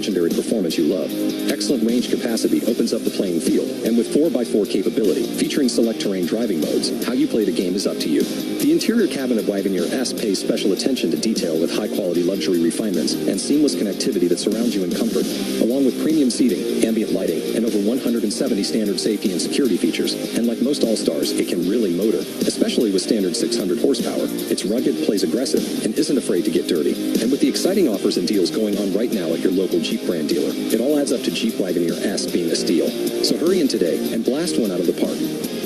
legendary performance you love. Excellent range capacity opens up the playing field, and with 4x4 capability, featuring select terrain driving modes, how you play the game is up to you. The interior cabin of Wagoneer S pays special attention to detail with high-quality luxury refinements and seamless connectivity that surrounds you in comfort, along with premium seating, ambient lighting, and over 170 standard safety and security features. And like most All-Stars, it can really motor, especially with standard 600 horsepower. It's rugged, plays aggressive, and isn't afraid to get dirty. And with the exciting offers and deals going on right now at your local Jeep brand dealer, it all adds up to Jeep Wagoneer S being a steal. So hurry in today and blast one out of the park.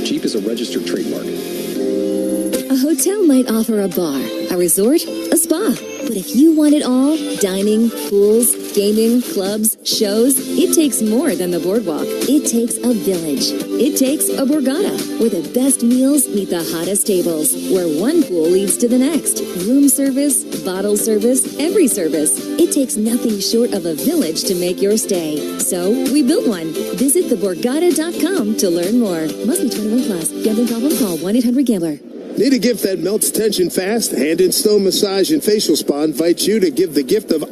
Jeep is a registered trademark. A hotel might offer a bar, a resort, a spa. But if you want it all, dining, pools, gaming, clubs, shows, it takes more than the boardwalk. It takes a village. It takes a Borgata, where the best meals meet the hottest tables, where one pool leads to the next. Room service, bottle service, every service. It takes nothing short of a village to make your stay. So we built one. Visit theborgata.com to learn more. Must be 21 plus. Gambling problem? Call 1-800-GAMBLER. Need a gift that melts tension fast? Hand and Stone Massage and Facial Spa invites you to give the gift of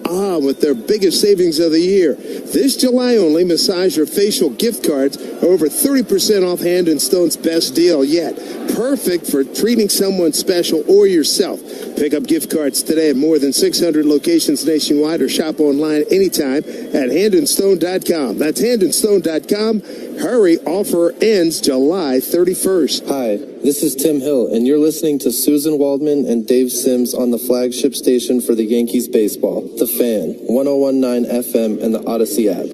with their biggest savings of the year. This July only, massage or facial gift cards are over 30% off Hand and Stone's best deal yet. Perfect for treating someone special or yourself. Pick up gift cards today at more than 600 locations nationwide or shop online anytime at handandstone.com. That's handandstone.com. Hurry, offer ends July 31st. Hi, this is Tim Hill, and you're listening to Susan Waldman and Dave Sims on the flagship station for the Yankees baseball, The Fan, 1019 FM and the Odyssey app.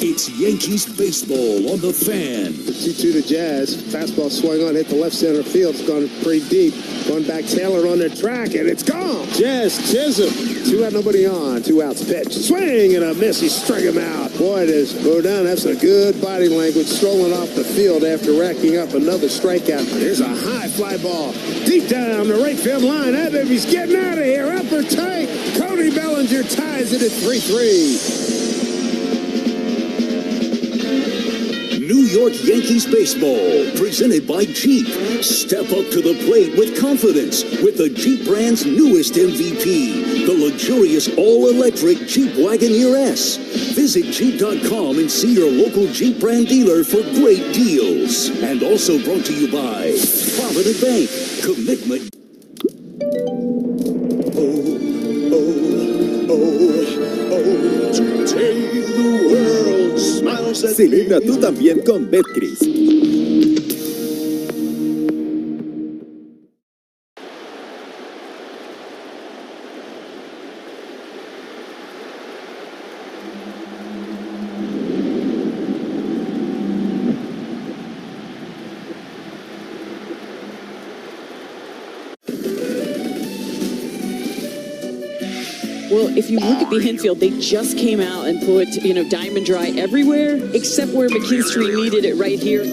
It's Yankees baseball on The Fan. 2-2 to Jazz. Fastball swung on, hit the left center field. It's gone pretty deep. Going back Taylor on the track, and it's gone. Jazz Chisholm. 2 out, nobody on. 2 outs pitch. Swing and a miss. He struck him out. Boy, does Rodon have some good body language strolling off the field after racking up another strikeout. Here's a high fly ball. Deep down the right field line. That baby's getting out of here. Upper tight. Cody Bellinger ties it at 3-3. New York Yankees baseball, presented by Jeep. Step up to the plate with confidence with the Jeep brand's newest MVP, the luxurious all-electric Jeep Wagoneer S. Visit Jeep.com and see your local Jeep brand dealer for great deals. And also brought to you by Provident Bank. Commitment. To take the world, smiles at Celebra tú también con Betcris. Well, if you look at the infield, they just came out and put, Diamond Dry everywhere, except where McKinstry needed it right here.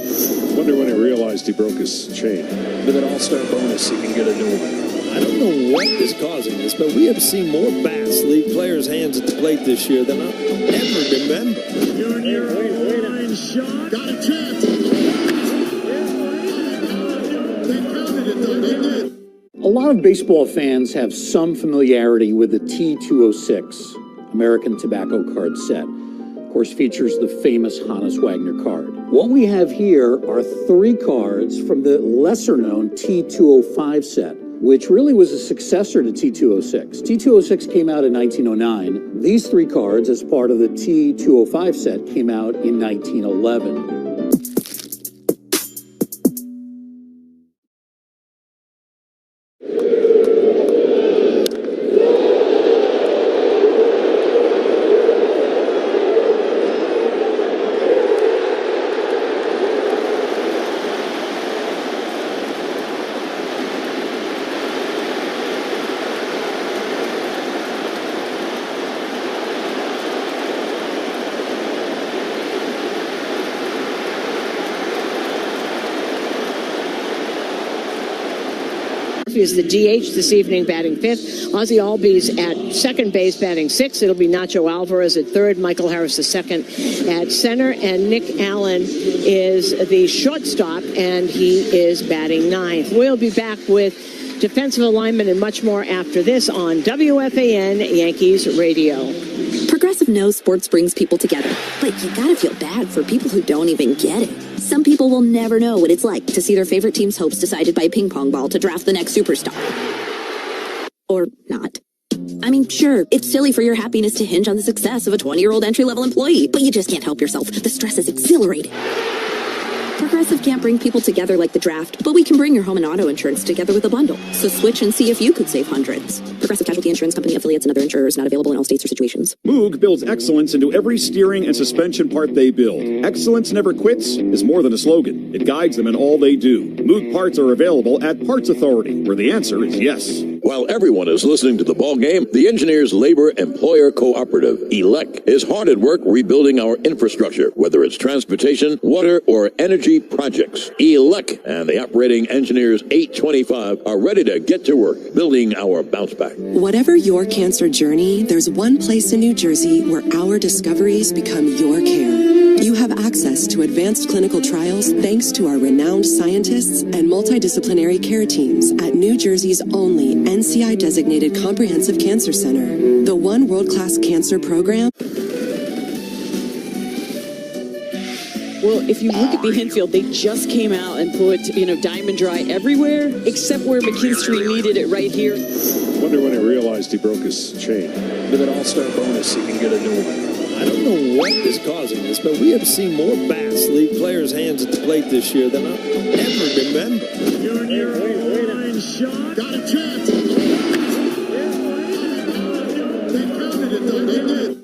Wonder when he realized he broke his chain. With an all-star bonus, he can get a new one. I don't know what is causing this, but we have seen more bats leave players' hands at the plate this year than I ever remember. Line shot. Got a chance. They counted it, though. They did. A lot of baseball fans have some familiarity with the T206 American Tobacco card set. Of course, features the famous Hannes Wagner card. What we have here are 3 cards from the lesser-known T205 set, which really was a successor to T206. T206 came out in 1909. These 3 cards, as part of the T205 set, came out in 1911. Is the DH this evening, batting 5th. Ozzie Albies at second base, batting 6th. It'll be Nacho Alvarez at 3rd, Michael Harris the 2nd at center, and Nick Allen is the shortstop, and he is batting 9th. We'll be back with defensive alignment, and much more after this on WFAN Yankees Radio. Progressive knows sports brings people together, but you gotta feel bad for people who don't even get it. Some people will never know what it's like to see their favorite team's hopes decided by a ping pong ball to draft the next superstar. Or not. I mean, sure, it's silly for your happiness to hinge on the success of a 20-year-old entry-level employee, but you just can't help yourself. The stress is exhilarating. Progressive can't bring people together like the draft, but we can bring your home and auto insurance together with a bundle. So switch and see if you could save hundreds. Progressive Casualty Insurance Company affiliates and other insurers not available in all states or situations. Moog builds excellence into every steering and suspension part they build. Excellence never quits is more than a slogan. It guides them in all they do. Moog parts are available at Parts Authority, where the answer is yes. While everyone is listening to the ball game, the Engineers Labor Employer Cooperative, ELEC, is hard at work rebuilding our infrastructure, whether it's transportation, water, or energy projects. ELEC and the operating engineers 825 are ready to get to work building our bounce back. Whatever your cancer journey, there's one place in New Jersey where our discoveries become your care. You have access to advanced clinical trials thanks to our renowned scientists and multidisciplinary care teams at New Jersey's only NCI-designated comprehensive cancer center, the One World-Class Cancer Program. Well, if you look at the infield, they just came out and put, Diamond Dry everywhere, except where McKinstry needed it right here. Wonder when he realized he broke his chain. With an all-star bonus, he can get a new one. I don't know what is causing this, but we have seen more bats leave players' hands at the plate this year than I ever remember. Line shot. Got a chance. They counted it, though. They did.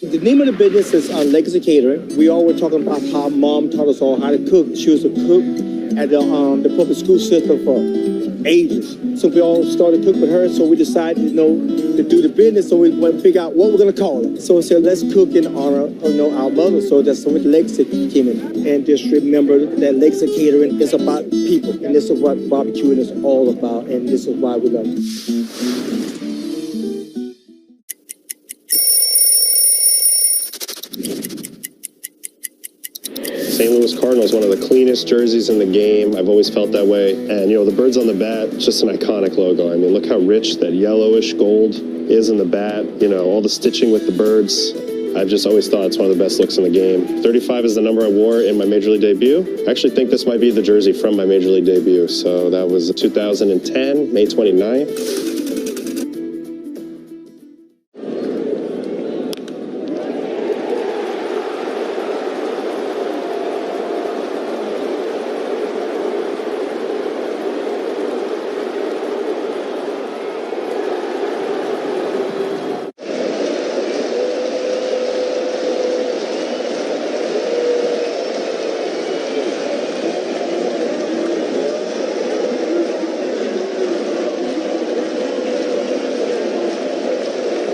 The name of the business is Legacy Catering. We all were talking about how Mom taught us all how to cook. She was a cook at the public school system for ages. So we all started cooking with her, so we decided, to do the business, so we went to figure out what we're going to call it. So we said, let's cook in honor of, our mother. So that's what Legacy came in. And just remember that Legacy Catering is about people, and this is what barbecuing is all about, and this is why we love it. St. Louis Cardinals, one of the cleanest jerseys in the game. I've always felt that way. And, the birds on the bat, just an iconic logo. I mean, look how rich that yellowish gold is in the bat. All the stitching with the birds. I've just always thought it's one of the best looks in the game. 35 is the number I wore in my Major League debut. I actually think this might be the jersey from my Major League debut. So that was 2010, May 29th.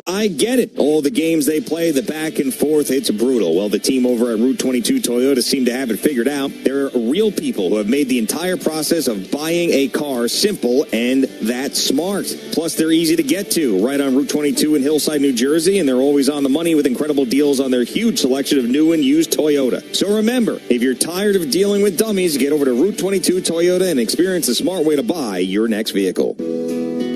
I get it. All the games they play, the back and forth, it's brutal. Well, the team over at Route 22 Toyota seem to have it figured out. There are real people who have made the entire process of buying a car simple and that smart. Plus, they're easy to get to, right on Route 22 in Hillside, New Jersey, and they're always on the money with incredible deals on their huge selection of new and used Toyota. So remember, if you're tired of dealing with dummies, get over to Route 22 Toyota and experience the smart way to buy your next vehicle.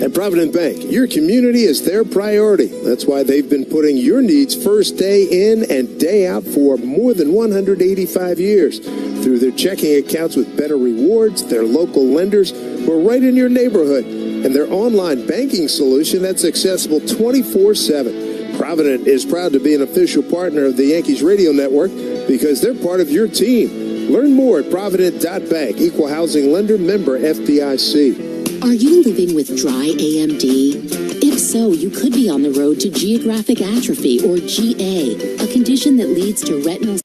At Provident Bank, your community is their priority. That's why they've been putting your needs first day in and day out for more than 185 years. Through their checking accounts with better rewards, their local lenders who are right in your neighborhood, and their online banking solution that's accessible 24/7. Provident is proud to be an official partner of the Yankees Radio Network because they're part of your team. Learn more at Provident.bank, equal housing lender, member FDIC. Are you living with dry AMD? If so, you could be on the road to geographic atrophy, or GA, a condition that leads to retinal...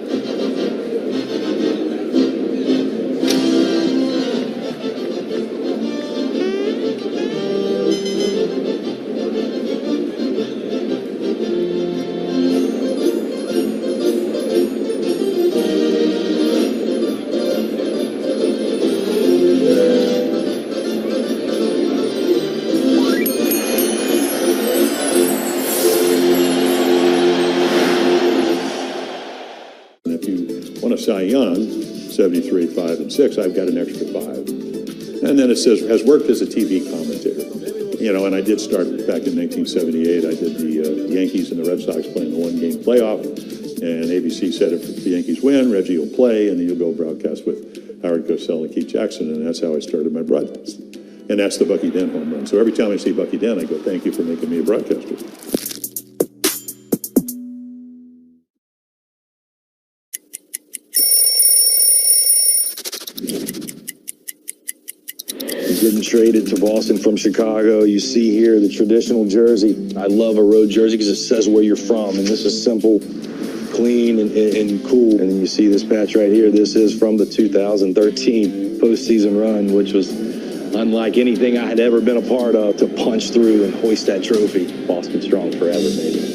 Cy Young, 73, 5, and 6, I've got an extra 5. And then it says, has worked as a TV commentator. You know, and I did start back in 1978. I did the Yankees and the Red Sox playing the one-game playoff. And ABC said if the Yankees win, Reggie will play, and then you'll go broadcast with Howard Cosell and Keith Jackson. And that's how I started my broadcast. And that's the Bucky Dent home run. So every time I see Bucky Dent, I go, thank you for making me a broadcaster. Getting traded to Boston from Chicago. You see here the traditional jersey. I love a road jersey because it says where you're from. And this is simple, clean, and cool. And then you see this patch right here. This is from the 2013 postseason run, which was unlike anything I had ever been a part of, to punch through and hoist that trophy. Boston strong forever, baby.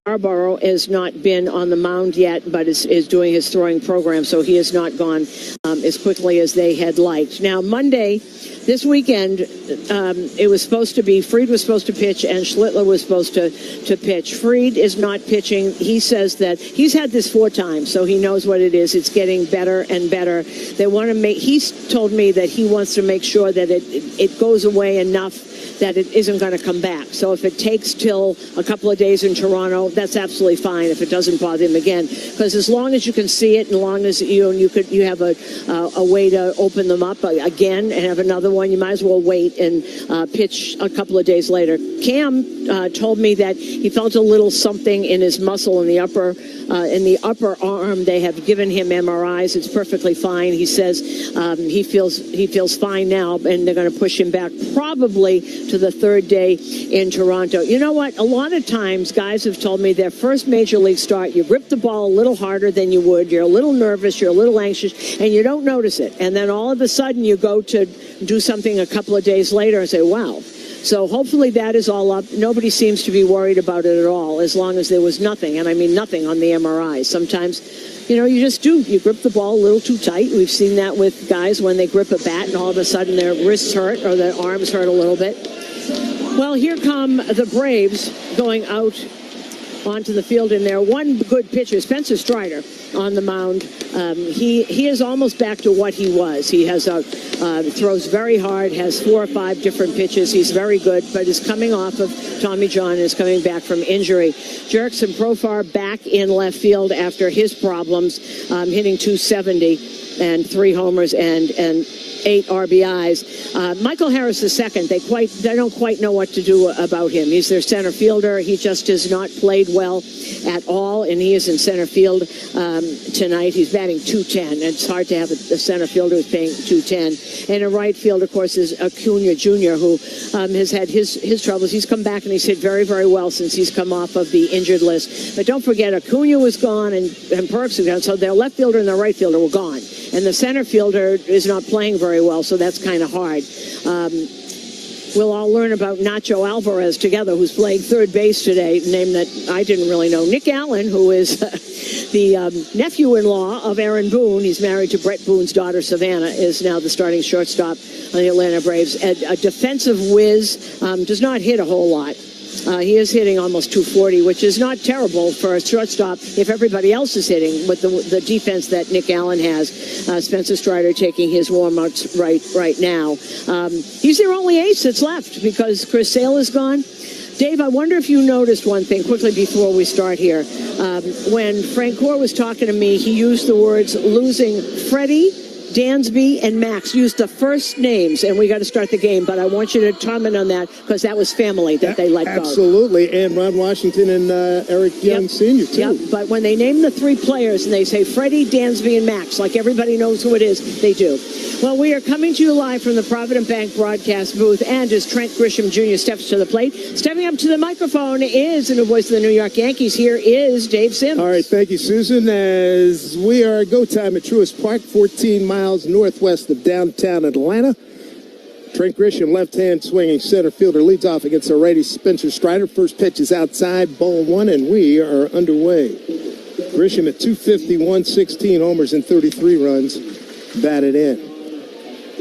Scarborough has not been on the mound yet, but is doing his throwing program, so he has not gone as quickly as they had liked. Now, Monday, this weekend, it was supposed to be, Fried was supposed to pitch and Schlittler was supposed to pitch. Fried is not pitching. He says that he's had this 4 times, so he knows what it is. It's getting better and better. They want to make, he's told me that he wants to make sure that it goes away enough that it isn't going to come back. So if it takes till a couple of days in Toronto, that's absolutely fine if it doesn't bother him again. Because as long as you can see it, and as long as you have a way to open them up again and have another one, you might as well wait and pitch a couple of days later. Cam told me that he felt a little something in his muscle in the upper arm. They have given him MRIs. It's perfectly fine. He says he feels fine now, and they're going to push him back probably to the 3rd day in Toronto. You know what? A lot of times guys have told me their first major league start, you grip the ball a little harder than you would. You're a little nervous. You're a little anxious, and you don't notice it. And then all of a sudden you go to do something a couple of days later and say, wow. So hopefully that is all up. Nobody seems to be worried about it at all, as long as there was nothing, and I mean nothing on the MRI. Sometimes, you just do. You grip the ball a little too tight. We've seen that with guys when they grip a bat and all of a sudden their wrists hurt or their arms hurt a little bit. Well, here come the Braves going out onto the field in there. One good pitcher, Spencer Strider, on the mound. He is almost back to what he was. He has throws very hard, has 4 or 5 different pitches. He's very good, but is coming off of Tommy John and is coming back from injury. Jerkson Profar back in left field after his problems, hitting .270 and 3 homers and 8 RBIs. Michael Harris II, they don't quite know what to do about him. He's their center fielder. He just has not played well at all, and he is in center field tonight. He's batting .210. It's hard to have a center fielder who's paying .210. And in right field, of course, is Acuna Jr., who has had his troubles. He's come back and he's hit very, very well since he's come off of the injured list. But don't forget, Acuna was gone and Perks was gone, so their left fielder and their right fielder were gone. And the center fielder is not playing very well, so that's kind of hard. We'll all learn about Nacho Alvarez together, who's playing third base today, a name that I didn't really know. Nick Allen, who is the nephew-in-law of Aaron Boone, he's married to Brett Boone's daughter, Savannah, is now the starting shortstop on the Atlanta Braves. A defensive whiz, does not hit a whole lot. He is hitting almost .240, which is not terrible for a shortstop if everybody else is hitting with the defense that Nick Allen has. Spencer Strider taking his warm-ups right now. He's their only ace that's left because Chris Sale is gone. Dave, I wonder if you noticed one thing quickly before we start here. When Frank Gore was talking to me, he used the words losing Freddie Dansby, and Max used the first names, and we got to start the game, but I want you to comment on that because that was family that they let go. Absolutely, and Ron Washington and Eric Young Sr. too. Yep, but when they name the three players and they say Freddie, Dansby, and Max, like everybody knows who it is, they do. Well, we are coming to you live from the Provident Bank broadcast booth, and as Trent Grisham Jr. steps to the plate, stepping up to the microphone is the new voice of the New York Yankees. Here is Dave Sims. All right, thank you, Susan. As we are at go time at Truist Park, 14 miles northwest of downtown Atlanta. Trent Grisham, left-hand swinging center fielder, leads off against our righty Spencer Strider. First pitch is outside, ball one, and we are underway. Grisham at 251, 16 homers and 33 runs batted in.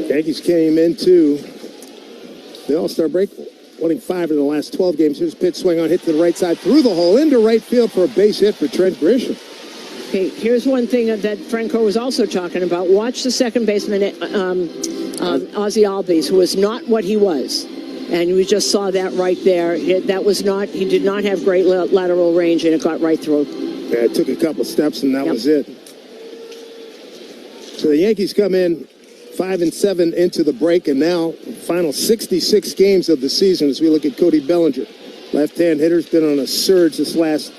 Yankees came into the All-Star break, winning 5 of the last 12 games. Here's a pitch, swing on, hit to the right side, through the hole, into right field for a base hit for Trent Grisham. Okay, here's one thing that Franco was also talking about. Watch the second baseman, Ozzie Albies, who is not what he was. And we just saw that right there. He did not have great lateral range, and it got right through. Yeah, it took a couple steps, and that was it. So the Yankees come in 5-7 into the break, and now final 66 games of the season as we look at Cody Bellinger. Left-hand hitter's been on a surge this last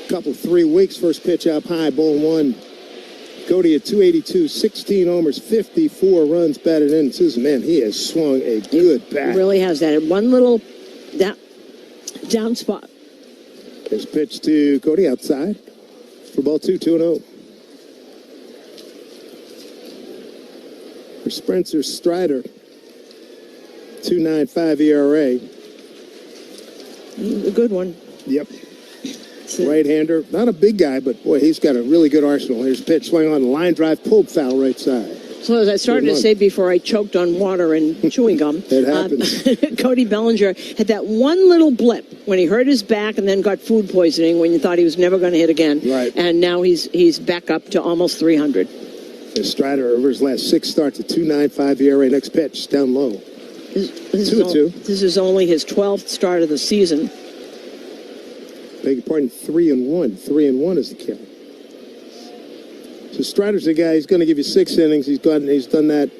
couple 3 weeks. First pitch up high, ball one. Cody at 282, 16 homers, 54 runs batted in. Susan, man, he has swung a good bat. He really has that. One little down spot. His pitch to Cody outside for ball 2-0. For Spencer Strider, 2.95 ERA. A good one. Yep. Right-hander, not a big guy, but boy, he's got a really good arsenal. Here's a pitch, swing on the line drive, pulled foul right side. So as I started to say before I choked on water and chewing gum, it happens. Cody Bellinger had that one little blip when he hurt his back and then got food poisoning when you thought he was never going to hit again. Right. And now he's back up to almost 300. Strider over his last 6 starts at 2.95 ERA. Next pitch, down low. This is only his 12th start of the season. Beg your pardon, 3-1. 3-1 is the count. So Strider's a guy, he's going to give you 6 innings. He's done that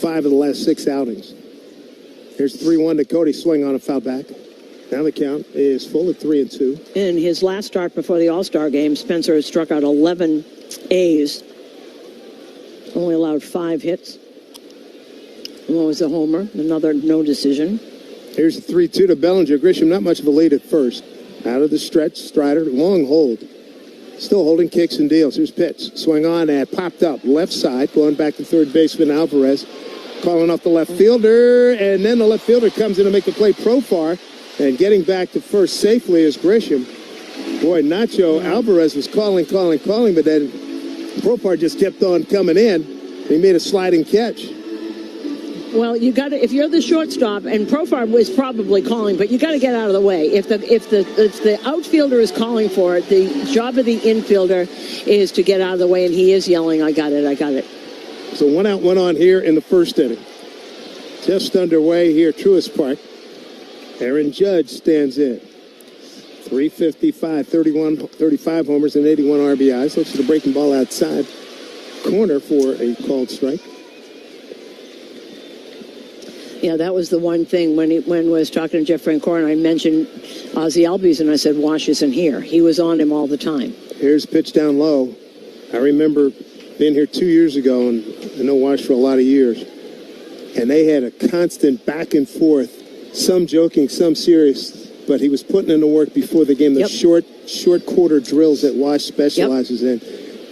5 of the last 6 outings. Here's 3-1 to Cody, swing on a foul back. Now the count is full at 3-2. In his last start before the All-Star game, Spencer has struck out 11 A's. Only allowed 5 hits. One was a homer, another no decision. Here's the 3-2 to Bellinger. Grisham, not much of a lead at first. Out of the stretch, Strider, long hold. Still holding kicks and deals. Here's pitch. Swing on and popped up. Left side, going back to third baseman Alvarez. Calling off the left fielder, and then the left fielder comes in to make the play Profar. And getting back to first safely is Grisham. Boy, Nacho Alvarez was calling, but then Profar just kept on coming in. He made a sliding catch. Well, you got to, if you're the shortstop, and Profar was probably calling, but you got to get out of the way. If the outfielder is calling for it, the job of the infielder is to get out of the way, and he is yelling, "I got it, I got it." So 1 out, 1 on here in the first inning. Just underway here, Truist Park. Aaron Judge stands in. 355, 35 homers and 81 RBIs. Looks at the breaking ball outside corner for a called strike. Yeah, that was the one thing when I was talking to Jeff Francoeur, and I mentioned Ozzie Albies, and I said, Wash isn't here. He was on him all the time. Here's a pitch down low. I remember being here 2 years ago, and I know Wash for a lot of years, and they had a constant back and forth, some joking, some serious, but he was putting in the work before the game, the short quarter drills that Wash specializes in.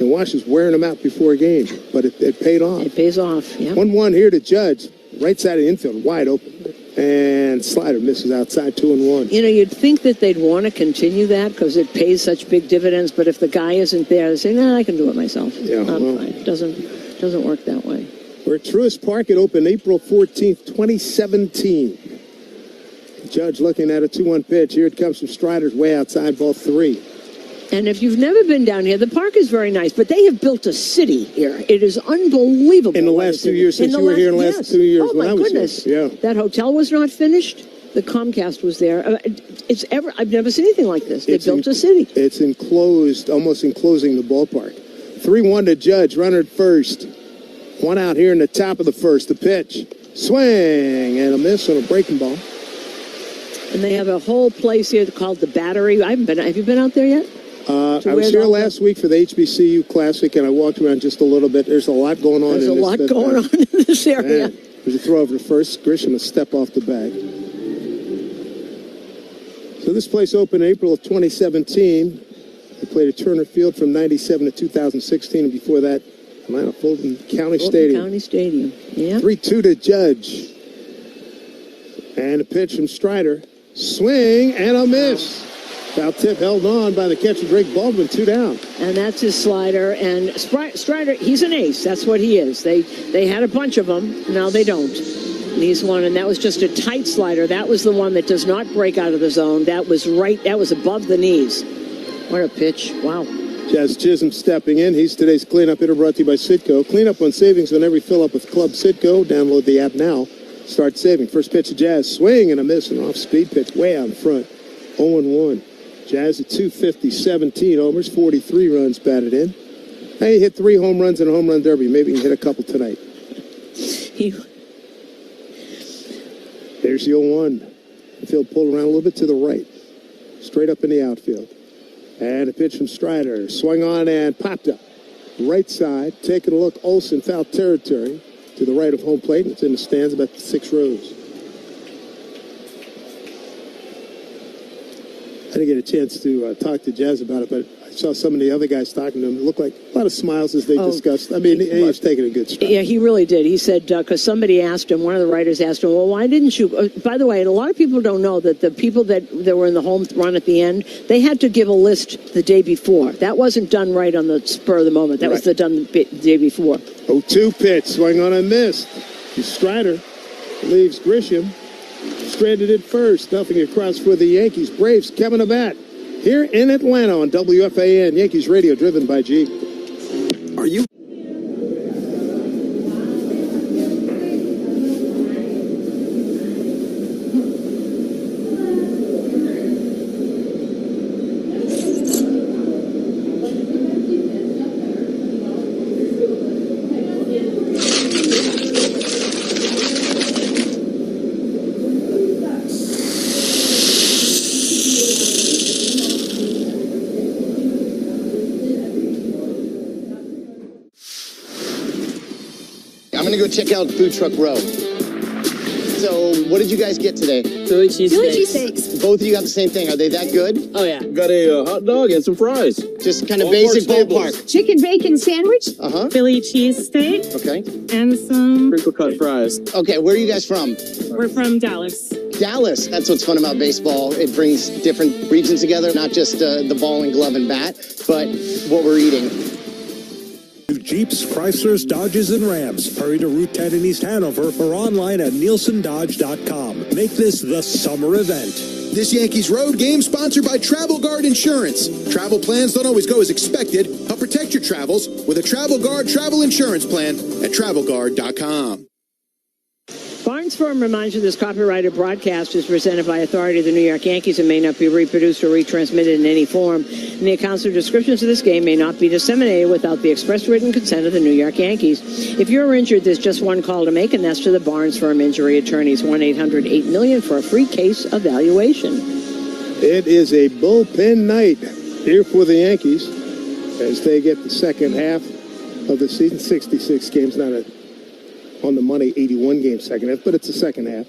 And Wash was wearing them out before a game, but it paid off. It pays off, yeah. 1-1 here to Judge. Right side of the infield, wide open. And Slider misses outside, 2-1. You know, you'd think that they'd want to continue that because it pays such big dividends, but if the guy isn't there, they say, "No, I can do it myself." Yeah, fine. It doesn't work that way. We're at Truist Park. It opened April 14th, 2017. Judge looking at a 2-1 pitch. Here it comes from Strider's way outside, ball 3. And if you've never been down here, the park is very nice, but they have built a city here. It is unbelievable. In the last 2 years, since you were here in the last 2 years. Oh, my goodness. Yeah. That hotel was not finished. The Comcast was there. I've never seen anything like this. They built a city. It's enclosed, almost enclosing the ballpark. 3-1 to Judge, runner at first. One out here in the top of the first. The pitch. Swing and a miss on a breaking ball. And they have a whole place here called the Battery. I haven't been. Have you been out there yet? I was here last week for the HBCU Classic, and I walked around just a little bit. There's a lot going on. There's a lot going on in this area. Man, there's a throw over to first. Grisham a step off the bag. So this place opened April of 2017. They played at Turner Field from 97 to 2016, and before that, Atlanta Fulton County Stadium. County Stadium, yeah. 3-2 to Judge. And a pitch from Strider. Swing and a miss. Foul tip held on by the catcher, Drake Baldwin, 2 down. And that's his slider. And Strider, he's an ace. That's what he is. They had a bunch of them. Now they don't. And he's one, and that was just a tight slider. That was the one that does not break out of the zone. That was above the knees. What a pitch. Wow. Jazz Chisholm stepping in. He's today's cleanup hitter brought to you by Citgo. Cleanup on savings on every fill-up with Club Citgo. Download the app now. Start saving. First pitch of Jazz. Swing and a miss. An off-speed pitch way out in front. 0-1. Jazz at 250, 17 homers, 43 runs batted in. Hey, he hit 3 home runs in a home run derby. Maybe he can hit a couple tonight. There's the 0-1. The field pulled around a little bit to the right. Straight up in the outfield. And a pitch from Strider. Swung on and popped up. Right side. Taking a look. Olsen, foul territory. To the right of home plate. It's in the stands about 6 rows. I didn't get a chance to talk to Jazz about it, but I saw some of the other guys talking to him. It looked like a lot of smiles as they discussed. I mean, he was taking a good stride. Yeah, he really did. He said, because somebody asked him, one of the writers asked him, well, why didn't you? By the way, a lot of people don't know that the people that were in the home run at the end, they had to give a list the day before. That wasn't done right on the spur of the moment. That was done the day before. 0-2 pitch, swung on and missed. Strider leaves Grisham. Stranded at first. Nothing across for the Yankees. Braves coming to bat here in Atlanta on WFAN. Yankees radio driven by Jeep. Are you? Check out Food Truck Row. So, what did you guys get today? Philly cheesesteaks. Both of you got the same thing. Are they that good? Oh, yeah. Got a hot dog and some fries. Just kind of basic ballpark. Chicken bacon sandwich. Uh-huh. Philly cheesesteak. Okay. And some... Crinkle cut fries. Okay, where are you guys from? We're from Dallas. Dallas. That's what's fun about baseball. It brings different regions together, not just the ball and glove and bat, but what we're eating. Jeeps, Chryslers, Dodges, and Rams. Hurry to Route 10 in East Hanover or online at nielsendodge.com. Make this the summer event. This Yankees road game sponsored by Travel Guard Insurance. Travel plans don't always go as expected. Help protect your travels with a Travel Guard travel insurance plan at travelguard.com. Barnes Firm reminds you this copyrighted broadcast is presented by authority of the New York Yankees and may not be reproduced or retransmitted in any form. And the accounts or descriptions of this game may not be disseminated without the express written consent of the New York Yankees. If you're injured, there's just one call to make, and that's to the Barnes Firm Injury Attorneys, 1-800-8-MILLION for a free case evaluation. It is a bullpen night here for the Yankees as they get the second half of the season. 66 games, not a on the money 81-game second half, but it's the second half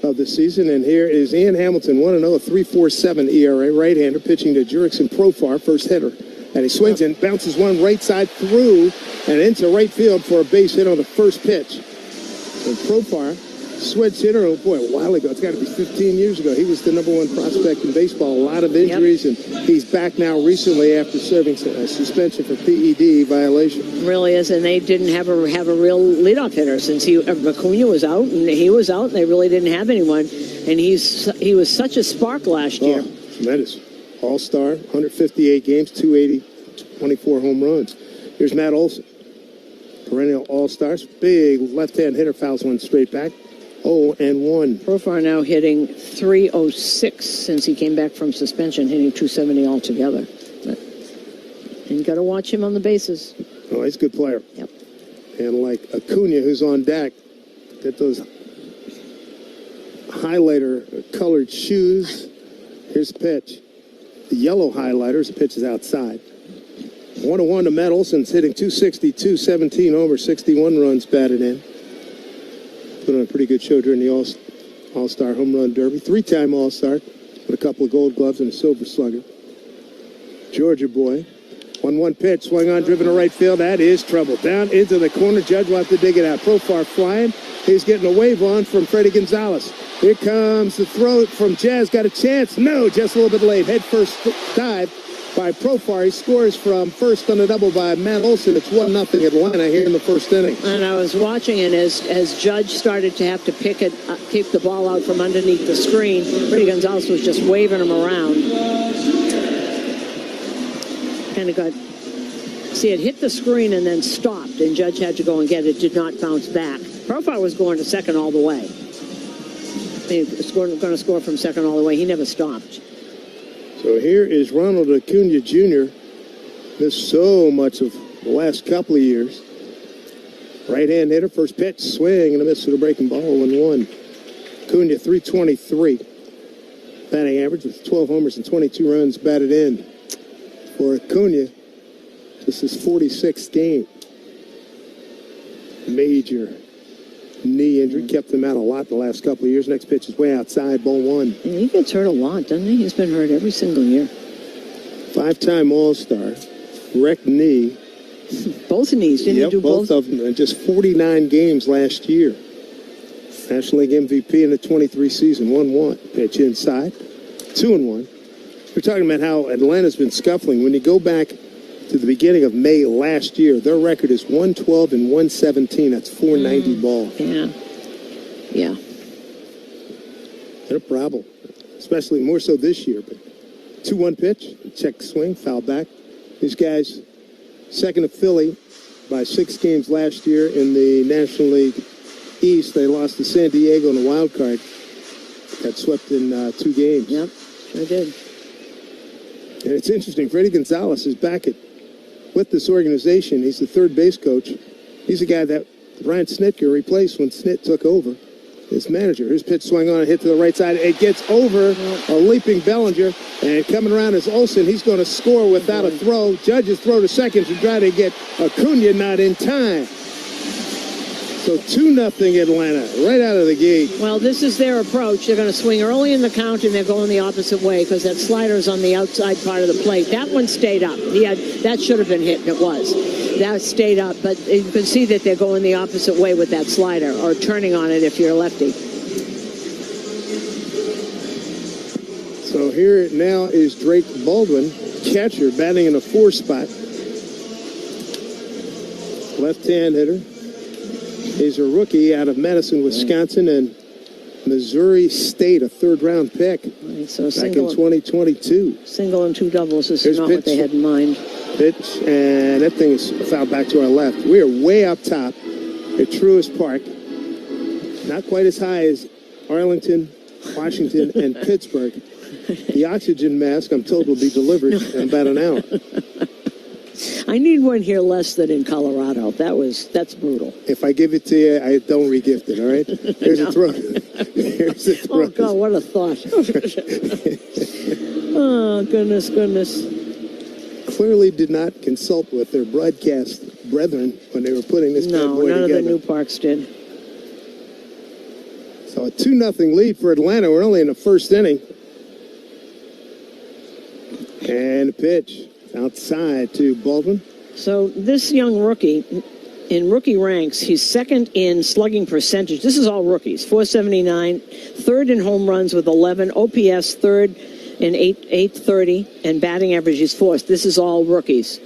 of the season. And here is Ian Hamilton, 1-0, a 3.47 ERA, right-hander, pitching to Jurickson Profar, first hitter. And he swings and bounces one right side through and into right field for a base hit on the first pitch. And Profar, switch hitter, oh boy, a while ago, it's got to be 15 years ago. He was the #1 prospect in baseball, a lot of injuries, and he's back now recently after serving suspension for PED violation. Really is, and they didn't have a real leadoff hitter since Acuna was out, and he was out, and they really didn't have anyone. And he was such a spark last year. Tremendous. All-star, 158 games, 280, 24 home runs. Here's Matt Olson, perennial all-stars, big left-hand hitter, fouls one straight back. 0-1. Profar now hitting 306 since he came back from suspension, hitting 270 altogether. And you got to watch him on the bases. Oh, he's a good player. Yep. And like Acuna, who's on deck, get those highlighter colored shoes. Here's the pitch. The yellow highlighters, the pitch is outside. 1-1 to Matt Olson's hitting 262, 17 homers, 61 runs batted in. Put on a pretty good show during the All-Star Home Run Derby. 3-time All-Star with a couple of gold gloves and a silver slugger. Georgia boy. 1-1 pitch, swung on, driven to right field. That is trouble. Down into the corner. Judge will have to dig it out. Profar flying. He's getting a wave on from Freddie Gonzalez. Here comes the throw from Jazz. Got a chance. No, just a little bit late. Head first dive by Profar. He scores from first on a double by Matt Olson. It's 1-0 Atlanta here in the first inning. And I was watching it as Judge started to have to kick the ball out from underneath the screen. Freddie Gonzalez was just waving him around. Kind of got, see, it hit the screen and then stopped, and Judge had to go and get it. Did not bounce back. Profar was going to second all the way. He was going to score from second all the way. He never stopped. So here is Ronald Acuna Jr. Missed so much of the last couple of years. Right-hand hitter, first pitch, swing, and a miss with a breaking ball, 1-1. Acuna, 323. Batting average with 12 homers and 22 runs batted in. For Acuna, this is 46th game. Major knee injury kept him out a lot the last couple of years. Next pitch is way outside, ball 1. And he gets hurt a lot, doesn't he? He's been hurt every single year. 5-time All-Star, wrecked knee. Both knees, didn't he do both? Both of them, in just 49 games last year. National League MVP in the 23 season, 1-1. Pitch inside, 2-1. We're talking about how Atlanta's been scuffling. When you go back to the beginning of May last year, their record is 112 and 117. That's 490 ball. Yeah. They're a problem, especially more so this year. But 2-1 pitch, check swing, foul back. These guys, second to Philly by 6 games last year in the National League East. They lost to San Diego in the wild card. Got swept in 2 games. Yep, sure did. And it's interesting, Freddie Gonzalez is back with this organization. He's the third base coach. He's the guy that Brian Snitker replaced when Snit took over as manager. His pitch swung on and hit to the right side. It gets over a leaping Bellinger, and coming around is Olson. He's going to score without a throw. Judges throw to second to try to get Acuna, not in time. So 2-0 Atlanta, right out of the gate. Well, this is their approach. They're going to swing early in the count, and they're going the opposite way because that slider's on the outside part of the plate. That one stayed up. That should have been hit, and it was. That stayed up, but you can see that they're going the opposite way with that slider, or turning on it if you're a lefty. So here now is Drake Baldwin, catcher, batting in a 4 spot. Left-hand hitter. He's a rookie out of Madison, Wisconsin, and Missouri State, a 3rd-round pick so back in 2022. Single and 2 doubles. This is not what they had in mind. Pitch, and that thing is fouled back to our left. We are way up top at Truist Park. Not quite as high as Arlington, Washington, and Pittsburgh. The oxygen mask, I'm told, will be delivered in about an hour. I need one here less than in Colorado. That's brutal. If I give it to you, I don't re-gift it, all right? Here's a throw. Here's a throw. Oh, God, what a thought. Oh, goodness. Clearly did not consult with their broadcast brethren when they were putting this bad boy together. No, none of the new parks did. So a 2-0 lead for Atlanta. We're only in the first inning. And a pitch. Outside to Baldwin. So this young rookie, in rookie ranks, he's 2nd in slugging percentage. This is all rookies. .479, 3rd in home runs with 11, OPS 3rd in 830, and batting average is 4th. This is all rookies.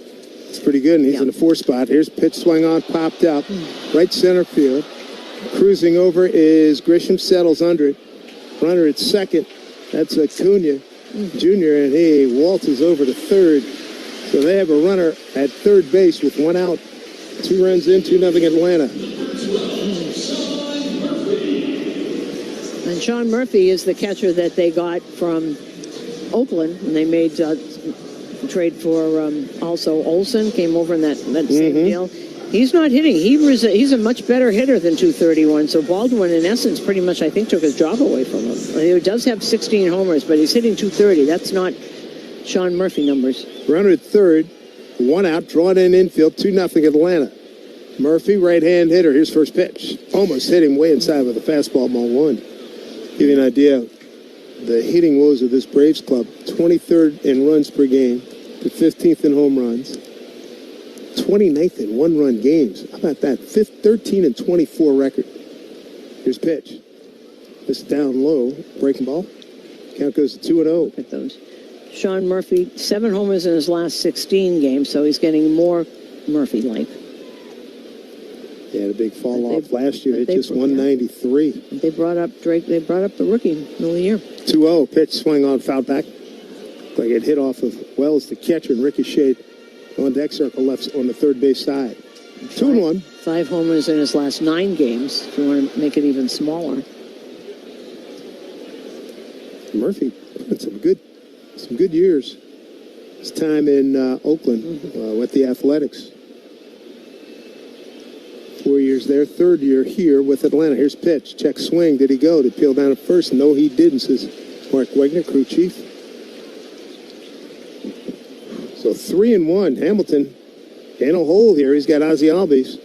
It's pretty good, and he's in the 4 spot. Here's pitch swung on, popped up, right center field. Cruising over is Grisham, settles under it. Runner at second. That's Acuna Jr., and he waltzes over to third. So they have a runner at third base with 1 out. 2 runs in, 2-0 Atlanta. And Sean Murphy is the catcher that they got from Oakland, and they made trade for also Olson, came over in that same deal. He's not hitting. He's a much better hitter than 231. So Baldwin, in essence, pretty much, I think, took his job away from him. He does have 16 homers, but he's hitting 230. That's not Sean Murphy numbers. Runner at third, one out, drawn in infield, 2-0 Atlanta. Murphy, right-hand hitter. Here's first pitch. Almost hit him way inside with a fastball, ball one. Give you an idea. The hitting woes of this Braves club: 23rd in runs per game, to 15th in home runs, 29th in one-run games. How about that? 13 and 24 record. Here's pitch. This down low, breaking ball. Count goes to 2-0. Look at those. Sean Murphy, 7 homers in his last 16 games, so he's getting more Murphy-like. He had a big fall off last year. Hit just 193. They brought up Drake. They brought up the rookie middle of the year. 2-0. Pitch swing on, foul back. Like it hit off of Wells, the catcher, and ricocheted on deck circle left on the third base side. 2-1. 5 homers in his last 9 games, if you want to make it even smaller. Murphy had some good years. His time in Oakland with the Athletics. 4 years there, 3rd year here with Atlanta. Here's pitch. Check swing. Did he go? Did peel down at first? No, he didn't, says Mark Wegner, crew chief. So 3-1. Hamilton in a hole here. He's got Ozzie Albies,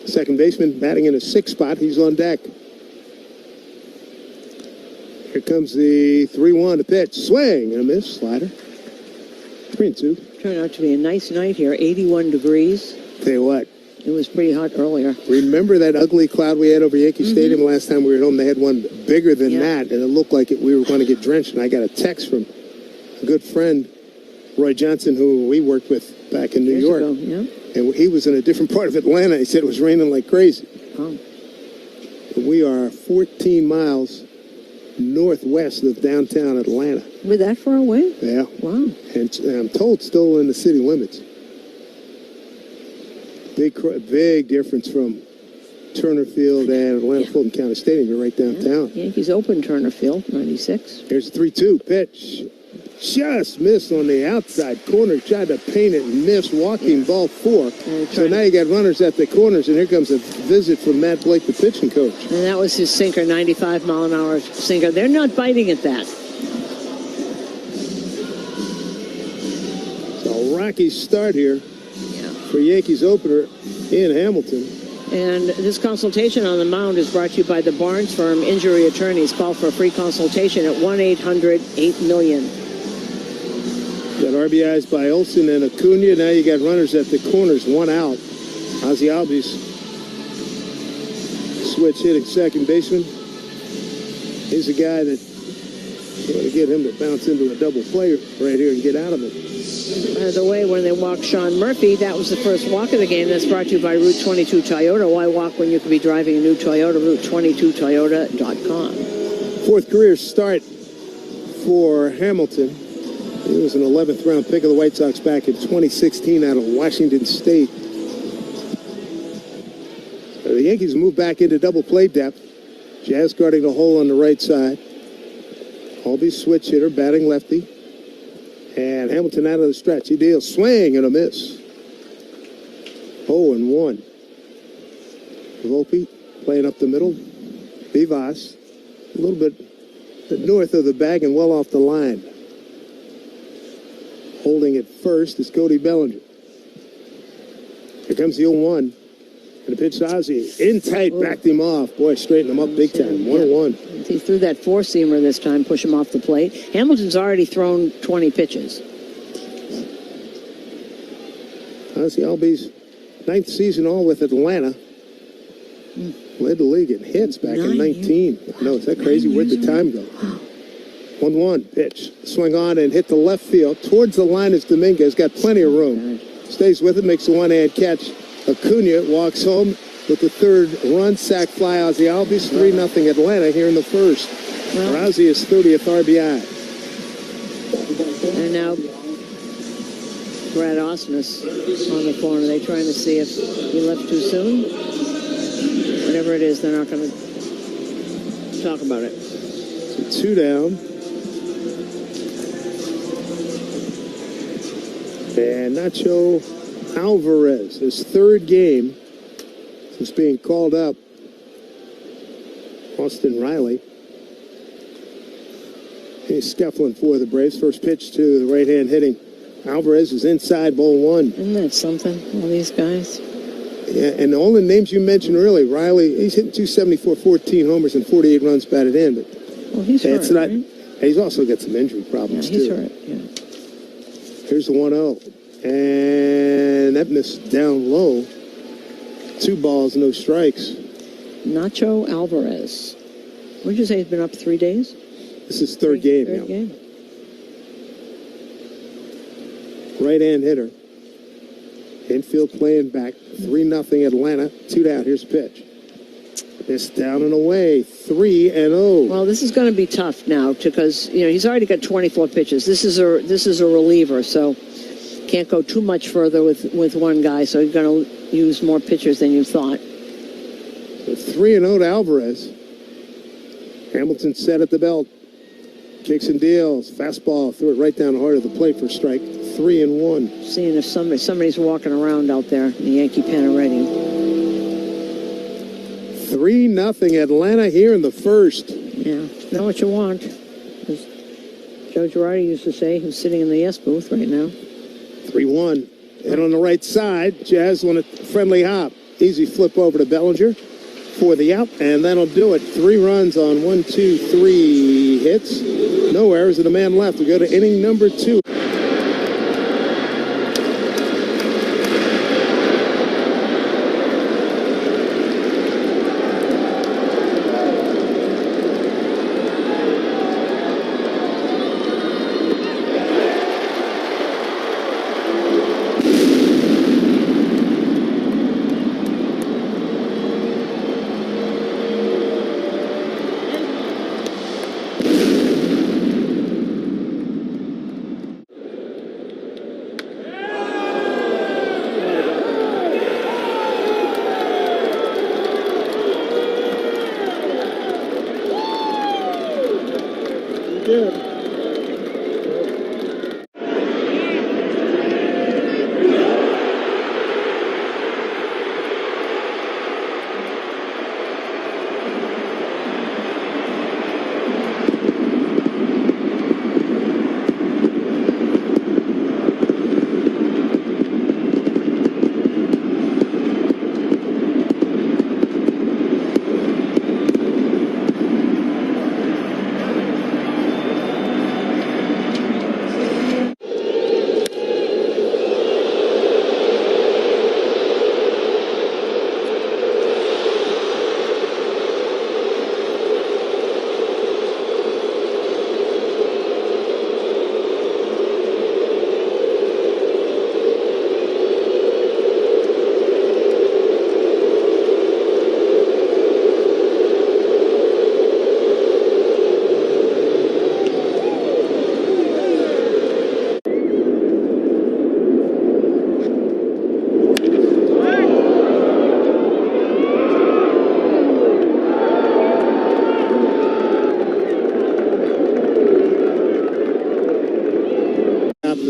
second baseman, batting in a 6th spot. He's on deck. Here comes the 3-1 to pitch. Swing and a miss. Slider. 3-2. Turned out to be a nice night here. 81 degrees. Tell you what. It was pretty hot earlier. Remember that ugly cloud we had over Yankee Stadium last time we were at home? They had one bigger than that, and it looked like we were going to get drenched. And I got a text from a good friend, Roy Johnson, who we worked with back in New York. And he was in a different part of Atlanta. He said it was raining like crazy. Oh. We are 14 miles northwest of downtown Atlanta. We're that far away? Yeah. Wow. And I'm told still in the city limits. Big difference from Turner Field and Atlanta Fulton County Stadium. You're right downtown. Yankees open Turner Field, 96. Here's a 3-2 pitch. Just missed on the outside corner. Tried to paint it and missed. Walking ball 4. So now you got runners at the corners, and here comes a visit from Matt Blake, the pitching coach. And that was his sinker, 95-mile-an-hour sinker. They're not biting at that. So rocky start here for Yankees opener in Hamilton. And this consultation on the mound is brought to you by the Barnes Firm Injury Attorneys. Call for a free consultation at 1-800-8-MILLION. Got RBIs by Olsen and Acuna. Now you got runners at the corners, 1 out. Ozzie Albies switch hitting second baseman. He's a guy that you want to get him to bounce into a double play right here and get out of it. By the way, when they walked Sean Murphy, that was the first walk of the game. That's brought to you by Route 22 Toyota. Why walk when you could be driving a new Toyota? Route22Toyota.com. 4th career start for Hamilton. He was an 11th round pick of the White Sox back in 2016 out of Washington State. The Yankees move back into double play depth. Jazz guarding the hole on the right side. Albies switch hitter, batting lefty. And Hamilton out of the stretch. He deals. Swing and a miss. 0-1. Volpe playing up the middle. Vivas a little bit north of the bag and well off the line. Holding it first is Cody Bellinger. Here comes the 0-1. And the pitch to Ozzie. In tight, backed him off. Boy, straightened him up big time. 1-1. He threw that 4-seamer this time, push him off the plate. Hamilton's already thrown 20 pitches. Ozzie Albies, 9th season all with Atlanta. Led the league in hits back in 19. No, is that crazy? Where'd the time go? 1-1 pitch. Swing on and hit the left field. Towards the line is Dominguez. Got plenty of room. Stays with it, makes a one-hand catch. Acuna walks home with the 3rd run. Sack fly Ozzie Albies. 3-0 Atlanta here in the 1st. Ozzie is 30th RBI. And now Brad Osmus on the phone. Are they trying to see if he left too soon? Whatever it is, they're not going to talk about it. So 2 down. And Nacho Alvarez, his third game since being called up. Austin Riley. He's scuffling for the Braves. First pitch to the right-hand hitting Alvarez is inside, ball one. Isn't that something, all these guys? Yeah, and all the names you mentioned earlier, Riley, he's hitting 274, 14 homers, and 48 runs batted in. But well, he's hurt, not, right? He's also got some injury problems, he's too. Hurt, yeah. Here's the 1-0. And that missed down low. 2 balls, no strikes. Nacho Alvarez. What did you say? He's been up 3 days? This is third game now. Right-hand hitter. Infield playing back. 3-0 Atlanta. 2 down. Here's the pitch. It's down and away. 3-0. Well, this is going to be tough now because he's already got 24 pitches. This is a reliever, so can't go too much further with one guy. So he's going to use more pitchers than you thought. So 3-0 to Alvarez. Hamilton set at the belt. Kicks and deals. Fastball. Threw it right down the heart of the plate for strike. 3-1. Seeing if somebody's walking around out there in the Yankee pen already. 3-0 Atlanta here in the first. Yeah, know what you want. As Joe Girardi used to say, who's sitting in the yes booth right now. 3-1. And on the right side, Jazz on a friendly hop. Easy flip over to Bellinger for the out, and that'll do it. 3 runs on 1, 2, 3 hits. No errors and a man left. We go to inning number 2.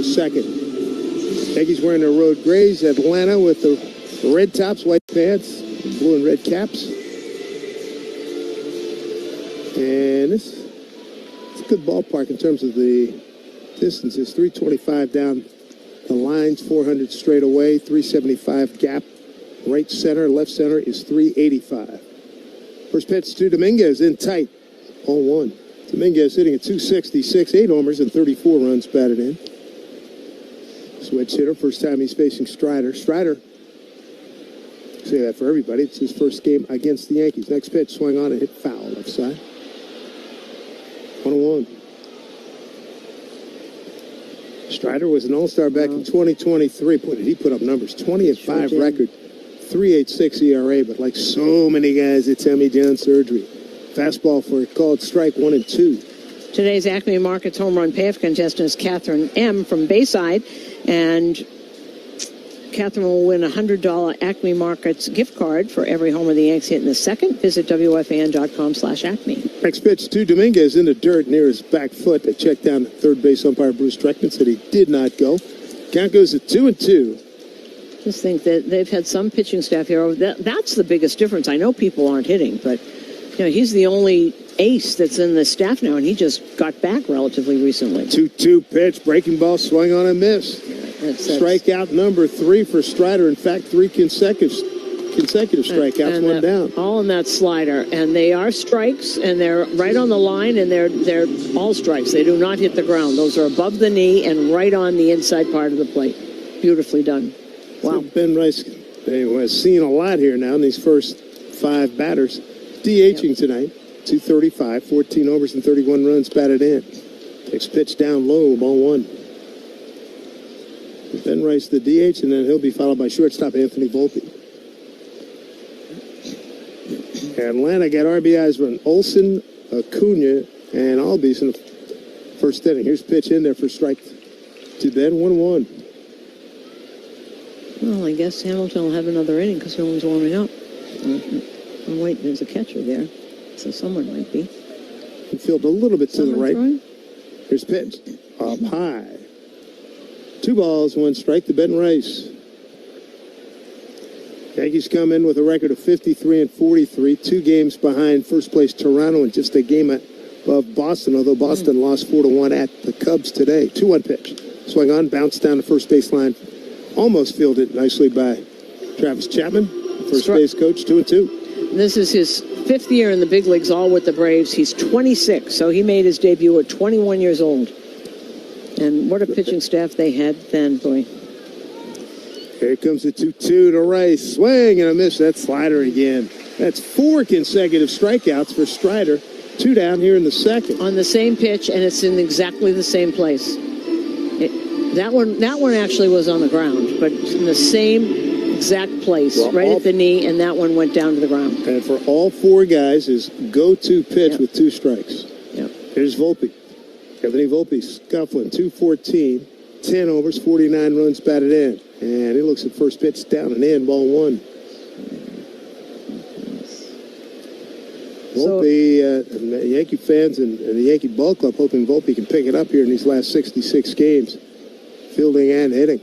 Second. Yankees wearing their road grays. Atlanta with the red tops, white pants, blue and red caps. And it's a good ballpark in terms of the distances. 325 down the lines, 400 straight away, 375 gap. Right center, left center is 385. First pitch to Dominguez in tight. 0-1. Dominguez hitting at 266, 8 homers and 34 runs batted in. Switch hitter, first time he's facing Strider. Strider, say that for everybody, it's his first game against the Yankees. Next pitch, swung on and hit foul left side. 1-1. Strider was an all-star back in 2023. Boy, did he put up numbers. 20-5 record, 3.86 ERA, but like so many guys, it's Tommy John surgery. Fastball for a called strike, 1 and 2. Today's Acme Markets home run payoff contestant is Catherine M. from Bayside. And Catherine will win a $100 Acme Markets gift card for every home of the Yanks hit in the second. Visit WFAN.com/Acme. Next pitch to Dominguez in the dirt near his back foot. They checked down third base umpire Bruce Streckman, said he did not go. Count goes to 2-2. Just think that they've had some pitching staff here. That's the biggest difference. I know people aren't hitting, but he's the only ace that's in the staff now, and he just got back relatively recently. 2-2 pitch, breaking ball, swung on and miss. Strikeout number 3 for Strider. In fact, 3 consecutive strikeouts, one down. All in that slider, and they are strikes, and they're right on the line, and they're all strikes. They do not hit the ground. Those are above the knee and right on the inside part of the plate. Beautifully done. Wow. So Ben Rice has seen a lot here now in these first 5 batters. DHing tonight, 235, 14 homers and 31 runs batted in. Takes pitch down low, ball 1. Ben Rice the DH, and then he'll be followed by shortstop Anthony Volpe. Atlanta got RBIs from Olsen, Acuna, and Albies in the first inning. Here's pitch in there for strike to Ben, 1-1. Well, I guess Hamilton will have another inning because no one's warming up. I'm waiting. There's a catcher there, so someone might be. Infield a little bit to the right. Here's pitch. Up high. 2 balls, 1 strike to Ben Rice. Yankees come in with a record of 53-43, 2 games behind first place Toronto and just a game above Boston, although Boston lost 4-1 at the Cubs today. 2-1 pitch. Swung on, bounced down the first baseline. Almost fielded nicely by Travis Chapman, first base coach, 2-2. This is his 5th year in the big leagues, all with the Braves. He's 26, so he made his debut at 21 years old. And what a pitching staff they had then, boy. Here comes the 2-2 to Rice. Swing and a miss. That slider again. That's 4 consecutive strikeouts for Strider. 2 down here in the second. On the same pitch, and it's in exactly the same place. That one actually was on the ground, but in the same exact place, right at the knee, and that one went down to the ground. And for all 4 guys, his go-to pitch with 2 strikes. Yep. Here's Volpe. Anthony Volpe scuffling, 214, 10 overs, 49 runs batted in. And he looks at first pitch down and in, ball 1. Volpe, Yankee fans and the Yankee ball club hoping Volpe can pick it up here in these last 66 games. Fielding and hitting.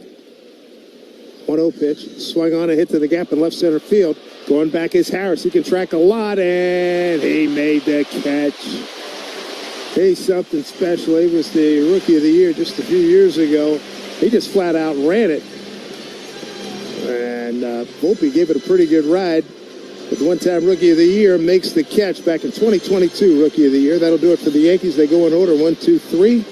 1-0 pitch. Swung on a hit to the gap in left center field. Going back is Harris. He can track a lot, and he made the catch. He's something special. He was the Rookie of the Year just a few years ago. He just flat out ran it. And Volpe gave it a pretty good ride. But the one-time Rookie of the Year makes the catch back in 2022 Rookie of the Year. That'll do it for the Yankees. They go in order, 1, 2, 3.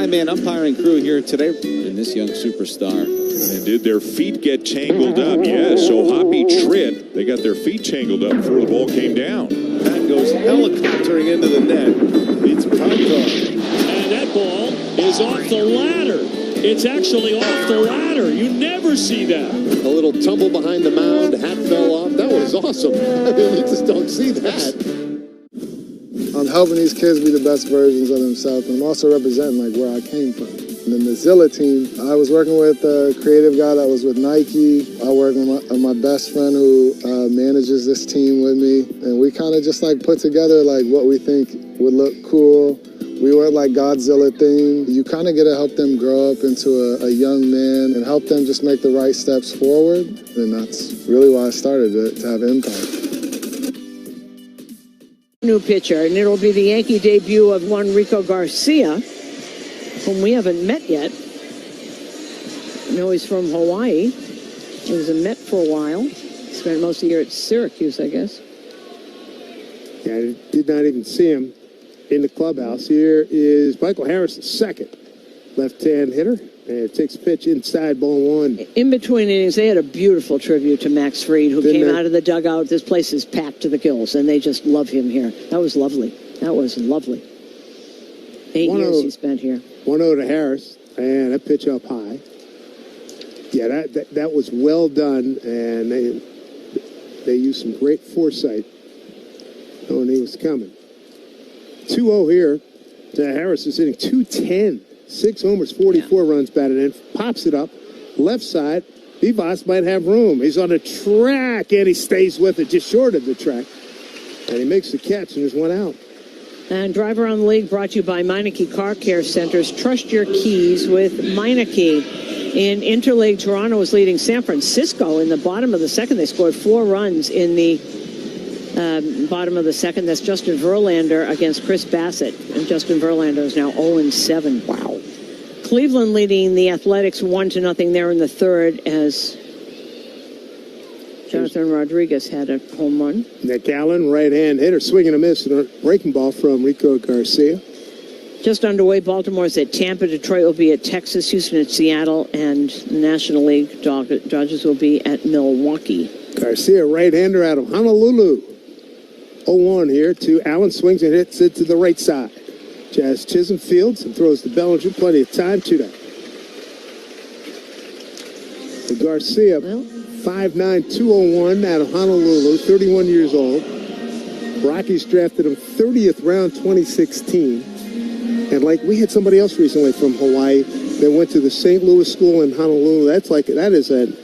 Man umpiring crew here today, and this young superstar. And did their feet get tangled up? Yeah, so Hoppy tripped. They got their feet tangled up before the ball came down. That goes helicoptering into the net. Beats Pronto. And that ball is off the ladder. It's actually off the ladder. You never see that. A little tumble behind the mound. Hat fell off. That was awesome. I mean, you just don't see that. I'm helping these kids be the best versions of themselves, and I'm also representing like where I came from. And the Mozilla team, I was working with a creative guy that was with Nike. I work with my best friend who manages this team with me, and we kind of just like put together like what we think would look cool. We went like Godzilla theme. You kind of get to help them grow up into a young man and help them just make the right steps forward, and that's really why I started it, to have impact. New pitcher, and it'll be the Yankee debut of one Rico Garcia. whom we haven't met yet. I know he's from Hawaii. He was a Met for a while. Spent most of the year at Syracuse, I guess. Yeah, I did not even see him in the clubhouse. Here is Michael Harris, the second left-hand hitter. And it takes a pitch inside, ball one. In between innings, they had a beautiful tribute to Max Fried, who came out of the dugout. This place is packed to the gills, and they just love him here. That was lovely. That was lovely. 8 years he spent here. 1-0 to Harris, and a pitch up high. Yeah, that was well done, and they used some great foresight knowing he was coming. 2-0 here to Harris, is hitting .210. 6 homers, 44 runs batted in. Pops it up. Left side. Vivas might have room. He's on the track, and he stays with it just short of the track. And he makes the catch, and there's one out. And Drive Around the League brought to you by Meineke Car Care Centers. Trust your keys with Meineke. In Interleague, Toronto was leading San Francisco in the bottom of the second. They scored 4 runs in the bottom of the second. That's Justin Verlander against Chris Bassett. And Justin Verlander is now 0-7. Wow. Cleveland leading the Athletics 1-0 there in the third as Jonathan Rodriguez had a home run. Nick Allen, right-hand hitter, swinging a miss and a breaking ball from Rico Garcia. Just underway, Baltimore's at Tampa. Detroit will be at Texas. Houston at Seattle. And National League Dodgers will be at Milwaukee. Garcia, right-hander out of Honolulu. 0-1 here to Allen, swings and hits it to the right side. Jazz Chisholm fields and throws to Bellinger. Plenty of time to that. For Garcia, 5'9", 201 out of Honolulu, 31 years old. Rockies drafted him 30th round, 2016. And like we had somebody else recently from Hawaii that went to the St. Louis School in Honolulu. That is an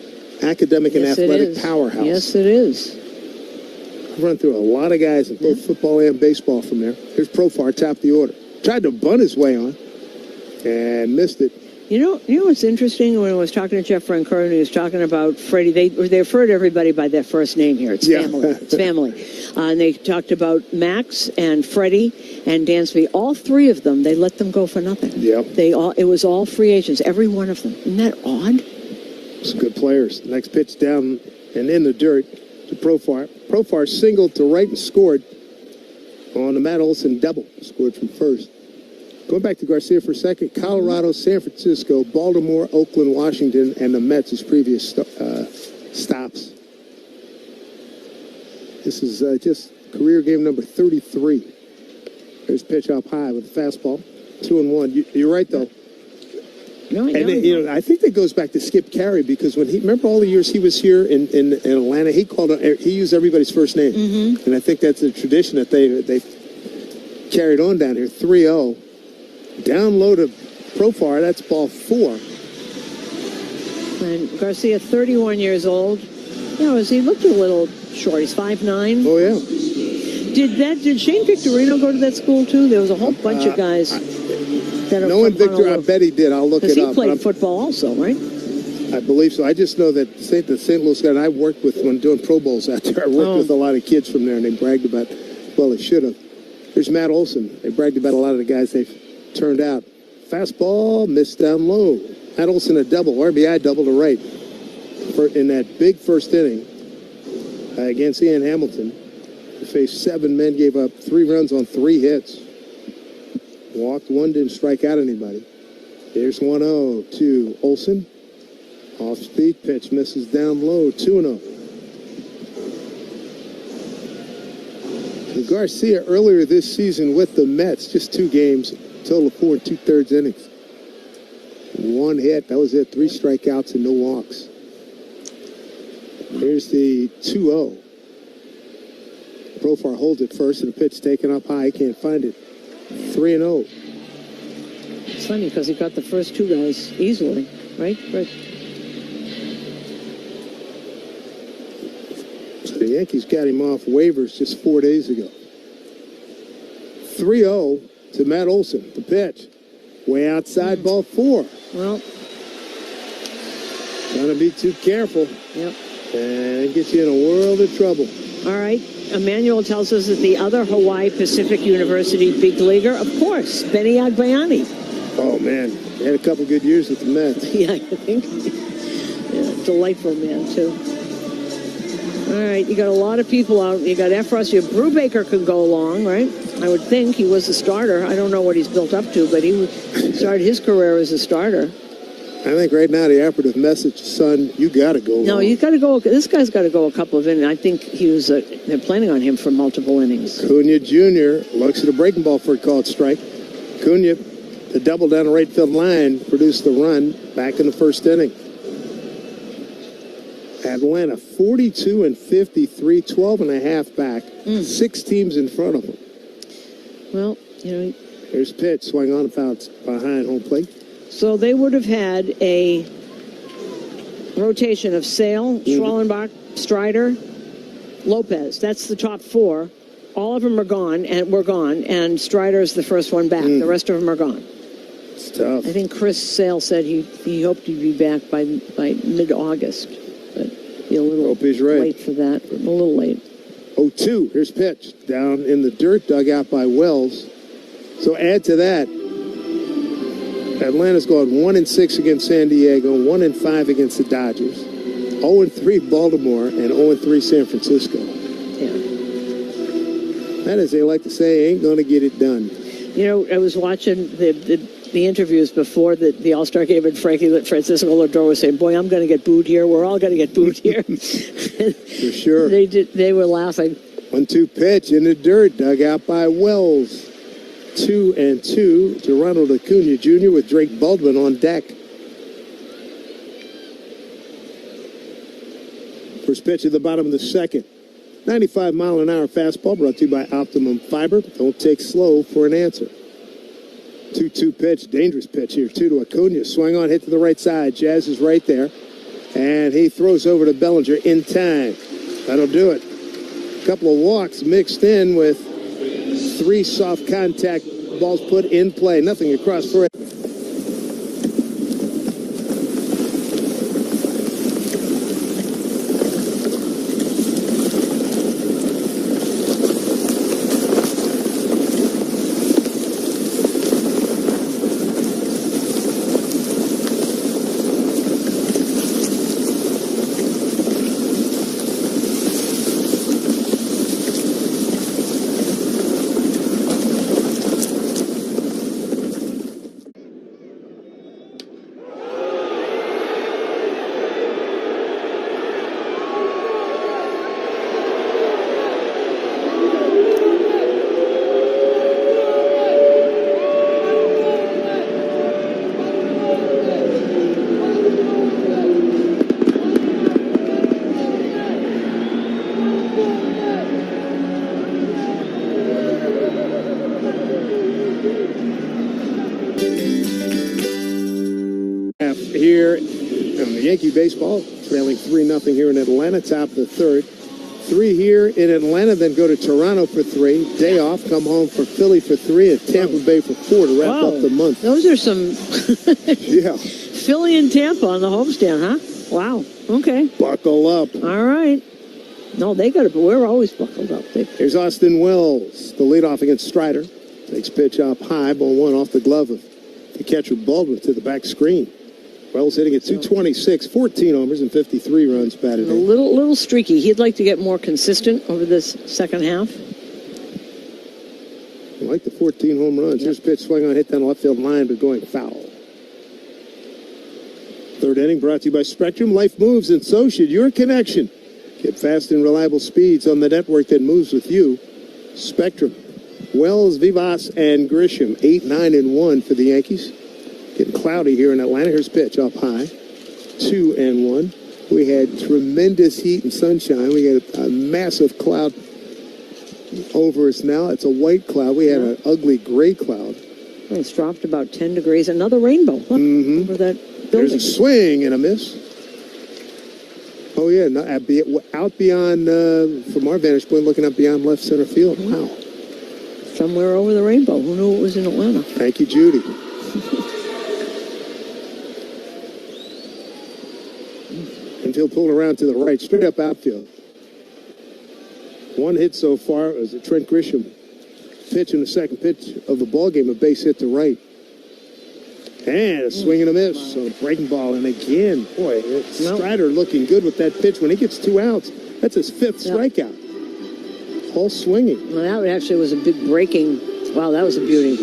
academic and athletic powerhouse. Yes, it is. I've run through a lot of guys in both football and baseball from there. Here's Profar, top of the order. Tried to bunt his way on and missed it. You know what's interesting? When I was talking to Jeff Francoeur, and he was talking about Freddie, they refer to everybody by their first name here. It's family. It's family. And they talked about Max and Freddie and Dansby. All 3 of them, they let them go for nothing. Yep. It was all free agents, every one of them. Isn't that odd? Some good players. Next pitch down and in the dirt to Profar. Profar singled to right and scored on the Matt Olson double. Scored from first. Going back to Garcia for a second, Colorado, San Francisco, Baltimore, Oakland, Washington, and the Mets, his previous stops. This is just career game number 33. There's pitch up high with a fastball. 2-1. You're right, though. No, I think that goes back to Skip Carey, because when remember all the years he was here in Atlanta, he used everybody's first name. Mm-hmm. And I think that's a tradition that they carried on down here. 3-0. Down low to Profar, that's ball 4. And Garcia, 31 years old. He looked a little short. He's 5'9". Oh, yeah. Did Shane Victorino go to that school, too? There was a whole bunch of guys that are from Victor, Honolulu. I bet he did. I'll look it up. Because he played football also, right? I believe so. I just know that the St. Louis guy, and I worked with, when doing Pro Bowls out there, I worked with a lot of kids from there, and they bragged about, well, they should have. There's Matt Olson. They bragged about a lot of the guys they've turned out. Fastball, missed down low. Matt Olson a double, RBI double to right. In that big first inning against Ian Hamilton. He faced 7 men, gave up 3 runs on 3 hits. Walked 1, didn't strike out anybody. Here's 1-0 to Olson. Off-speed pitch, misses down low, 2-0. Garcia earlier this season with the Mets, just 2 games, total of 4 2/3 innings. 1 hit, that was it, 3 strikeouts and no walks. Here's the 2-0. Profar holds it first, and the pitch taken up high, can't find it. 3-0. It's funny because he got the first 2 guys easily, right? So the Yankees got him off waivers just 4 days ago. 3-0 to Matt Olson. The pitch. Way outside, ball 4. Well. Trying to be too careful. Yep. And it gets you in a world of trouble. All right. Emmanuel tells us that the other Hawaii Pacific University big leaguer, of course, Benny Agbayani. Oh, man. He had a couple good years with the Mets. Yeah, I think. Yeah, delightful man, too. All right, you got a lot of people out. You got Efros. Your Brubaker could go along, right? I would think he was a starter. I don't know what he's built up to, but he started his career as a starter. I think right now the operative message, son, you got to go. No, he's got to go. This guy's got to go a couple of innings. I think he was. They're planning on him for multiple innings. Cunha Jr. looks at a breaking ball for a called strike. Cunha, the double down the right field line, produced the run back in the first inning. Atlanta 42-53, 12.5 back, 6 teams in front of them. Well, you know, here's pitch, swing on, fouls behind home plate. So they would have had a rotation of Sale, Schwellenbach, Strider, Lopez. That's the top 4. All of them are gone, and Strider is the first one back. The rest of them are gone. It's tough. I think Chris Sale said he hoped he'd be back by mid-August, but be a little late for that. A little late. 0-2. Here's pitch down in the dirt, dug out by Wells. So add to that, Atlanta's gone 1-6 against San Diego, 1-5 against the Dodgers, 0-3 Baltimore, and 0-3 San Francisco. Yeah. That, as they like to say, ain't going to get it done. You know, I was watching the interviews before the All-Star game, and Francisco Lindor was saying, "Boy, I'm going to get booed here. We're all going to get booed here." For sure. They were laughing. 1-2 pitch in the dirt, dug out by Wells. 2-2 to Ronald Acuna Jr. with Drake Baldwin on deck. First pitch at the bottom of the second. 95-mile-an-hour fastball brought to you by Optimum Fiber. Don't take slow for an answer. 2-2 pitch, dangerous pitch here, 2 to Acuna. Swung on, hit to the right side. Jazz is right there. And he throws over to Bellinger in time. That'll do it. A couple of walks mixed in with 3 soft contact balls put in play. Nothing across for it. Here in the Yankee baseball, trailing 3-0 here in Atlanta, top of the third. 3 here in Atlanta, then go to Toronto for 3. Day off, come home for Philly for 3, and Tampa Bay for 4 to wrap up the month. Those are some yeah. Philly and Tampa on the homestand, huh? Wow. Okay. Buckle up. All right. No, they got it, but we're always buckled up. Here's Austin Wells, the leadoff against Strider. Takes pitch up high, ball 1 off the glove of the catcher Baldwin to the back screen. Wells hitting at 226, 14 homers and 53 runs batted in. A little streaky. He'd like to get more consistent over this second half. I like the 14 home runs. Here's pitch, swing on, hit down the left field line, but going foul. Third inning brought to you by Spectrum. Life moves, and so should your connection. Get fast and reliable speeds on the network that moves with you. Spectrum. Wells, Vivas, and Grisham, 8-9-1 for the Yankees. Getting cloudy here in Atlanta. Here's pitch up high. 2-1. We had tremendous heat and sunshine. We got a massive cloud over us now. It's a white cloud. We had an ugly gray cloud. It's dropped about 10 degrees. Another rainbow. Look, over that building. There's a swing and a miss. Oh, yeah. Out beyond, from our vantage point, looking up beyond left center field. Wow. Somewhere over the rainbow. Who knew it was in Atlanta? Thank you, Judy. Infield pulled around to the right, straight up outfield. 1 hit so far as Trent Grisham pitch in the second pitch of the ball game, a base hit to right. And a swing and a miss. So breaking ball. And again, boy, Strider looking good with that pitch. When he gets 2 outs, that's his 5th strikeout. All swinging. Well, that actually was a big breaking. Wow, that was a beauty.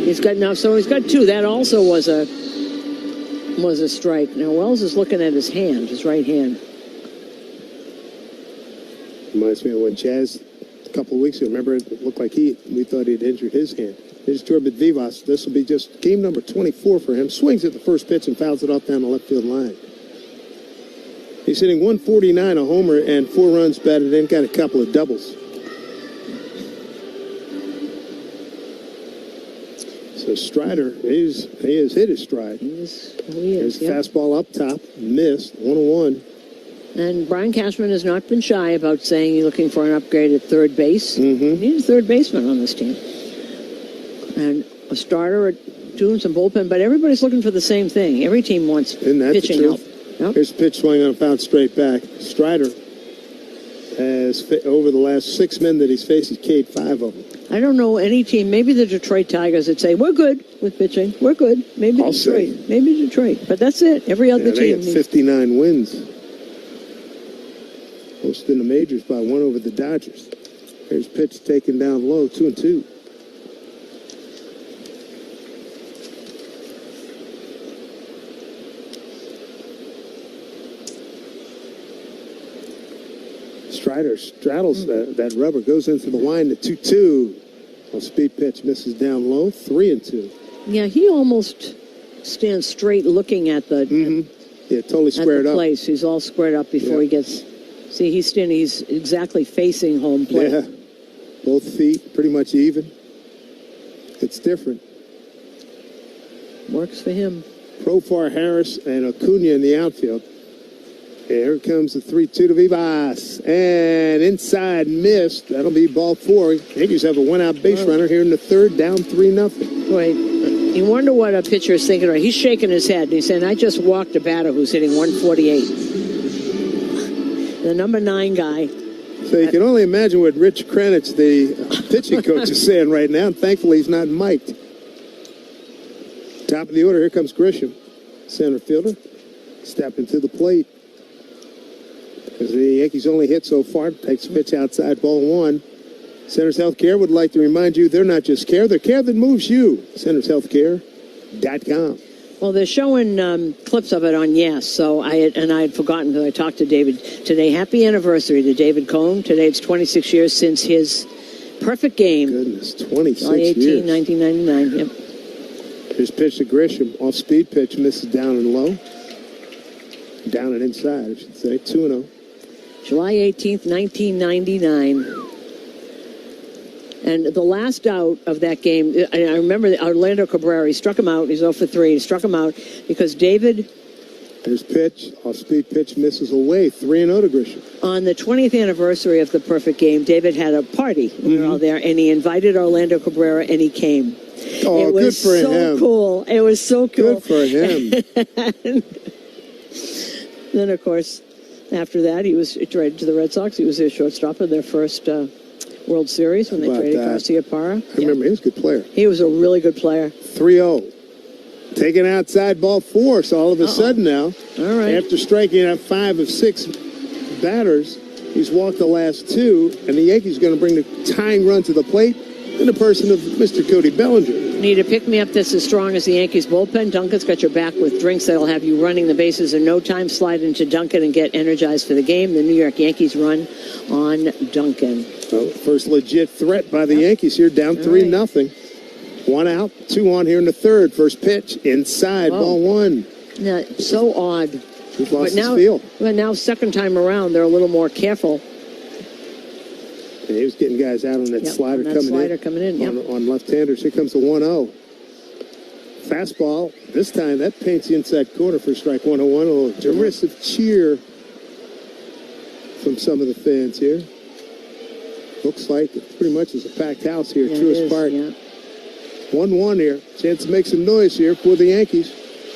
He's got 2. That also was a strike. Now Wells is looking at his hand, his right hand. Reminds me of when Jazz a couple of weeks ago. Remember, it looked like we thought he'd injured his hand. Here's Turbid Vivas. This will be just game number 24 for him. Swings at the first pitch and fouls it off down the left field line. He's hitting 149, a homer, and 4 runs batted in. Got a couple of doubles. So Strider, he has hit his stride. He is. There's the fastball up top, missed, 1-1. And Brian Cashman has not been shy about saying he's looking for an upgrade at third base. He needs a third baseman on this team. And a starter doing some bullpen, but everybody's looking for the same thing. Every team wants pitching help. Yep. Here's a pitch swing on a foul straight back. Strider has, over the last 6 men that he's faced, he's K'd 5 of them. I don't know any team, maybe the Detroit Tigers would say, we're good with pitching. We're good. Maybe Detroit. But that's it. Every other team. They have 59 wins. Most in the majors by 1 over the Dodgers. Here's pitch taken down low, 2-2. Strider straddles that rubber, goes into the line to 2-2. A speed pitch misses down low, 3-2. Yeah, he almost stands straight looking at the totally squared up. Place. He's all squared up before he gets. See, he's standing. He's exactly facing home plate. Yeah, both feet pretty much even. It's different. Works for him. Profar, Harris, and Acuna in the outfield. Here comes the 3-2 to Vivas. And inside missed. That'll be ball 4. Yankees have a 1-out base runner here in the 3rd, down 3-0. Wait, you wonder what a pitcher is thinking. He's shaking his head. He's saying, I just walked a batter who's hitting 148. The number 9 guy. So you can only imagine what Rich Kranich, the pitching coach, is saying right now. And thankfully, he's not mic'd. Top of the order, here comes Grisham. Center fielder. Stepping to the plate. As the Yankees only hit so far, takes a pitch outside, ball 1. Centers Healthcare would like to remind you they're not just care, they're care that moves you. CentersHealthcare.com. Well, they're showing clips of it on Yes, so I had forgotten because I talked to David today. Happy anniversary to David Cohn. Today it's 26 years since his perfect game. Goodness, 26 July 18, years. 1999. Yep. Here's pitch to Grisham. Off-speed pitch, misses down and low. Down and inside, I should say. 2-0. July 18th, 1999. And the last out of that game, I remember Orlando Cabrera, he struck him out. He's 0 for 3. He struck him out because David... There's pitch. Off-speed pitch misses away. 3-0 to Grisham. On the 20th anniversary of the perfect game, David had a party. We were all there, and he invited Orlando Cabrera, and he came. Oh, it was good for so him. Cool. It was so cool. Good for him. Then, of course, after that, he was traded to the Red Sox. He was their shortstop in their first World Series when they traded Garcia Parra. I remember he was a good player. He was a really good player. 3-0. Taking outside ball 4, so all of a sudden now, all right. After striking out 5 of 6 batters, he's walked the last 2, and the Yankees are going to bring the tying run to the plate in the person of Mr. Cody Bellinger. Need a pick-me-up that's as strong as the Yankees bullpen? Duncan's got your back with drinks that'll have you running the bases in no time. Slide into Duncan and get energized for the game. The New York Yankees run on Duncan. Well, first legit threat by the Yankees here, down 3-0. 1 out, 2 on here in the 3rd. First pitch, inside, ball 1. Yeah, so odd. He's lost his feel. But now, second time around, they're a little more careful. And he was getting guys out on that slider coming in. On left-handers. Here comes the 1-0. Fastball. This time, that paints the inside corner for strike 101. A little derisive cheer from some of the fans here. Looks like it pretty much is a packed house here at Truist Park. 1-1 here. Chance to make some noise here for the Yankees.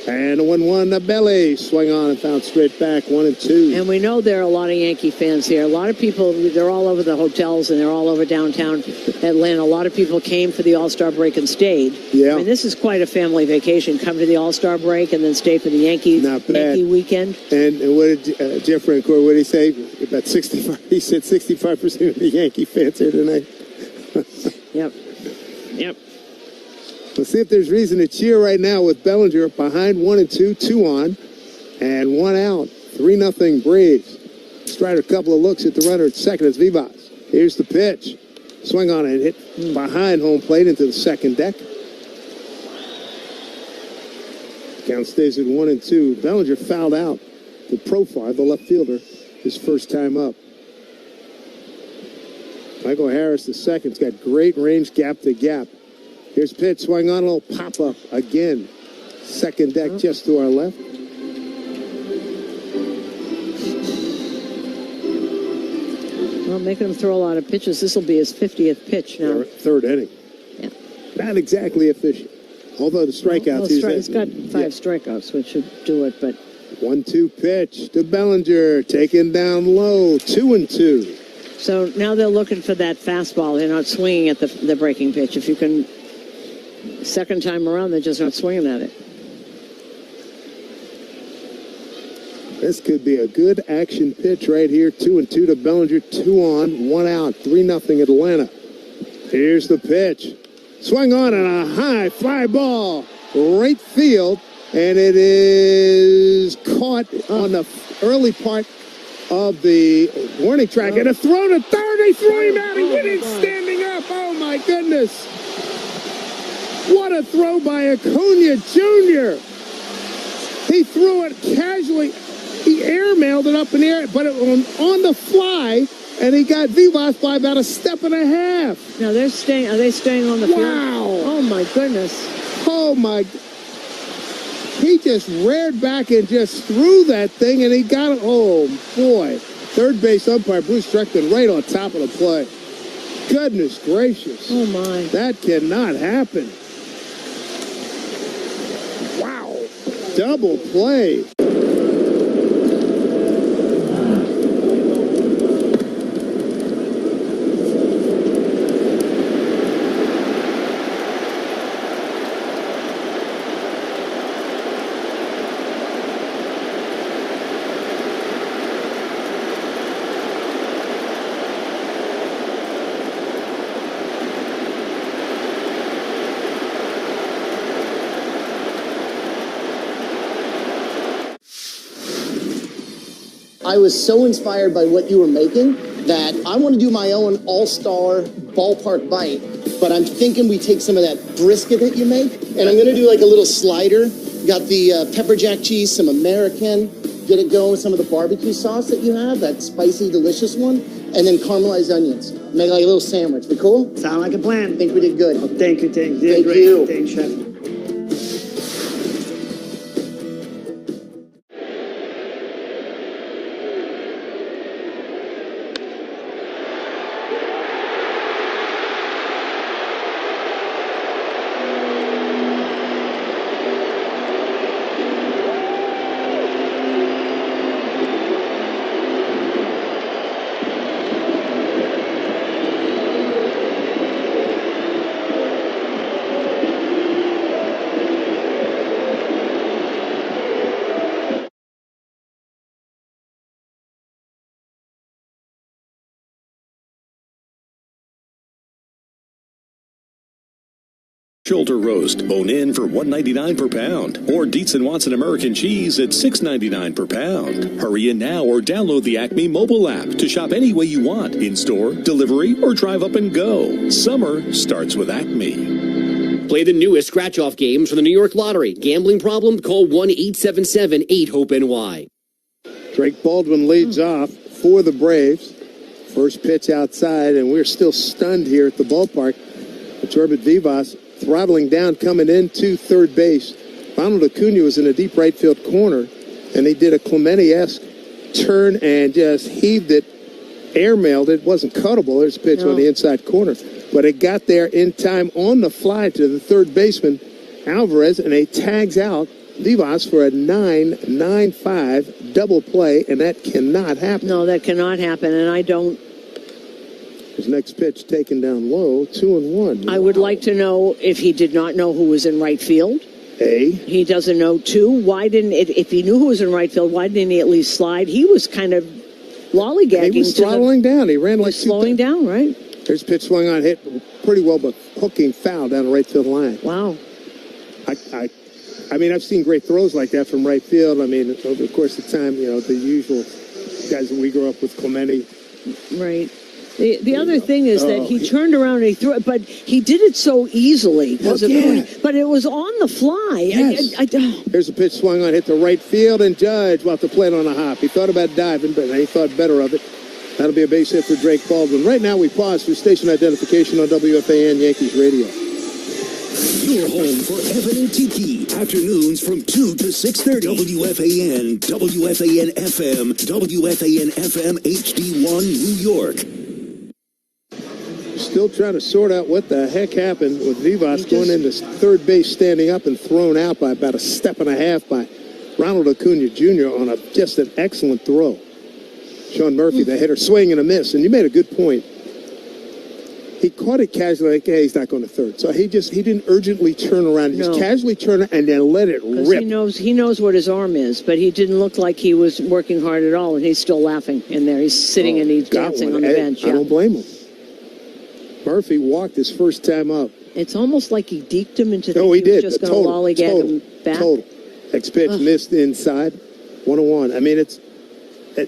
And a 1-1, the belly. Swing on and fouled straight back, 1-2. And we know there are a lot of Yankee fans here. A lot of people, they're all over the hotels and they're all over downtown Atlanta. A lot of people came for the All-Star break and stayed. Yeah. I mean, this is quite a family vacation. Come to the All-Star break and then stay for the Yankee weekend. And what did Jeff Rancourt, what did he say? About 65. He said 65% of the Yankee fans here tonight. Yep. Let's see if there's reason to cheer right now with Bellinger behind 1-2, 2 on, and 1 out. 3-0 Braves. Strider a couple of looks at the runner at second. It's Vivas. Here's the pitch. Swing on and hit behind home plate into the second deck. Count stays at 1-2. Bellinger fouled out. The Profar, the left fielder, his first time up. Michael Harris, the second's got great range gap to gap. Here's pitch, swing on, a little pop-up again. Second deck just to our left. Well, making him throw a lot of pitches. This will be his 50th pitch now. Third inning. Yeah. Not exactly efficient. Although the strikeouts... He's got 5 strikeouts, which should do it, but... 1-2 pitch to Bellinger, taken down low, 2-2. So now they're looking for that fastball. They're not swinging at the breaking pitch. If you can... Second time around, they're just not swinging at it. This could be a good action pitch right here. 2-2 to Bellinger. 2 on, 1 out. 3-0 Atlanta. Here's the pitch. Swung on and a high fly ball. Right field. And it is caught on the early part of the warning track. And a throw to third. They threw him out. He went in standing up. Oh, my goodness. What a throw by Acuna Jr. He threw it casually. He airmailed it up in the air, but it was on the fly, and he got Vivas by about a step and a half. Now they're staying. Are they staying on the field? Wow. Oh my goodness. Oh my. He just reared back and just threw that thing, and he got it. Oh boy. Third base umpire Bruce Strickland right on top of the play. Goodness gracious. Oh my. That cannot happen. Wow. Double play. I was so inspired by what you were making that I want to do my own all-star ballpark bite, but I'm thinking we take some of that brisket that you make, and I'm going to do like a little slider. Got the pepper jack cheese, some American, get it going with some of the barbecue sauce that you have, that spicy, delicious one, and then caramelized onions. Make like a little sandwich. Be cool? Sound like a plan. I think we did good. Oh, thank you. Thank you. Thanks, Chef. Shoulder roast, bone in for $1.99 per pound, or Dietz & Watson American cheese at $6.99 per pound. Hurry in now or download the Acme mobile app to shop any way you want, in-store, delivery, or drive up and go. Summer starts with Acme. Play the newest scratch-off games from the New York Lottery. Gambling problem? Call 1-877-8-HOPE-NY. Drake Baldwin leads off for the Braves. First pitch outside, and we're still stunned here at the ballpark. Corbett Vivas throttling down, coming into third base. Ronald Acuna was in a deep right field corner, and they did a Clemente-esque turn and just heaved it, airmailed it. Wasn't cuttable. There's a pitch on the inside corner. But it got there in time on the fly to the third baseman, Alvarez, and he tags out Vivas for a 9-9-5 double play, and that cannot happen. No, that cannot happen, and I don't. His next pitch taken down low, 2-1. I would like to know if he did not know who was in right field. A. He doesn't know. 2, why didn't, if he knew who was in right field, why didn't he at least slide? He was kind of lollygagging. He was throttling down. He ran like slowing down, right? Here's a pitch swung on, hit pretty well, but hooking foul down the right field line. Wow. I mean, I've seen great throws like that from right field. I mean, over the course of time, you know, the usual guys that we grew up with, Clemente. Right. The other thing is that he turned around and he threw it, but he did it so easily. But it was on the fly. Yes. Here's a pitch swung on, hit the right field, and Judge off the plate on a hop. He thought about diving, but he thought better of it. That'll be a base hit for Drake Baldwin. Right now, we pause for station identification on WFAN Yankees Radio. Your home for Evan and Tiki. Afternoons from 2 to 6:30. WFAN, WFAN FM, WFAN FM HD1 New York. Still trying to sort out what the heck happened with Vivas going into third base, standing up and thrown out by about a step and a half by Ronald Acuna Jr. on just an excellent throw. Sean Murphy, the hitter, swing and a miss, and you made a good point. He caught it casually, like, hey, he's not going to third. So he didn't urgently turn around. He just casually turned it and then let it rip. He knows what his arm is, but he didn't look like he was working hard at all, and he's still laughing in there. He's sitting and he's dancing on the bench. I don't blame him. Murphy walked his first time up. It's almost like he deked him into the he did. Just going to lollygag him back. Total. Next pitch missed inside. 1-1. I mean, it's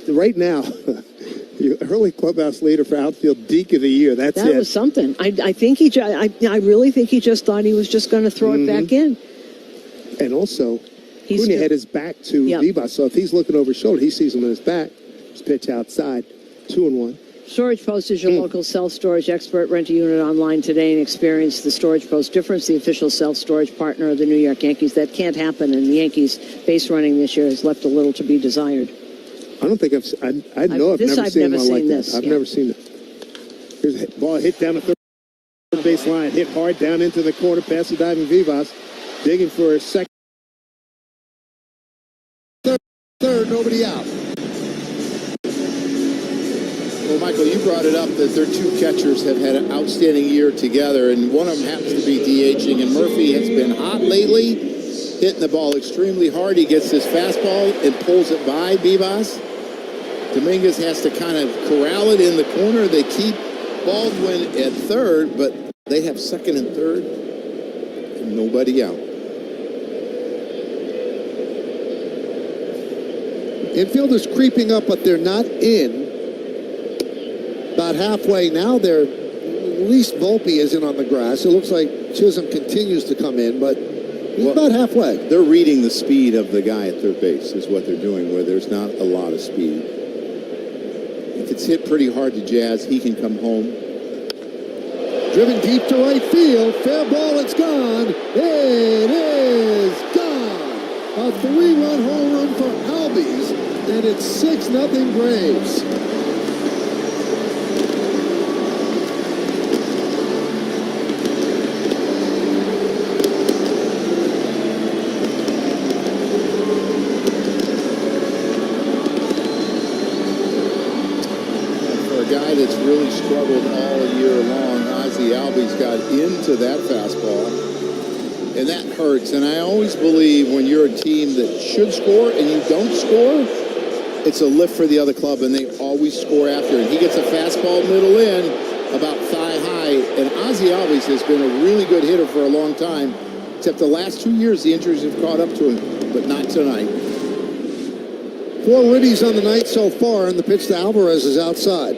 right now. Early clubhouse leader for outfield Deke of the year. That was something. I think I really think he just thought he was just going to throw it back in. And also, Acuna had his back to Vivas, so if he's looking over his shoulder, he sees him in his back. His pitch outside. 2-1. Storage Post is your local self-storage expert. Rent a unit online today and experience the Storage Post difference, the official self-storage partner of the New York Yankees. That can't happen, and the Yankees base running this year has left a little to be desired. I don't think I've never seen one like that. I've never seen it. Here's a ball hit down the third base line, hit hard down into the corner, past the diving Vivas, digging for a second. Third, nobody out. Well, Michael, you brought it up that their two catchers have had an outstanding year together, and one of them happens to be DHing, and Murphy has been hot lately, hitting the ball extremely hard. He gets his fastball and pulls it by Vivas. Dominguez has to kind of corral it in the corner. They keep Baldwin at third, but they have second and third, and nobody out. Infielders creeping up, but they're not in. About halfway now, at least Volpe isn't on the grass. It looks like Chisholm continues to come in, but he's about halfway. They're reading the speed of the guy at third base is what they're doing, where there's not a lot of speed. If it's hit pretty hard to Jazz, he can come home. Driven deep to right field. Fair ball, it's gone. It is gone. A 3-run home run for Albies, and it's 6-0 Braves. That's really struggled all year long. Ozzie Albies got into that fastball, and that hurts. And I always believe when you're a team that should score and you don't score, it's a lift for the other club, and they always score after. And he gets a fastball middle in, about thigh high. And Ozzie Albies has been a really good hitter for a long time, except the last 2 years the injuries have caught up to him, but not tonight. 4 ribbies on the night so far, and the pitch to Alvarez is outside.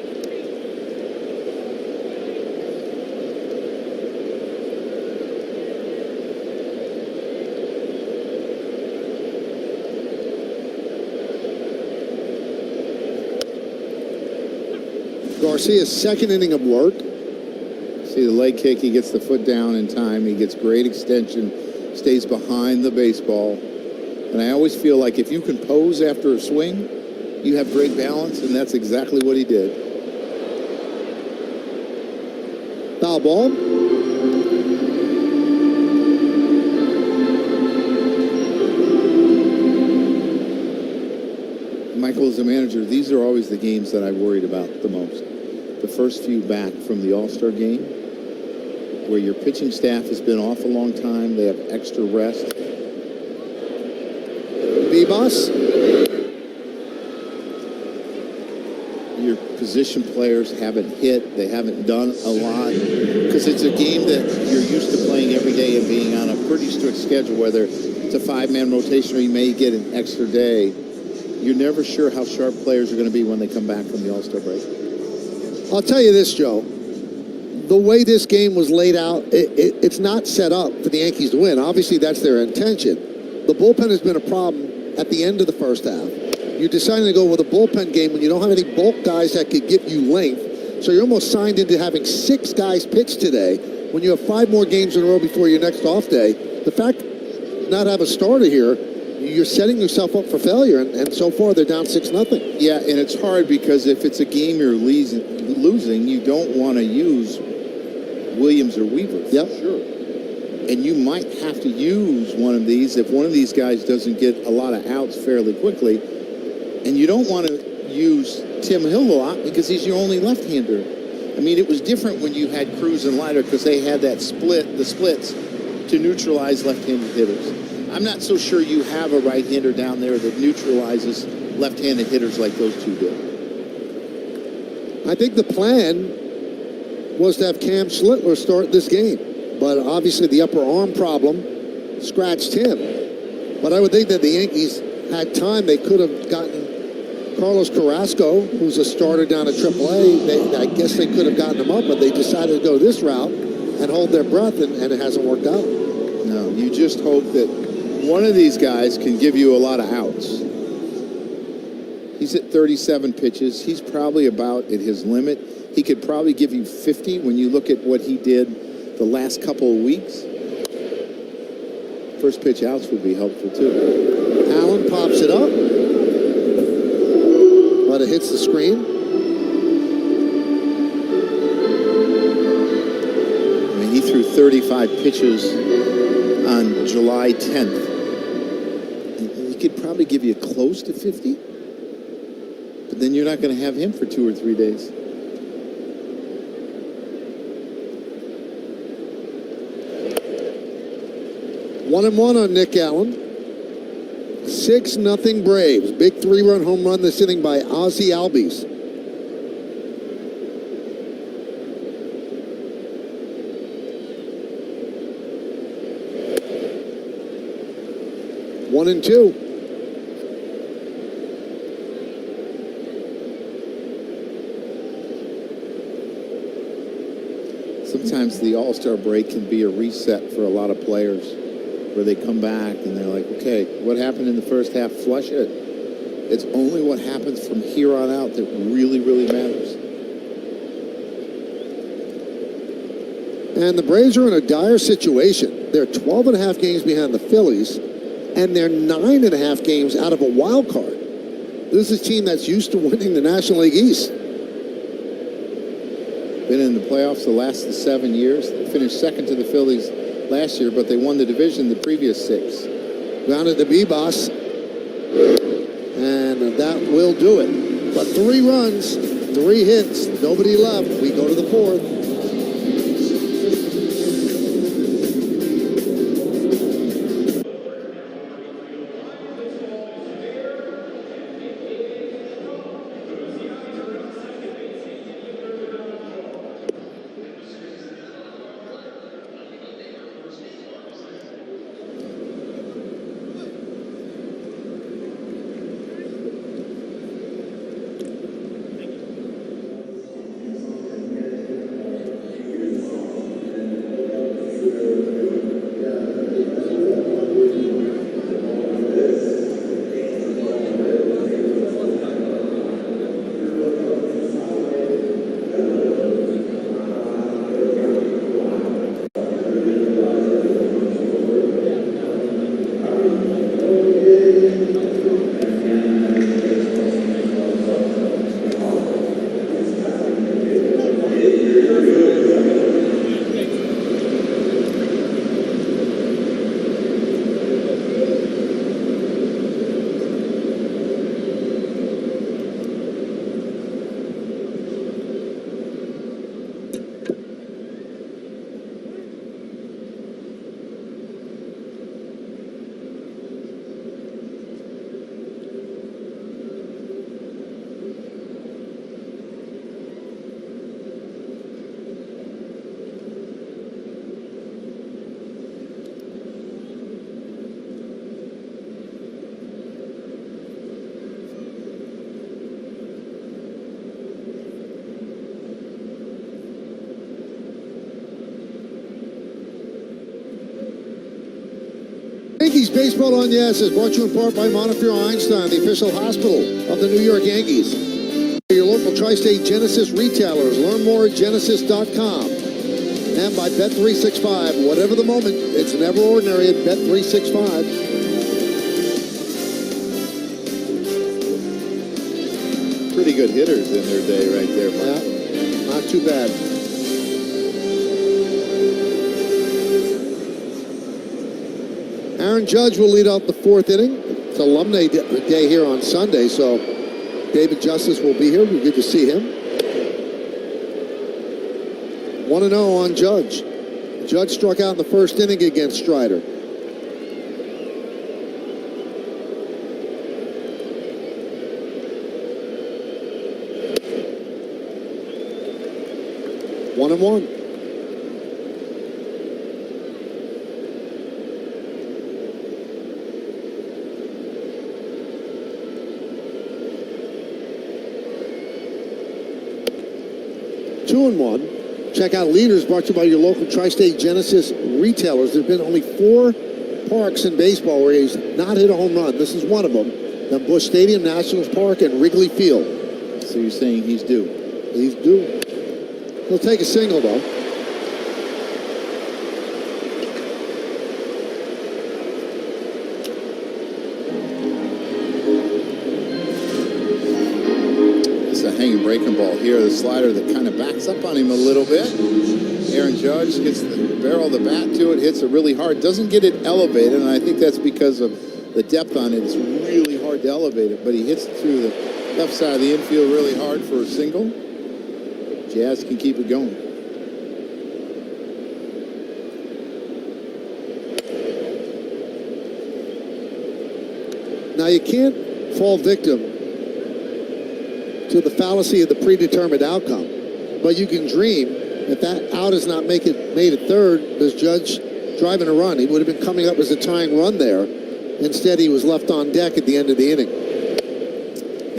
Garcia's second inning of work. See the leg kick, he gets the foot down in time, he gets great extension, stays behind the baseball. And I always feel like if you can pose after a swing, you have great balance, and that's exactly what he did. Foul ball. Michael, as a manager, these are always the games that I worried about the most. The first few back from the All-Star game, where your pitching staff has been off a long time, they have extra rest. Bebas. Your position players haven't hit, they haven't done a lot, because it's a game that you're used to playing every day and being on a pretty strict schedule, whether it's a 5-man rotation or you may get an extra day. You're never sure how sharp players are going to be when they come back from the All-Star break. I'll tell you this, Joe. The way this game was laid out, it's not set up for the Yankees to win. Obviously, that's their intention. The bullpen has been a problem at the end of the first half. You're deciding to go with a bullpen game when you don't have any bulk guys that could give you length. So you're almost signed into having 6 guys pitch today when you have 5 more games in a row before your next off day. The fact not have a starter here, you're setting yourself up for failure, and so far they're down 6-0. Yeah, and it's hard because if it's a game you're losing, you don't want to use Williams or Weaver. Yep. Sure. And you might have to use one of these if one of these guys doesn't get a lot of outs fairly quickly. And you don't want to use Tim Hill a lot because he's your only left-hander. I mean, it was different when you had Cruz and Leiter because they had that the splits to neutralize left-handed hitters. I'm not so sure you have a right-hander down there that neutralizes left-handed hitters like those two do. I think the plan was to have Cam Schlittler start this game, but obviously the upper arm problem scratched him. But I would think that the Yankees had time. They could have gotten Carlos Carrasco, who's a starter down at AAA. I guess they could have gotten him up, but they decided to go this route and hold their breath, and it hasn't worked out. No, you just hope that one of these guys can give you a lot of outs. He's at 37 pitches. He's probably about at his limit. He could probably give you 50 when you look at what he did the last couple of weeks. First pitch outs would be helpful too. Allen pops it up, but it hits the screen. I mean, he threw 35 pitches on July 10th. He could probably give you close to 50, but then you're not going to have him for 2 or 3 days. One and one on Nick Allen. 6-0 Braves. Big 3-run home run this inning by Ozzie Albies. One and two. Sometimes the All-Star break can be a reset for a lot of players, where they come back and they're like, okay, what happened in the first half? Flush it. It's only what happens from here on out that really, really matters. And the Braves are in a dire situation. They're 12.5 games behind the Phillies, and they're 9.5 games out of a wild card. This is a team that's used to winning the National League East. Been in the playoffs the last 7 years. They finished second to the Phillies last year, but they won the division the previous 6. Grounded to Bebas, and that will do it. But 3 runs, 3 hits, nobody left. We go to the 4th. Yankees Baseball on Yes is brought to you in part by Montefiore Einstein, the official hospital of the New York Yankees. Your local tri-state Genesis retailers. Learn more at genesis.com. And by Bet365. Whatever the moment, it's never ordinary at Bet365. Pretty good hitters in their day right there, Mike. Yeah, not too bad. Aaron Judge will lead out the fourth inning. It's alumni day here on Sunday, so David Justice will be here. We're good to see him. 1-0 on Judge. Judge struck out in the first inning against Strider. One and one. Two and one. Check out Leaders, brought to you by your local tri-state Genesis retailers. There have been only 4 parks in baseball where he's not hit a home run. This is one of them. Then Busch Stadium, Nationals Park, and Wrigley Field. So you're saying he's due? He's due. He'll take a single, though. Hanging breaking ball here. The slider that kind of backs up on him a little bit. Aaron Judge gets the barrel of the bat to it, hits it really hard, doesn't get it elevated, and I think that's because of the depth on it. It's really hard to elevate it, but he hits it through the left side of the infield really hard for a single. Jazz can keep it going. Now you can't fall victim to the fallacy of the predetermined outcome. But you can dream if that out is not made at third, does Judge driving a run? He would have been coming up as a tying run there. Instead, he was left on deck at the end of the inning.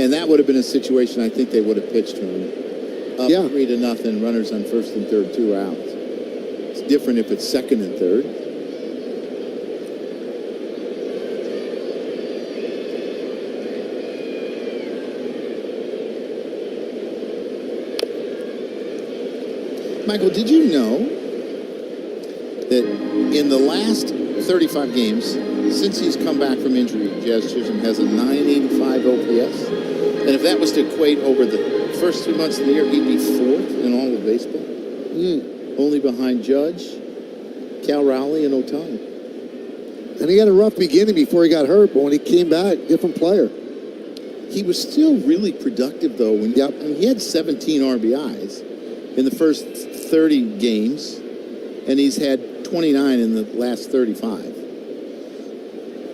And that would have been a situation I think they would have pitched to him. Up 3-0, runners on first and third, 2 outs. It's different if it's second and third. Michael, did you know that in the last 35 games, since he's come back from injury, Jazz Chisholm has a 985 OPS? And if that was to equate over the first 2 months of the year, he'd be 4th in all of baseball. Only behind Judge, Cal Rowley, and Ohtani. And he had a rough beginning before he got hurt, but when he came back, different player. He was still really productive, though. I mean, he had 17 RBIs in the first 30 games, and he's had 29 in the last 35.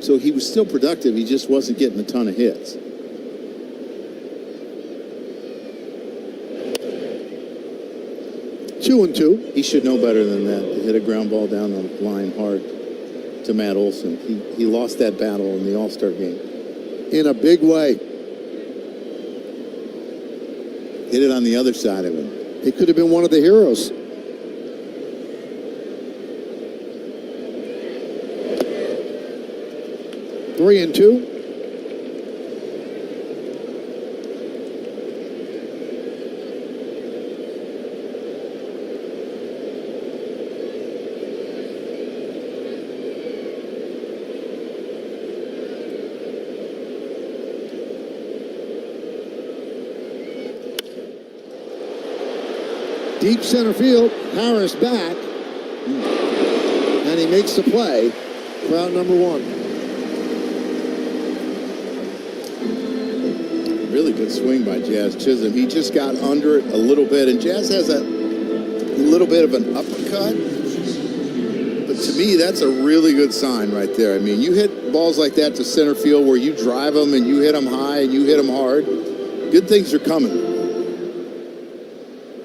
So he was still productive. He just wasn't getting a ton of hits. Two and two. He should know better than that, to hit a ground ball down the line hard to Matt Olson. He lost that battle in the All-Star game. In a big way. Hit it on the other side of him. He could have been one of the heroes. Three and two. Deep center field, Harris back, and he makes the play for out number one. Really good swing by Jazz Chisholm. He just got under it a little bit, and Jazz has a little bit of an uppercut. But to me, that's a really good sign right there. I mean, you hit balls like that to center field where you drive them and you hit them high and you hit them hard. Good things are coming.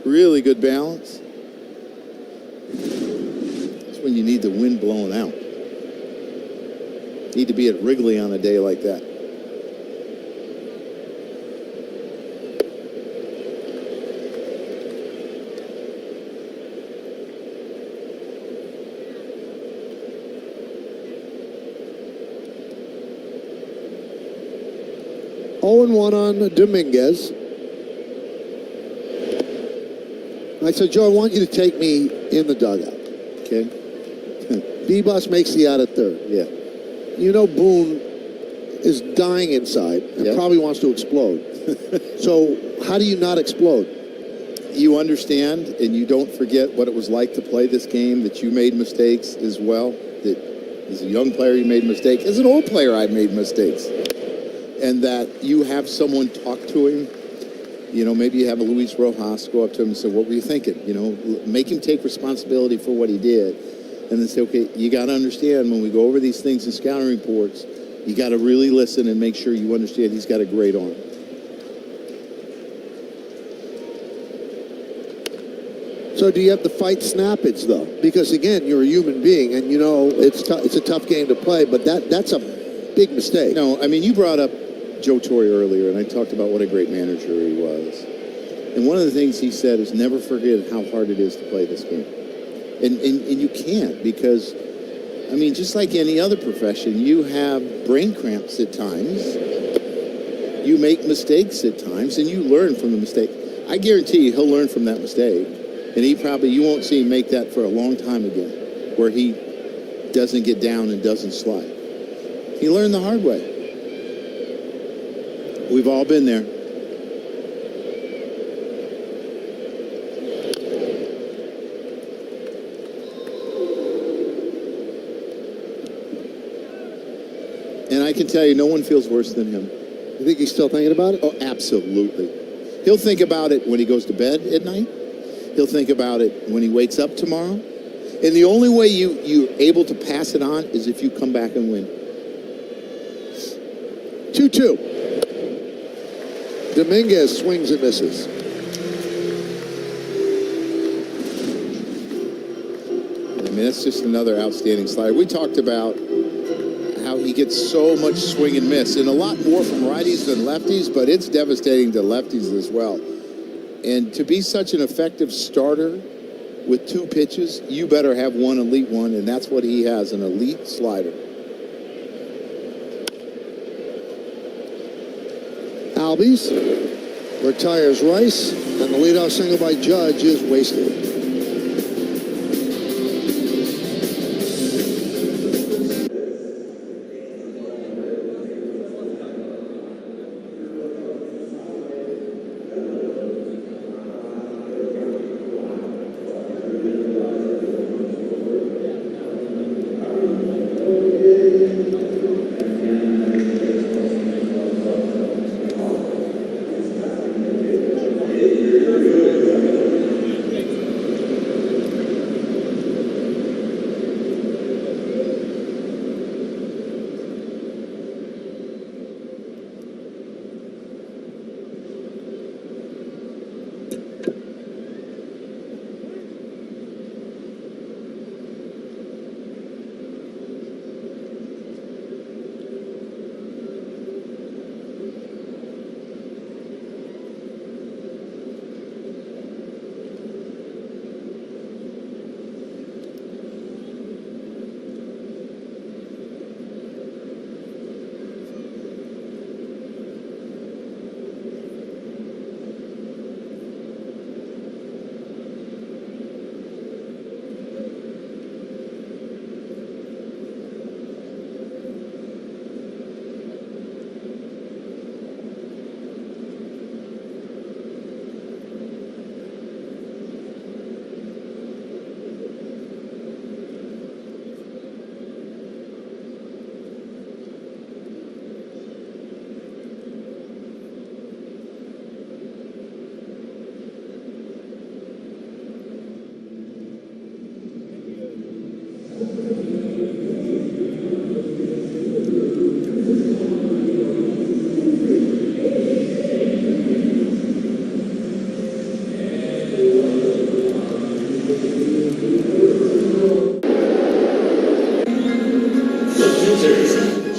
Really good balance. That's when you need the wind blowing out. Need to be at Wrigley on a day like that. 0-1 on Dominguez. I said, Joe, I want you to take me in the dugout. Okay. B-Bus makes the out at third. Yeah. You know Boone is dying inside and probably wants to explode. So how do you not explode? You understand and you don't forget what it was like to play this game, that you made mistakes as well, that as a young player you made mistakes. As an old player I made mistakes. And that you have someone talk to him. You know, maybe you have a Luis Rojas go up to him and say, what were you thinking? You know, make him take responsibility for what he did. And then say, okay, you got to understand when we go over these things in scouting reports, you got to really listen and make sure you understand he's got a great arm. So do you have to fight snappage, though? Because, again, you're a human being, and, you know, it's a tough game to play, but that's a big mistake. No, I mean, you brought up Joe Torre earlier, and I talked about what a great manager he was. And one of the things he said is never forget how hard it is to play this game. And you can't, because, I mean, just like any other profession, you have brain cramps at times. You make mistakes at times, and you learn from the mistake. I guarantee you he'll learn from that mistake. And you won't see him make that for a long time again, where he doesn't get down and doesn't slide. He learned the hard way. We've all been there. And I can tell you, no one feels worse than him. You think he's still thinking about it? Oh, absolutely. He'll think about it when he goes to bed at night. He'll think about it when he wakes up tomorrow. And the only way you're able to pass it on is if you come back and win. 2-2. Dominguez swings and misses. I mean, that's just another outstanding slider. We talked about how he gets so much swing and miss, and a lot more from righties than lefties, but it's devastating to lefties as well. And to be such an effective starter with 2 pitches, you better have one elite one, and that's what he has, an elite slider. Albies retires Rice, and the leadoff single by Judge is wasted.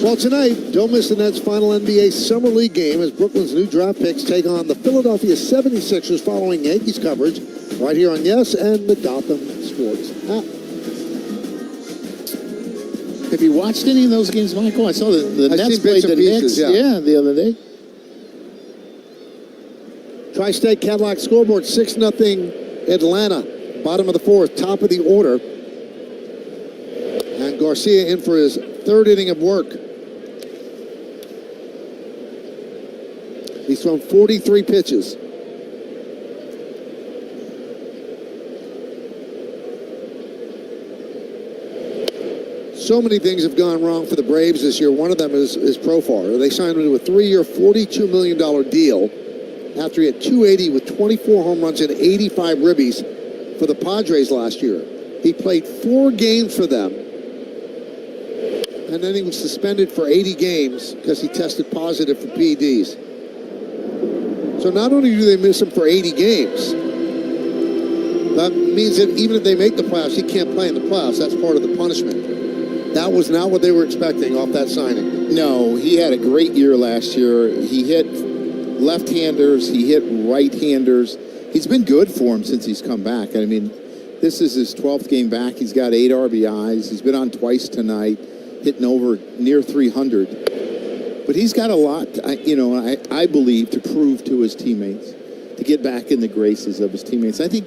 Well, tonight, don't miss the Nets' final NBA Summer League game as Brooklyn's new draft picks take on the Philadelphia 76ers following Yankees coverage right here on Yes and the Gotham Sports app. Have you watched any of those games, Michael? I saw the Nets played the Knicks the other day. Tri-State Cadillac scoreboard, 6-0 Atlanta. Bottom of the fourth, top of the order. And Garcia in for his third inning of work. He's thrown 43 pitches. So many things have gone wrong for the Braves this year. One of them is Profar. They signed him to a 3-year, $42 million deal after he had 280 with 24 home runs and 85 ribbies for the Padres last year. He played 4 games for them, and then he was suspended for 80 games because he tested positive for PEDs. So not only do they miss him for 80 games, that means that even if they make the playoffs, he can't play in the playoffs. That's part of the punishment. That was not what they were expecting off that signing. No, he had a great year last year. He hit left-handers, he hit right-handers. He's been good for him since he's come back. I mean, this is his 12th game back. He's got 8 RBIs. He's been on twice tonight, hitting over near 300. But he's got a lot, I believe, to prove to his teammates, to get back in the graces of his teammates. I think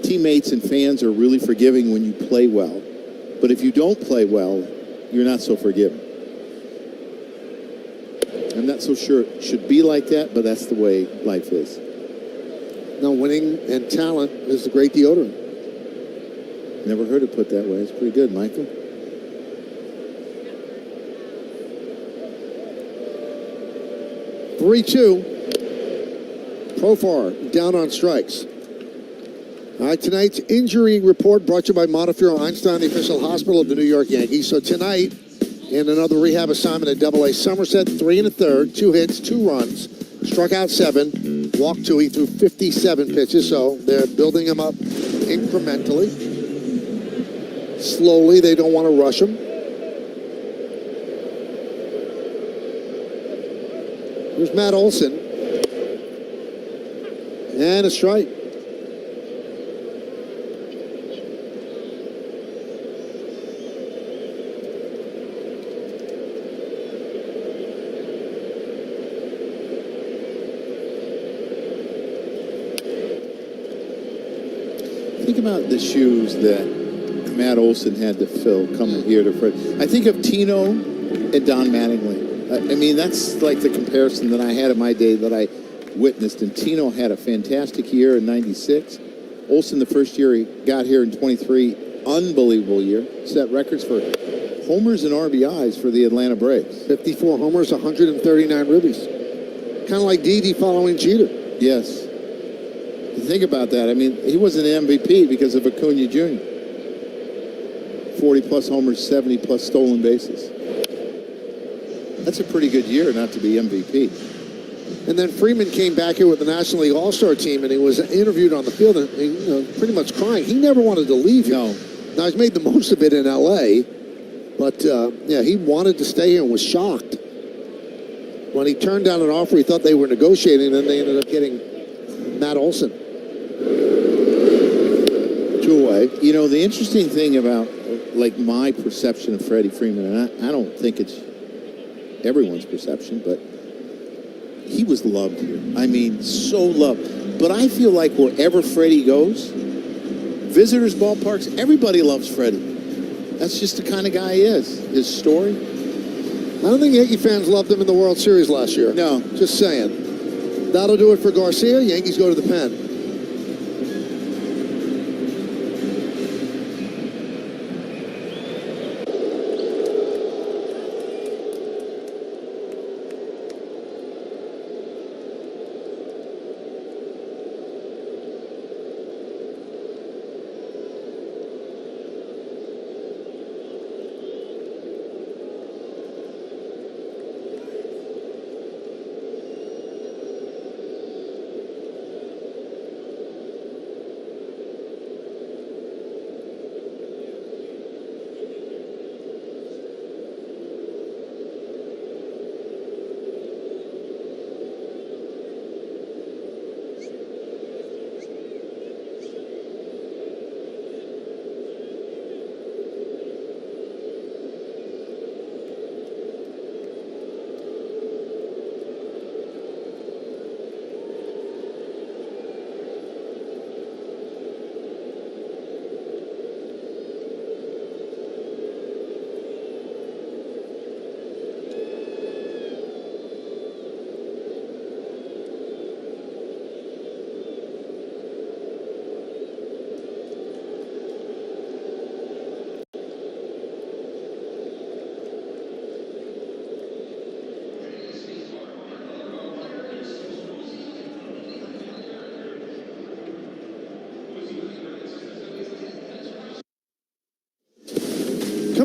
teammates and fans are really forgiving when you play well. But if you don't play well, you're not so forgiving. I'm not so sure it should be like that, but that's the way life is. No, winning and talent is the great deodorant. Never heard it put that way. It's pretty good, Michael. Three-2. Profar down on strikes. All right, tonight's injury report brought to you by Montefiore Einstein, the official hospital of the New York Yankees. So tonight, in another rehab assignment at Double-A, Somerset, 3 1/3, 2 hits, 2 runs, struck out 7, walked 2. He threw 57 pitches, so they're building him up incrementally. Slowly, they don't want to rush him. Here's Matt Olson. And a strike. Think about the shoes that Matt Olson had to fill coming here to Fred. I think of Tino and Don Mattingly. I mean, that's like the comparison that I had in my day that I witnessed. And Tino had a fantastic year in '96. Olson, the first year he got here in '23, unbelievable year. Set records for homers and RBIs for the Atlanta Braves. 54 homers, 139 ribbies. Kind of like Didi following Jeter. Yes. Think about that. I mean, he was an MVP because of Acuna Jr. 40-plus homers, 70-plus stolen bases. That's a pretty good year not to be MVP. And then Freeman came back here with the National League All-Star team, and he was interviewed on the field, and pretty much crying. He never wanted to leave here. No. Now, he's made the most of it in L.A., but, he wanted to stay here and was shocked. When he turned down an offer, he thought they were negotiating, and then they ended up getting Matt Olson. 2 away. You know, the interesting thing about, like, my perception of Freddie Freeman, and I don't think it's everyone's perception, but he was loved here. I mean, so loved. But I feel like wherever Freddie goes, visitors' ballparks, everybody loves Freddie. That's just the kind of guy he is. His story. I don't think Yankee fans loved him in the World Series last year. No. Just saying. That'll do it for Garcia. Yankees go to the pen.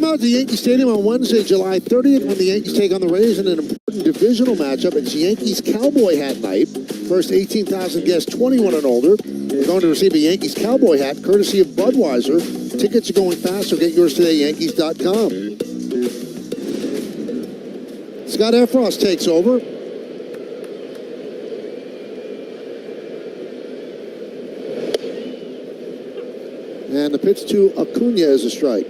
Come out to Yankee Stadium on Wednesday, July 30th, when the Yankees take on the Rays in an important divisional matchup. It's Yankees Cowboy Hat Night. First 18,000 guests 21 and older. You're going to receive a Yankees Cowboy hat, courtesy of Budweiser. Tickets are going fast, so get yours today at Yankees.com. Scott Efros takes over. And the pitch to Acuna is a strike.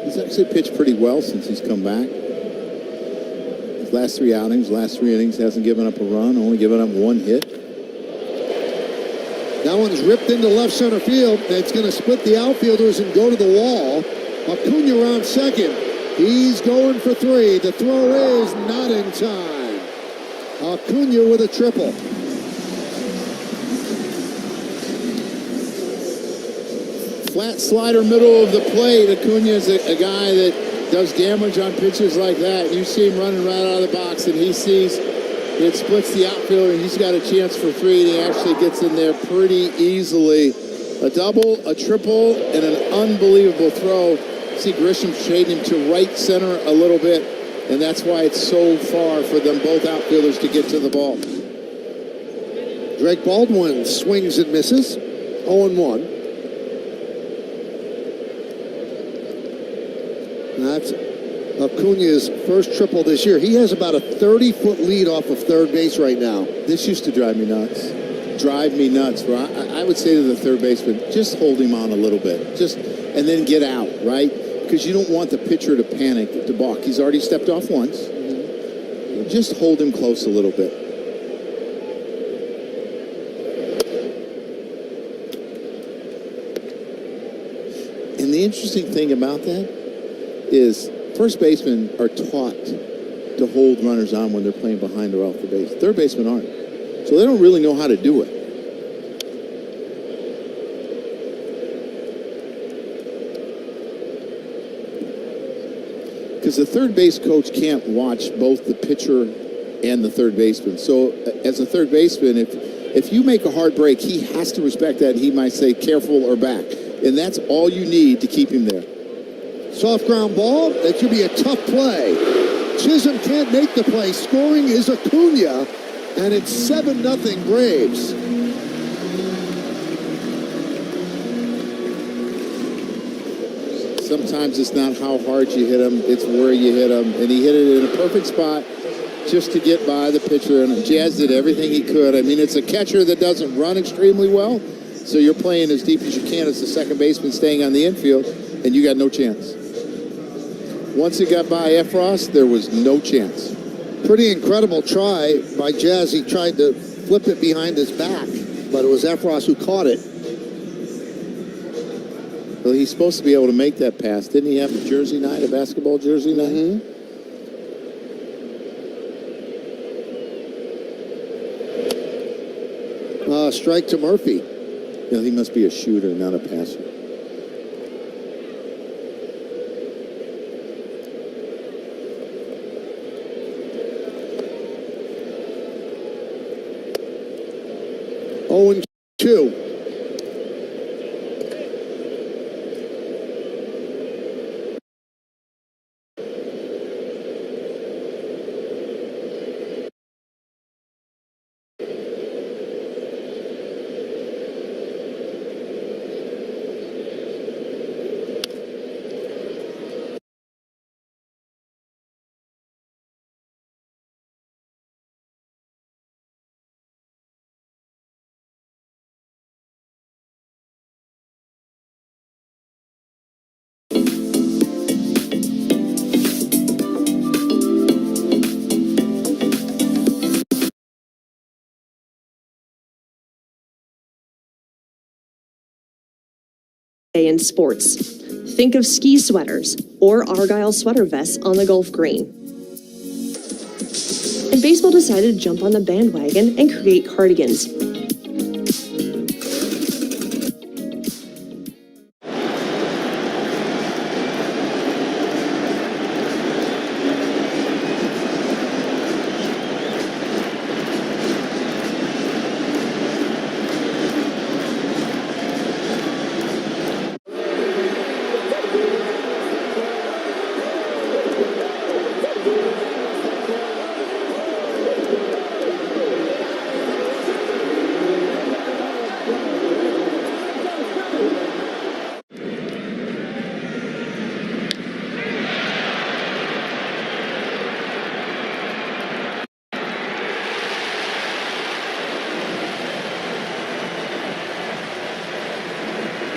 He's actually pitched pretty well since he's come back. His last three outings, last three innings, hasn't given up a run, only given up one hit. That one's ripped into left center field. It's going to split the outfielders and go to the wall. Acuna around second. He's going for three. The throw is not in time. Acuna with a triple. Flat slider, middle of the plate. Acuna is a guy that does damage on pitches like that. You see him running right out of the box, and he sees it splits the outfielder, and he's got a chance for three, and he actually gets in there pretty easily. A double, a triple, and an unbelievable throw. See Grisham shading him to right center a little bit, and that's why it's so far for them both outfielders to get to the ball. Drake Baldwin swings and misses. 0-1. That's Acuna's first triple this year. He has about a 30-foot lead off of third base right now. This used to drive me nuts. Where I would say to the third baseman, just hold him on a little bit, and then get out, right? Because you don't want the pitcher to panic, to balk. He's already stepped off once. Mm-hmm. Just hold him close a little bit. And the interesting thing about that is first basemen are taught to hold runners on when they're playing behind or off the base. Third basemen aren't. So they don't really know how to do it. Because the third base coach can't watch both the pitcher and the third baseman. So as a third baseman, if you make a hard break, he has to respect that. He might say careful or back. And that's all you need to keep him there. Soft ground ball. That should be a tough play. Chisholm can't make the play. Scoring is Acuna, and it's 7-0 Braves. Sometimes it's not how hard you hit him, it's where you hit him. And he hit it in a perfect spot just to get by the pitcher. And Jazz did everything he could. I mean, it's a catcher that doesn't run extremely well. So you're playing as deep as you can as the second baseman staying on the infield, and you got no chance. Once it got by Efros, there was no chance. Pretty incredible try by Jazz. He tried to flip it behind his back, but it was Efros who caught it. Well, he's supposed to be able to make that pass. Didn't he have a jersey night, a basketball jersey night? Mm-hmm. Strike to Murphy. You know, he must be a shooter, not a passer. Oh, 2. In sports. Think of ski sweaters or Argyle sweater vests on the Gulf Green. And baseball decided to jump on the bandwagon and create cardigans.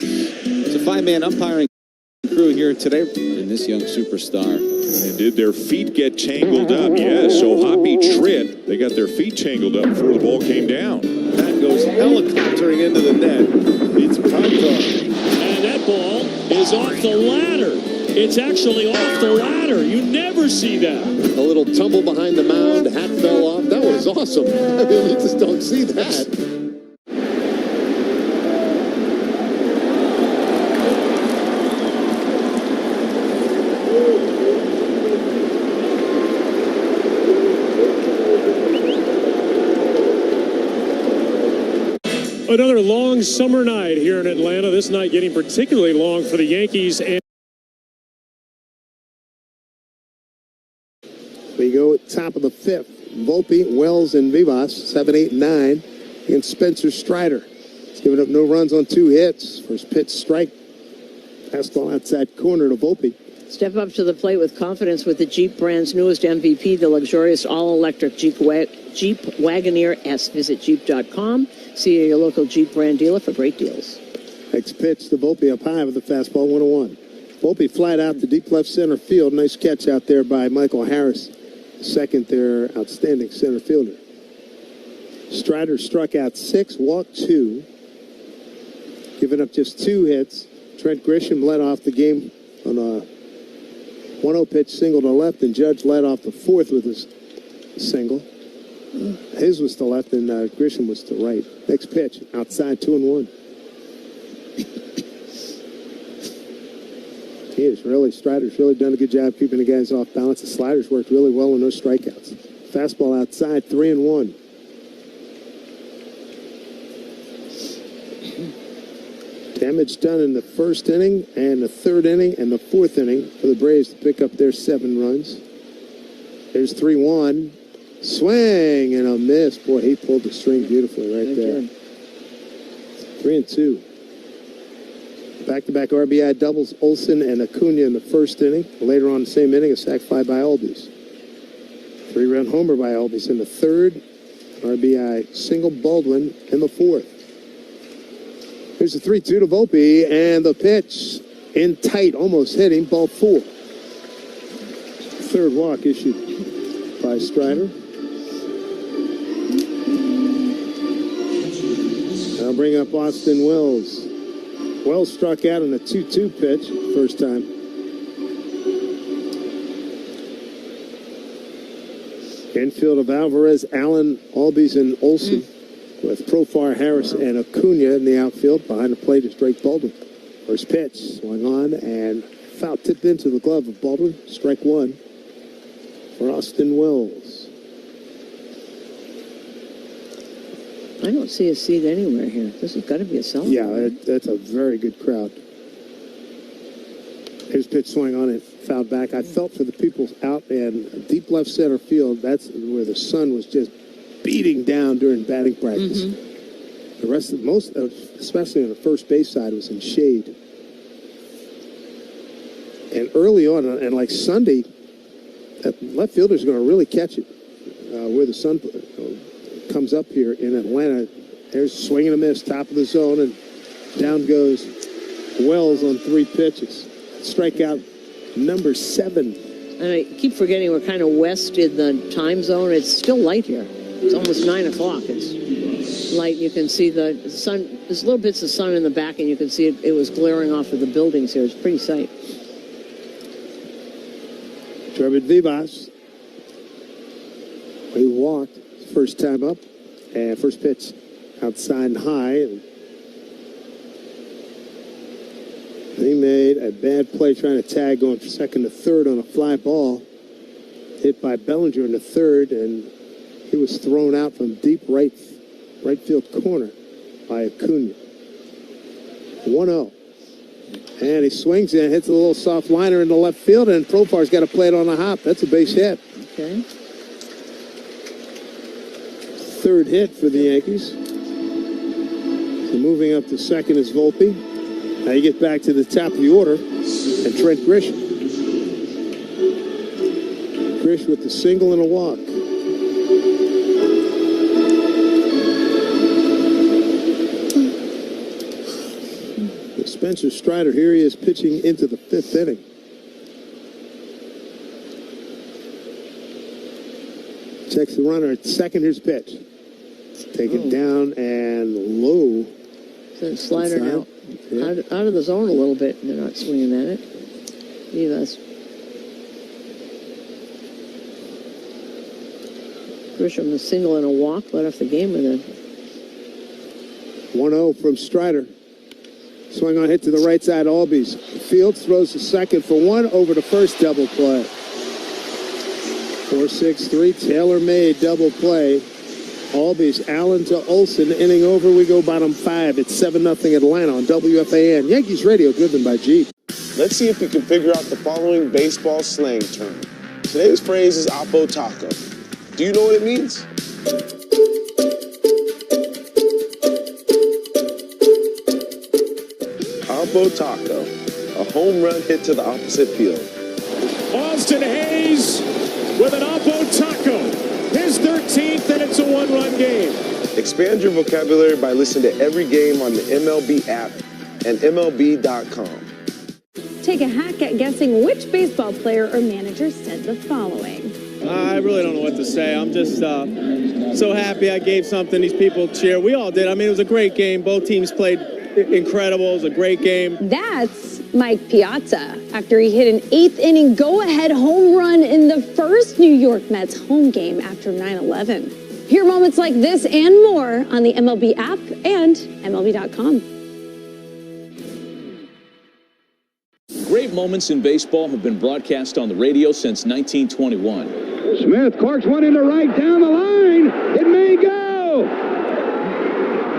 It's a five-man umpiring crew here today in this young superstar. And did their feet get tangled up? Yes, so Hoppy Tritt, they got their feet tangled up before the ball came down. That goes helicoptering into the net. It's Tom Carr. And that ball is off the ladder. It's actually off the ladder. You never see that. A little tumble behind the mound, hat fell off. That was awesome. I mean, you just don't see that. Another long summer night here in Atlanta. This night getting particularly long for the Yankees. And we go at top of the fifth. Volpe, Wells, and Vivas, 7, 8, 9. And Spencer Strider. He's given up no runs on 2 hits. First pitch strike. Fastball outside corner to Volpe. Step up to the plate with confidence with the Jeep brand's newest MVP, the luxurious all-electric Jeep Wagoneer S. Visit Jeep.com. See your local Jeep brand dealer for great deals. Next pitch to Volpe up high with the fastball, 1-1. Volpe flat out to deep left center field. Nice catch out there by Michael Harris. Second there, outstanding center fielder. Strider struck out 6, walked 2. Giving up just 2 hits. Trent Grisham led off the game on a 1-0 pitch single to left, and Judge led off the fourth with his single. His was to left, and Grisham was to right. Next pitch, outside, 2-1. Strider's really done a good job keeping the guys off balance. The sliders worked really well on those strikeouts. Fastball outside, 3-1. Damage done in the first inning and the third inning and the fourth inning for the Braves to pick up their 7 runs. There's 3-1. Swing and a miss. Boy, he pulled the string beautifully right there. 3-2. Back-to-back RBI doubles, Olsen and Acuna in the first inning. Later on in the same inning, a sac fly by Albies. 3-run homer by Albies in the third. RBI single, Baldwin in the fourth. Here's the 3-2 to Volpe, and the pitch in tight, almost hit him, ball 4. Third walk issued by Strider. I'll bring up Austin Wells. Wells struck out on a 2-2 pitch first time. Infield of Alvarez, Allen, Albies, and Olsen. With Profar, Harris, and Acuna in the outfield. Behind the plate is Drake Baldwin. First pitch, swung on, and foul tipped into the glove of Baldwin. Strike 1 for Austin Wells. I don't see a seat anywhere here. This has got to be a sellout. Yeah, that's a very good crowd. His pitch swung on and fouled back. I felt for the people out in deep left center field. That's where the sun was just beating down during batting practice. The rest of especially on the first base side, was in shade. And early on, and like Sunday, that left fielder's going to really catch it where the sun comes up here in Atlanta. There's a swing and a miss, top of the zone, and down goes Wells on 3 pitches. Strikeout number 7. And I keep forgetting we're kind of west in the time zone. It's still light here. It's almost 9 o'clock. It's light. You can see the sun. There's little bits of sun in the back, and you can see it was glaring off of the buildings here. It's a pretty sight. Trevor Vivas. He walked first time up, and first pitch outside and high. And he made a bad play trying to tag going from second to third on a fly ball. Hit by Bellinger in the third, and he was thrown out from deep right field corner by Acuna. 1-0. And he swings in, hits a little soft liner in the left field, and Profar's got to play it on a hop. That's a base hit. Okay. Third hit for the Yankees. So moving up to second is Volpe. Now you get back to the top of the order, and Trent Grisham. Grish with the single and a walk. This Spencer Strider, here he is pitching into the 5th inning. Checks the runner at second. Here's pitch. Taken down and low. So slider now. Yeah. Out of the zone a little bit. They're not swinging at it. Vivas. Grisham, a single and a walk, led off the game with a 1-0 from Strider. Swing on hit to the right side, Albies. Fields throws to second for 1, over to first, double play. 4-6-3, tailor-made double play. Albies, Allen to Olsen, inning over, we go bottom 5. It's 7-0 Atlanta on WFAN. Yankees Radio, driven by Jeep. Let's see if you can figure out the following baseball slang term. Today's phrase is Oppo Taco. Do you know what it means? Oppo Taco, a home run hit to the opposite field. Austin Hayes with an Oppo Taco. His 13th, and it's a 1-run game. Expand your vocabulary by listening to every game on the MLB app and MLB.com. Take a hack at guessing which baseball player or manager said the following. I really don't know what to say. I'm just so happy I gave something these people cheer. We all did. I mean, it was a great game. Both teams played incredible. It was a great game. That's Mike Piazza after he hit an 8th inning go-ahead home run in the first New York Mets home game after 9/11. Hear moments like this and more on the MLB app and MLB.com. Great moments in baseball have been broadcast on the radio since 1921. Smith corks one into right down the line. It may go.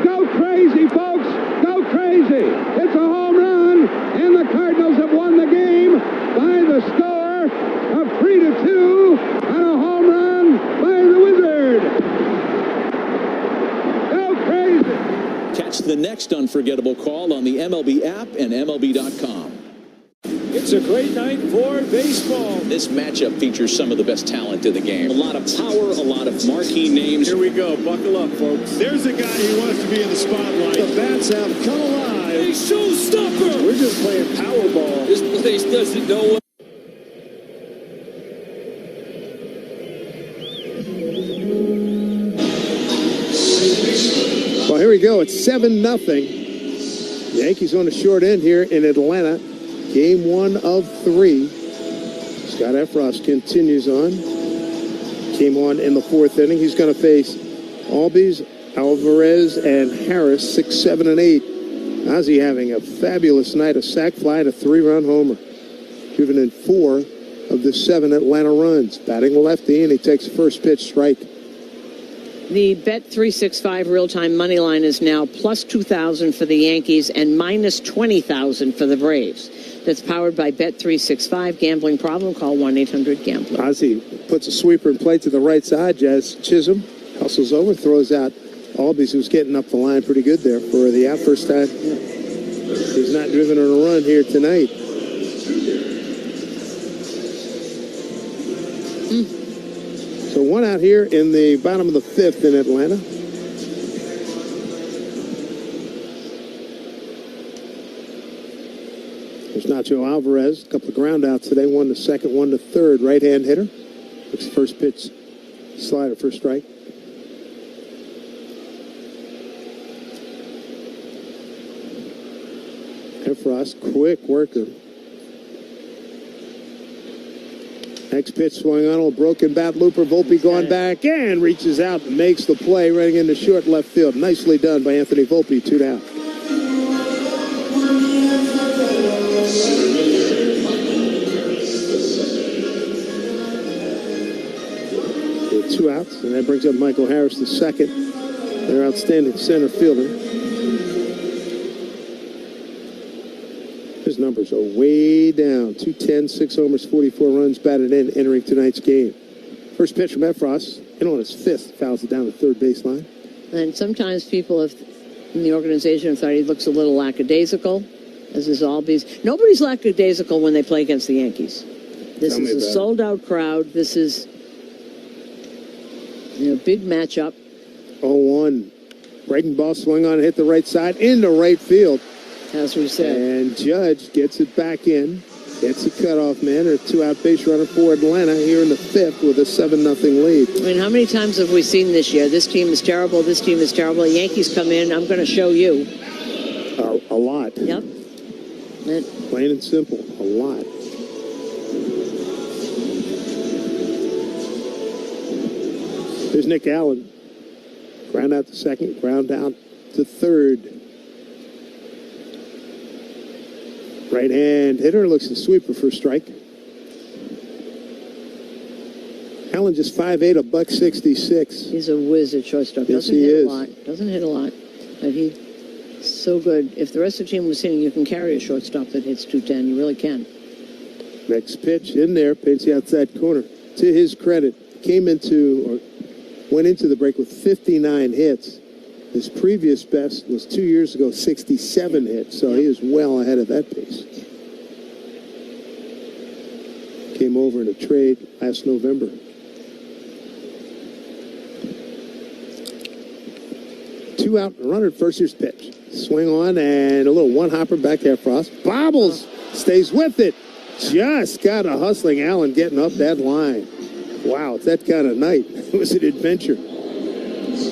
Go crazy, folks. Go crazy. It's a home run, and the Cardinals have won the game by the score of 3-2 on a home run by the Wizard. Go crazy. Catch the next unforgettable call on the MLB app and MLB.com. It's a great night for baseball. This matchup features some of the best talent in the game. A lot of power, a lot of marquee names. Here we go. Buckle up, folks. There's a guy who wants to be in the spotlight. The bats have come alive. A showstopper. We're just playing Powerball. This place doesn't know what. Well, here we go. It's 7-0. Yankees on the short end here in Atlanta. Game 1 of 3. Scott Efros continues on. Came on in the 4th inning. He's going to face Albies, Alvarez, and Harris, 6, 7, and 8. Ozzie having a fabulous night, a sac fly, and a 3-run homer. Driven in 4 of the 7 Atlanta runs. Batting lefty, and he takes the first pitch, strike. The Bet365 real-time money line is now plus 2,000 for the Yankees and minus 20,000 for the Braves. That's powered by Bet365. Gambling problem? Call 1-800-GAMBLER. Ozzie puts a sweeper in play to the right side. Jazz Chisholm hustles over, throws out Albies, who's getting up the line pretty good there for the out first time. He's not driven on a run here tonight. So 1 out here in the bottom of the 5th in Atlanta. There's Nacho Alvarez, a couple of ground outs today, 1 to second, 1 to third, right-hand hitter. Looks first pitch, slider for strike. Efros, quick worker. Next pitch swung on, a broken bat looper. Volpe going back and reaches out and makes the play, running into short left field. Nicely done by Anthony Volpe, 2 down. With 2 outs, and that brings up Michael Harris, the second. Their outstanding center fielder. His numbers are way down. 210, 6 homers, 44 runs batted in, entering tonight's game. First pitch from Efros, in on his 5th, fouls it down the third baseline. And sometimes people have, in the organization have thought he looks a little lackadaisical, as is Albies. Nobody's lackadaisical when they play against the Yankees. This is a sold-out crowd. This is a big matchup. 0-1. Breaking ball swung on and hit the right side into right field. as we said. And Judge gets it back in. Gets a cutoff man or a 2-out base runner for Atlanta here in the 5th with a 7-0 lead. I mean, how many times have we seen this year? This team is terrible. This team is terrible. The Yankees come in. I'm going to show you. A lot. Yep. Plain and simple. A lot. There's Nick Allen. Ground out to second. Ground out to third. Right-hand hitter looks a sweeper for a strike. Allen just 5'8", $166. He's a whiz at shortstop. Yes, Doesn't he hit is. a lot. Doesn't hit a lot. But he's so good. If the rest of the team was hitting, you can carry a shortstop that hits 210. You really can. Next pitch in there, paints the outside corner. To his credit, went into the break with 59 hits. His previous best was 2 years ago, 67 hits, so he is well ahead of that pace. Came over in a trade last November. Two out, runner at first. Here's pitch. Swing on and a little one-hopper back there, Frost. Bobbles, stays with it. Just got a hustling Allen getting up that line. Wow, it's that kind of night. It was an adventure.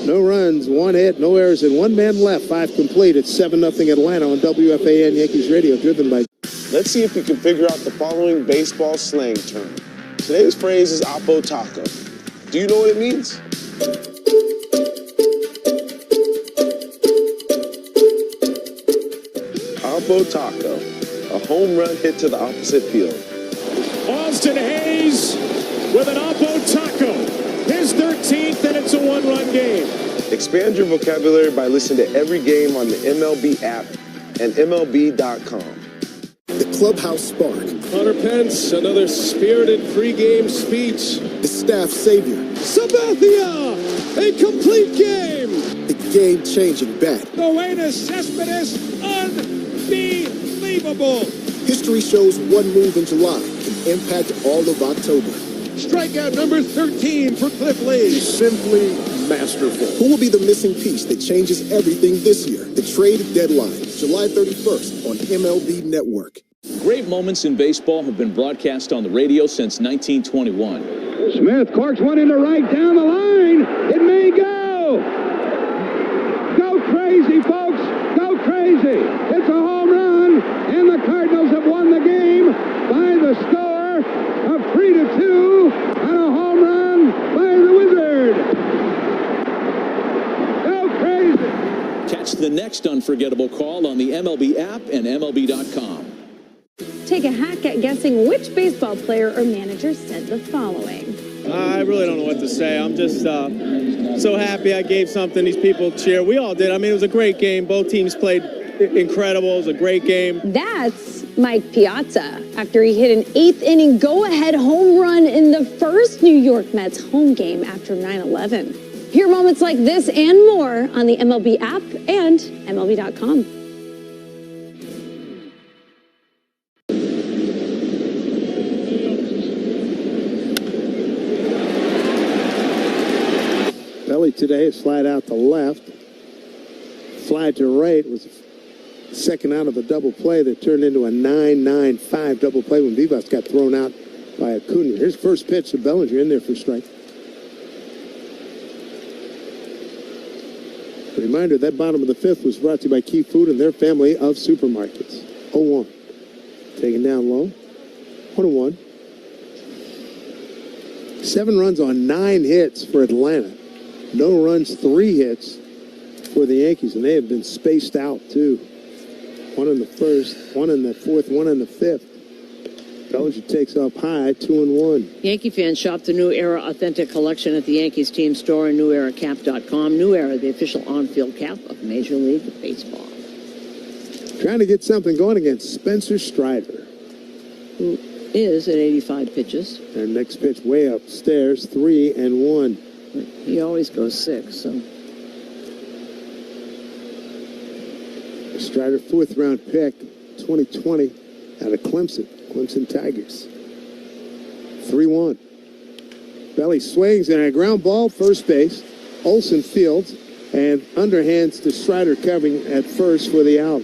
No runs, one hit, no errors, and one man left. 5 complete. It's 7-0 Atlanta on WFAN Yankees Radio, driven by... Let's see if you can figure out the following baseball slang term. Today's phrase is Oppo Taco. Do you know what it means? Oppo Taco, a home run hit to the opposite field. Austin Hayes with an Oppo Taco. His 13th, and it's a one-run game. Expand your vocabulary by listening to every game on the MLB app and MLB.com. The Clubhouse Spark. Hunter Pence, another spirited pregame speech. The staff savior. Sabathia, a complete game. The game-changing bat. Noenas Cespedes, unbelievable. History shows one move in July can impact all of October. Strikeout number 13 for Cliff Lee. Simply masterful. Who will be the missing piece that changes everything this year? The trade deadline, July 31st on MLB Network. Great moments in baseball have been broadcast on the radio since 1921. Smith corks one into right down the line. It may go. Go crazy, folks. Go crazy. It's a home run, and the Cardinals have won the game by the score of 3-2 on a home run by the Wizard. Go crazy. Catch the next unforgettable call on the MLB app and MLB.com. Take a hack at guessing which baseball player or manager said the following. I really don't know what to say. I'm just so happy I gave something these people cheer. We all did. I mean, it was a great game. Both teams played incredible. It was a great game. That's Mike Piazza after he hit an 8th inning go-ahead home run in the first New York Mets home game after 9/11. Hear moments like this and more on the MLB app and MLB.com. Belly today is slide out to left. Fly to right was second out of a double play that turned into a 9-9-5 double play when Vivas got thrown out by Acuna. Here's first pitch to Bellinger in there for strike. A reminder, that bottom of the 5th was brought to you by Key Food and their family of supermarkets. 0-1. Taken down low. 1-1. 7 runs on 9 hits for Atlanta. No runs, 3 hits for the Yankees, and they have been spaced out, too. 1 in the first, 1 in the 4th, 1 in the 5th. Bellinger takes up high, 2-1. Yankee fans shop the New Era Authentic Collection at the Yankees team store and NewEraCap.com. New Era, the official on-field cap of Major League Baseball. Trying to get something going against Spencer Strider, who is at 85 pitches. And next pitch way upstairs, 3-1. He always goes 6, so. Strider, 4th round pick, 2020, out of Clemson Tigers. 3-1. Belly swings and a ground ball, first base. Olsen fields and underhands to Strider covering at first for the out.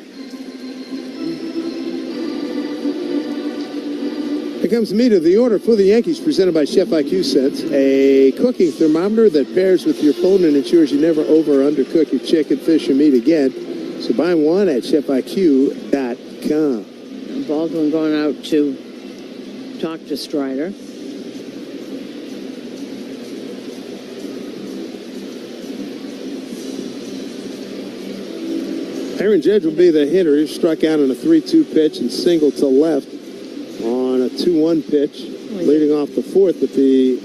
Here comes the meat of the order for the Yankees, presented by Chef IQ Sets, a cooking thermometer that pairs with your phone and ensures you never over or undercook your chicken, fish, or meat again. So buy one at chefiq.com. Baldwin going out to talk to Strider. Aaron Judge will be the hitter. He struck out on a 3-2 pitch and single to left on a 2-1 pitch, leading off the fourth, but the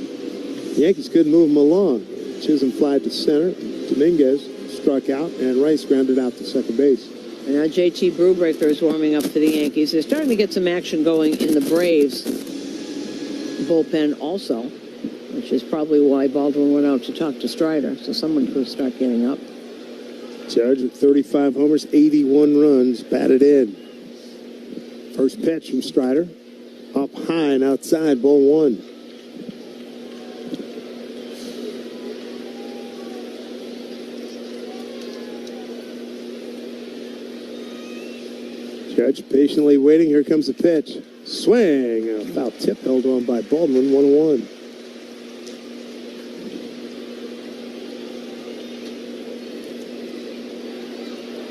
Yankees couldn't move him along. Chisholm flied to center. Dominguez struck out, and Rice grounded out to second base. And now JT Brubaker is warming up for the Yankees. They're starting to get some action going in the Braves bullpen also, which is probably why Baldwin went out to talk to Strider, so someone could start getting up. Judge with 35 homers, 81 runs, batted in. First pitch from Strider. Up high and outside, ball one. Judge patiently waiting. Here comes the pitch. Swing. A foul tip held on by Baldwin, 1-1.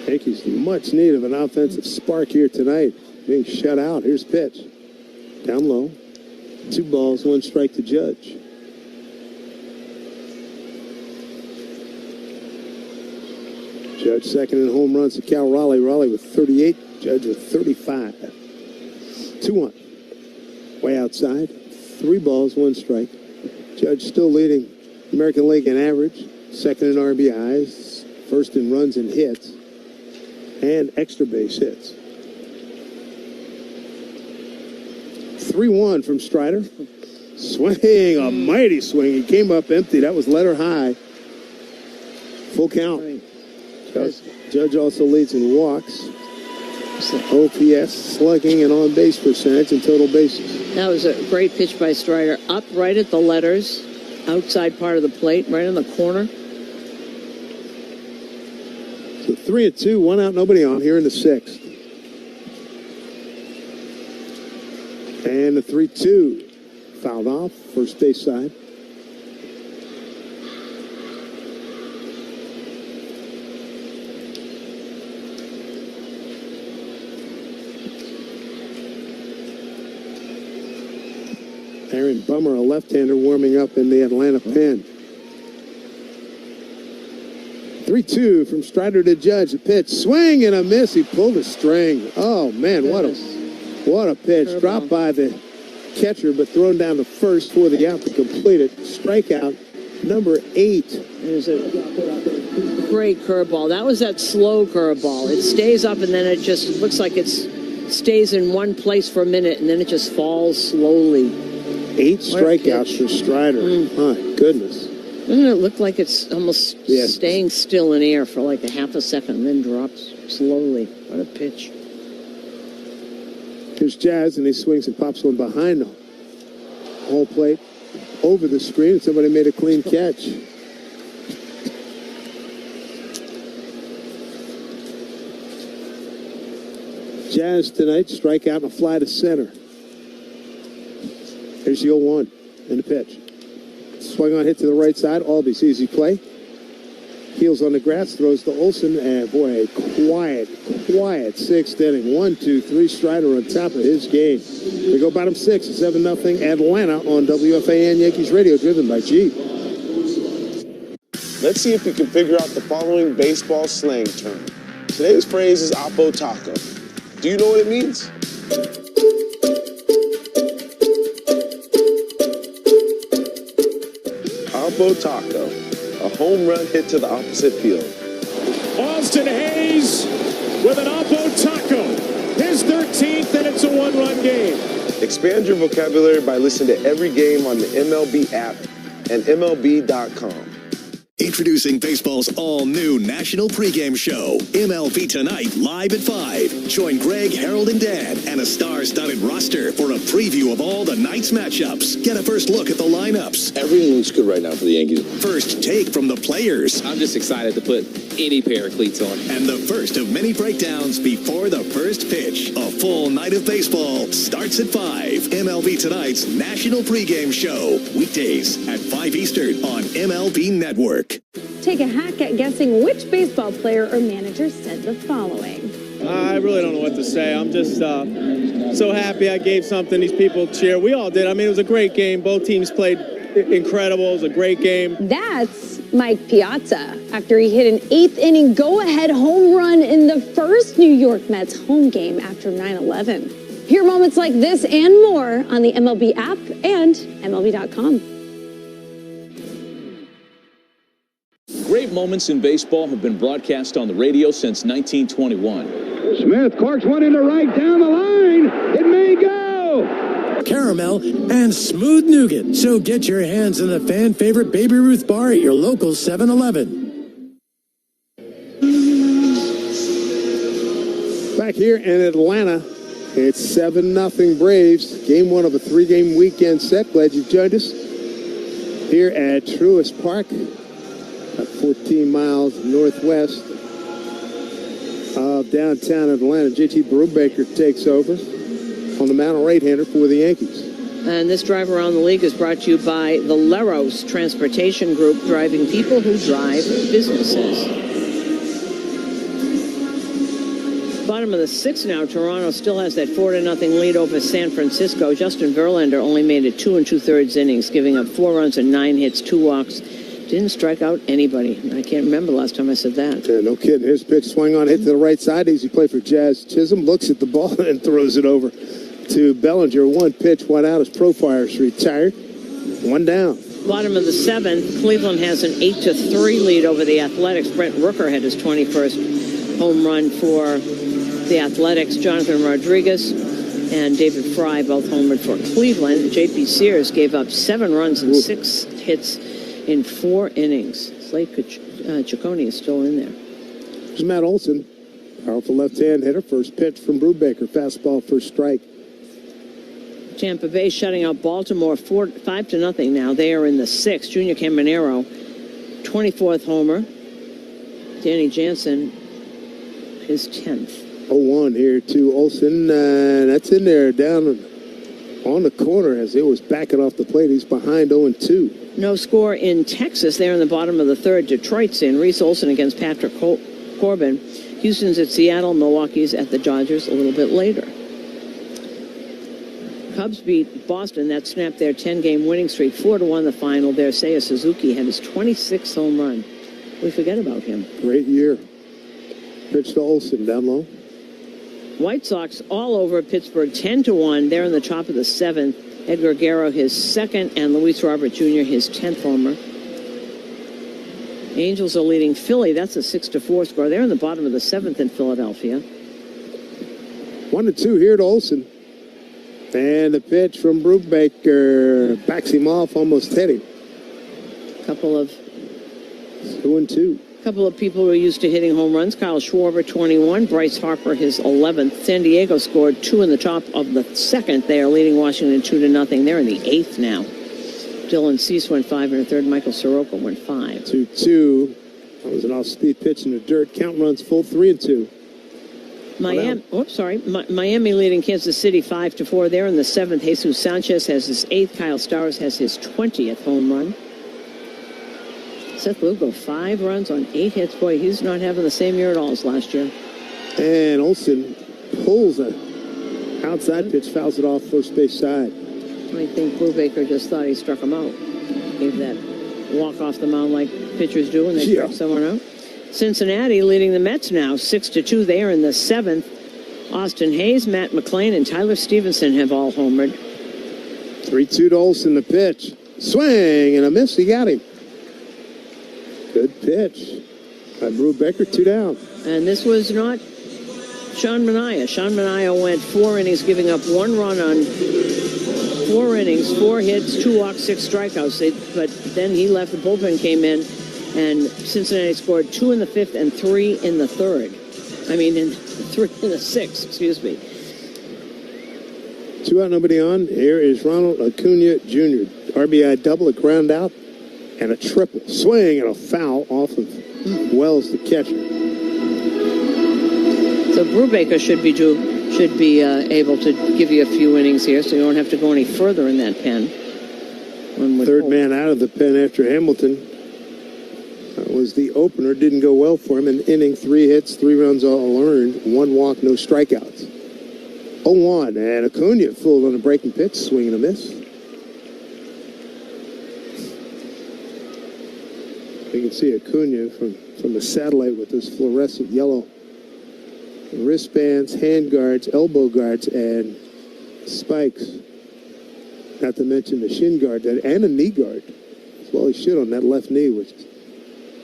Yankees in much need of an offensive spark here tonight. Being shut out. Here's pitch. Down low. 2 balls, 1 strike to Judge. Judge second in home runs to Cal Raleigh. Raleigh with 38. Judge with 35. 2-1. Way outside. 3 balls, 1 strike. Judge still leading American League in average. Second in RBIs. First in runs and hits. And extra base hits. 3-1 from Strider. Swing, a mighty swing. He came up empty. That was letter high. Full count. Judge also leads in walks, OPS, slugging, and on-base percentage and total bases. That was a great pitch by Strider. Up right at the letters, outside part of the plate, right in the corner. So 3-2, 1 out, nobody on here in the 6th. And the 3-2 fouled off, first base side. Aaron Bummer, a left-hander, warming up in the Atlanta pen. 3-2 from Strider to Judge. A pitch, swing and a miss. He pulled a string. Oh man, what a pitch! Dropped by the catcher, but thrown down to first for the out to complete it. Strikeout number 8. There's a great curveball. That was that slow curveball. It stays up and then it just looks like it stays in one place for a minute and then it just falls slowly. 8 strikeouts for Strider. My goodness. Doesn't it look like it's almost staying still in air for like a half a second and then drops slowly? What a pitch. Here's Jazz, and he swings and pops one behind the whole plate over the screen, and somebody made a clean catch. Jazz tonight, strikeout and a fly to center. Here's the 0-1 and the pitch. Swung on, hit to the right side. Albies, easy play. Heels on the grass, throws to Olsen, and boy, a quiet 6th inning. 1-2-3, Strider on top of his game. We go bottom 6, 7-0 Atlanta on WFAN Yankees Radio, driven by Jeep. Let's see if we can figure out the following baseball slang term. Today's phrase is Oppo Taco. Do you know what it means? Oppo Taco, a home run hit to the opposite field. Austin Hayes with an Oppo Taco, his 13th, and it's a 1-run game. Expand your vocabulary by listening to every game on the MLB app and MLB.com. Introducing baseball's all-new national pregame show, MLB Tonight, live at 5. Join Greg, Harold, and Dan, and a star-studded roster for a preview of all the night's matchups. Get a first look at the lineups. Everything looks good right now for the Yankees. First take from the players. I'm just excited to put any pair of cleats on. And the first of many breakdowns before the first pitch. A full night of baseball starts at 5. MLB Tonight's national pregame show. Weekdays at 5 Eastern on MLB Network. Take a hack at guessing which baseball player or manager said the following. I really don't know what to say. I'm just so happy I gave something these people cheer. We all did. I mean, it was a great game. Both teams played incredible. It was a great game. That's Mike Piazza after he hit an 8th-inning go-ahead home run in the first New York Mets home game after 9/11. Hear moments like this and more on the MLB app and MLB.com. Great moments in baseball have been broadcast on the radio since 1921. Smith corks one into right down the line. It may go. Caramel and smooth nougat. So get your hands on the fan favorite Baby Ruth bar at your local 7-Eleven. Back here in Atlanta, it's 7-0 Braves. Game 1 of a 3-game weekend set. Glad you joined us here at Truist Park, about 14 miles northwest of downtown Atlanta. JT Brubaker takes over on the mound, right-hander for the Yankees. And this drive around the league is brought to you by the Leros Transportation Group, driving people who drive businesses. Bottom of the 6th now. Toronto still has that 4-0 lead over San Francisco. Justin Verlander only made it 2 2/3 innings, giving up 4 runs and 9 hits, 2 walks. Didn't strike out anybody. I can't remember the last time I said that. Yeah, no kidding. Here's a pitch, swung on, hit to the right side. Easy play for Jazz Chisholm. Looks at the ball and throws it over to Bellinger. 1 pitch, 1 out as Profire's retired. 1 down. Bottom of the 7th, Cleveland has an 8-3 lead over the Athletics. Brent Rooker had his 21st home run for the Athletics. Jonathan Rodriguez and David Fry both homered for Cleveland. J.P. Sears gave up 7 runs and 6 hits in 4 innings. Slade Ciccone is still in there. Here's Matt Olson, powerful left-hand hitter. First pitch from Brubaker, fastball first strike. Tampa Bay shutting out Baltimore 5-0 now. They are in the 6th. Junior Caminero, 24th homer. Danny Jansen, his 10th. 0-1 here to Olson. That's in there down on the corner as it was backing off the plate. He's behind 0-2. No score in Texas. They're in the bottom of the 3rd. Detroit's in. Reese Olson against Patrick Corbin. Houston's at Seattle. Milwaukee's at the Dodgers a little bit later. Cubs beat Boston. That snapped their 10-game winning streak. 4-1 the final there. Seiya Suzuki had his 26th home run. We forget about him. Great year. Pitch to Olson down low. White Sox all over Pittsburgh 10-1. They're in the top of the 7th. Edgar Guerrero his 2nd and Luis Robert Jr. his 10th homer. Angels are leading Philly. That's a 6-4 score. They're in the bottom of the 7th in Philadelphia. 1-2 here to Olson. And the pitch from Brubaker backs him off, almost hit him. Couple of 2-2. Couple of people who are used to hitting home runs. Kyle Schwarber, 21. Bryce Harper, his 11th. San Diego scored 2 in the top of the 2nd. They are leading Washington 2-0. They're in the 8th now. Dylan Cease went 5 1/3. Michael Soroka went 5. 2-2. That was an off-speed pitch in the dirt. Count runs full 3-2. Miami leading Kansas City 5-4. They're in the 7th. Jesus Sanchez has his 8th. Kyle Stowers has his 20th home run. Seth Lugo, 5 runs on 8 hits. Boy, he's not having the same year at all as last year. And Olson pulls a outside pitch, fouls it off first base side. I think Brubaker just thought he struck him out. Gave that walk off the mound like pitchers do when they strike someone out. Cincinnati leading the Mets now 6-2. They are in the 7th. Austin Hayes, Matt McClain, and Tyler Stevenson have all homered. 3-2 to Olson, the pitch. Swing and a miss. He got him. Good pitch by Brubaker, 2 down. And this was not Sean Manaea. Sean Manaea went 4 innings, giving up 1 run on 4 innings, 4 hits, 2 walks, 6 strikeouts. But then he left, the bullpen came in, and Cincinnati scored 2 in the 5th and 3 in the 3rd. 3 in the 6th, excuse me. 2 out, nobody on. Here is Ronald Acuna Jr. RBI double, a ground out, And a triple. Swing and a foul off of Wells, the catcher. So Brubaker should be able to give you a few innings here, so you don't have to go any further in that pen. Third man out of the pen after Hamilton. Was the opener. Didn't go well for him. An inning, 3 hits, 3 runs all earned, 1 walk, no strikeouts. 0-1, and Acuna fooled on a breaking pitch, swing and a miss. You can see Acuna from the satellite with those fluorescent yellow wristbands, hand guards, elbow guards, and spikes. Not to mention the shin guard and a knee guard. Well, he should on that left knee, which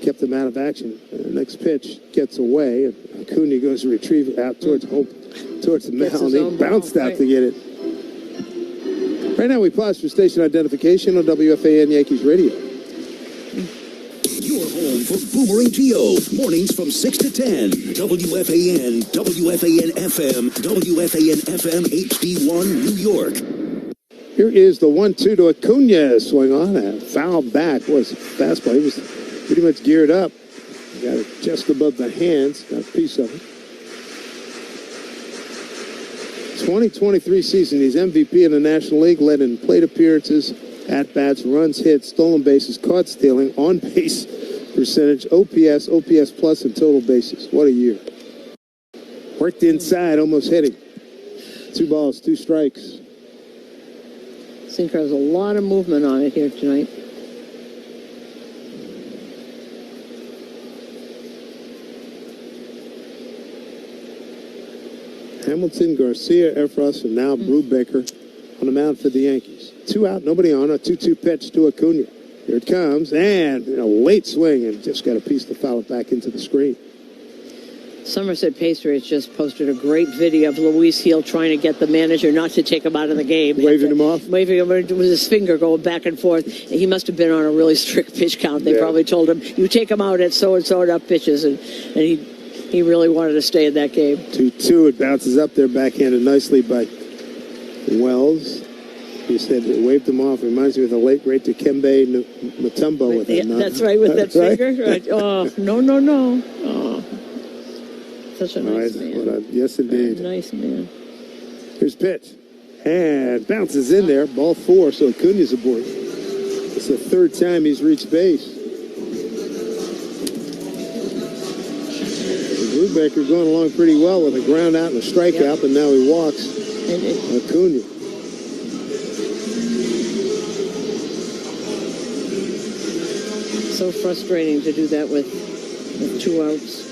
kept him out of action. The next pitch gets away, and Acuna goes to retrieve it out towards the mound. He bounced out to get it. Right now we pause for station identification on WFAN Yankees Radio. Your home for Boomerang Geo. Mornings from 6 to 10. WFAN, WFAN FM, WFAN FM HD1 New York. Here is the 1-2 to Acuna. Swing on a foul back. Was fastball. He was pretty much geared up. Got it just above the hands. Got a piece of it. 2023 season, he's MVP in the National League, led in plate appearances, at-bats, runs, hits, stolen bases, caught stealing, on-base percentage, OPS, OPS plus, and total bases. What a year. Worked inside, almost hit him. 2 balls, 2 strikes. Sinker has a lot of movement on it here tonight. Hamilton, Garcia, Efros, and now Brubaker on the mound for the Yankees. 2 out, nobody on. A 2-2 pitch to Acuna. Here it comes, and a late swing, and just got a piece to foul it back into the screen. Somerset Patriots just posted a great video of Luis Heel trying to get the manager not to take him out of the game. Waving him off? Waving him with his finger going back and forth. He must have been on a really strict pitch count. They probably told him, you take him out at so-and-so enough pitches, and he really wanted to stay in that game. 2-2, it bounces up there, backhanded nicely by Wells. He said it waved him off. Reminds me of the late, great Dikembe Mutombo with that. That's right, with that finger. Right. Oh, no. Oh. Such a nice man. Yes, indeed. Nice man. Here's pitch. And bounces in there. Ball 4, so Acuna's aboard. It's the 3rd time he's reached base. Brubaker going along pretty well with a ground out and a strikeout, but now he walks Acuna. So frustrating to do that with 2 outs.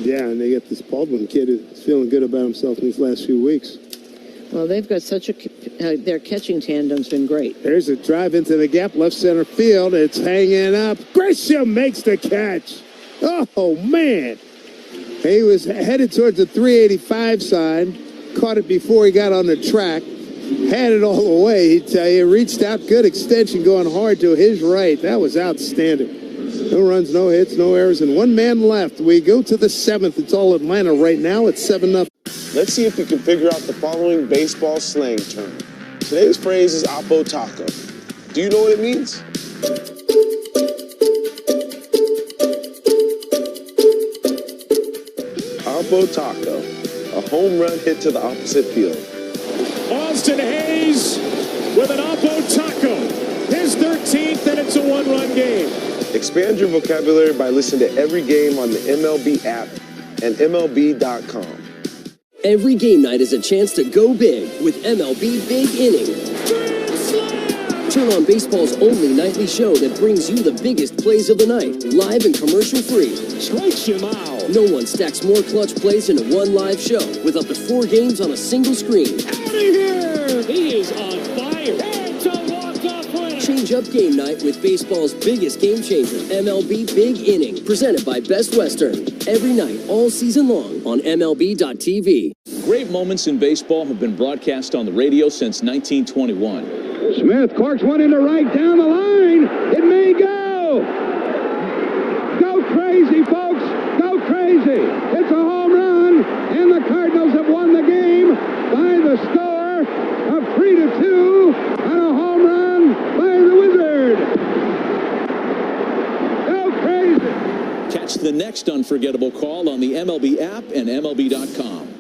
Yeah, and they get this Baldwin kid who's feeling good about himself in these last few weeks. Well, they've got such their catching tandem's been great. There's a drive into the gap, left center field. It's hanging up. Grisham makes the catch. Oh, man. He was headed towards the 385 side. Caught it before he got on the track. Had it all the way, he'd tell you. Reached out, good extension going hard to his right. That was outstanding. No runs, no hits, no errors, and 1 man left. We go to the 7th. It's all Atlanta right now. It's 7-0. Let's see if you can figure out the following baseball slang term. Today's phrase is Oppo Taco. Do you know what it means? Oppo Taco, a home run hit to the opposite field. Austin Hayes with an Oppo Taco. His 13th, and it's a 1-run game. Expand your vocabulary by listening to every game on the MLB app and MLB.com. Every game night is a chance to go big with MLB Big Inning. Turn on baseball's only nightly show that brings you the biggest plays of the night, live and commercial-free. Strikes him out. No one stacks more clutch plays into one live show with up to 4 games on a single screen. Out of here! He is on fire. It's a walk-off winner. Change up game night with baseball's biggest game changer, MLB Big Inning, presented by Best Western. Every night, all season long on MLB.tv. Great moments in baseball have been broadcast on the radio since 1921. Smith corks one into right down the line. It may go. Go crazy, folks. Go crazy. It's a home run, and the Cardinals have won the game by the score of 3-2 on a home run by the Wizard. Catch the next unforgettable call on the MLB app and MLB.com.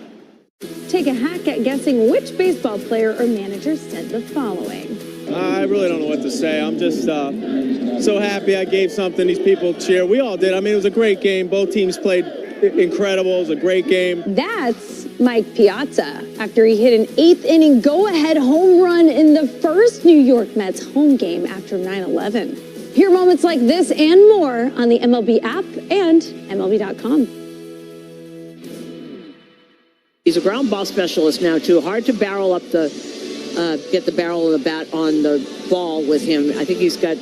Take a hack at guessing which baseball player or manager said the following. I really don't know what to say. I'm just so happy I gave something these people cheer. We all did. I mean, it was a great game. Both teams played incredible. It was a great game. That's Mike Piazza after he hit an 8th inning go-ahead home run in the first New York Mets home game after 9/11. Hear moments like this and more on the MLB app and MLB.com. He's a ground ball specialist now, too. Hard to barrel up get the barrel of the bat on the ball with him. I think he's got,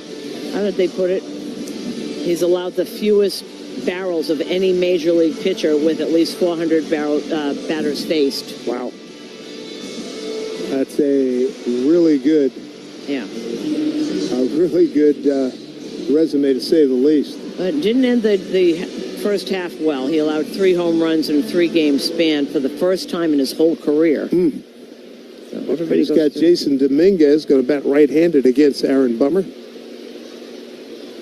how did they put it? He's allowed the fewest barrels of any major league pitcher with at least 400 batters faced. Wow. That's a really good, resume to say the least. But didn't end the first half well. He allowed 3 home runs in a 3-game span for the first time in his whole career. So he's got Jason Dominguez going to bat right-handed against Aaron Bummer.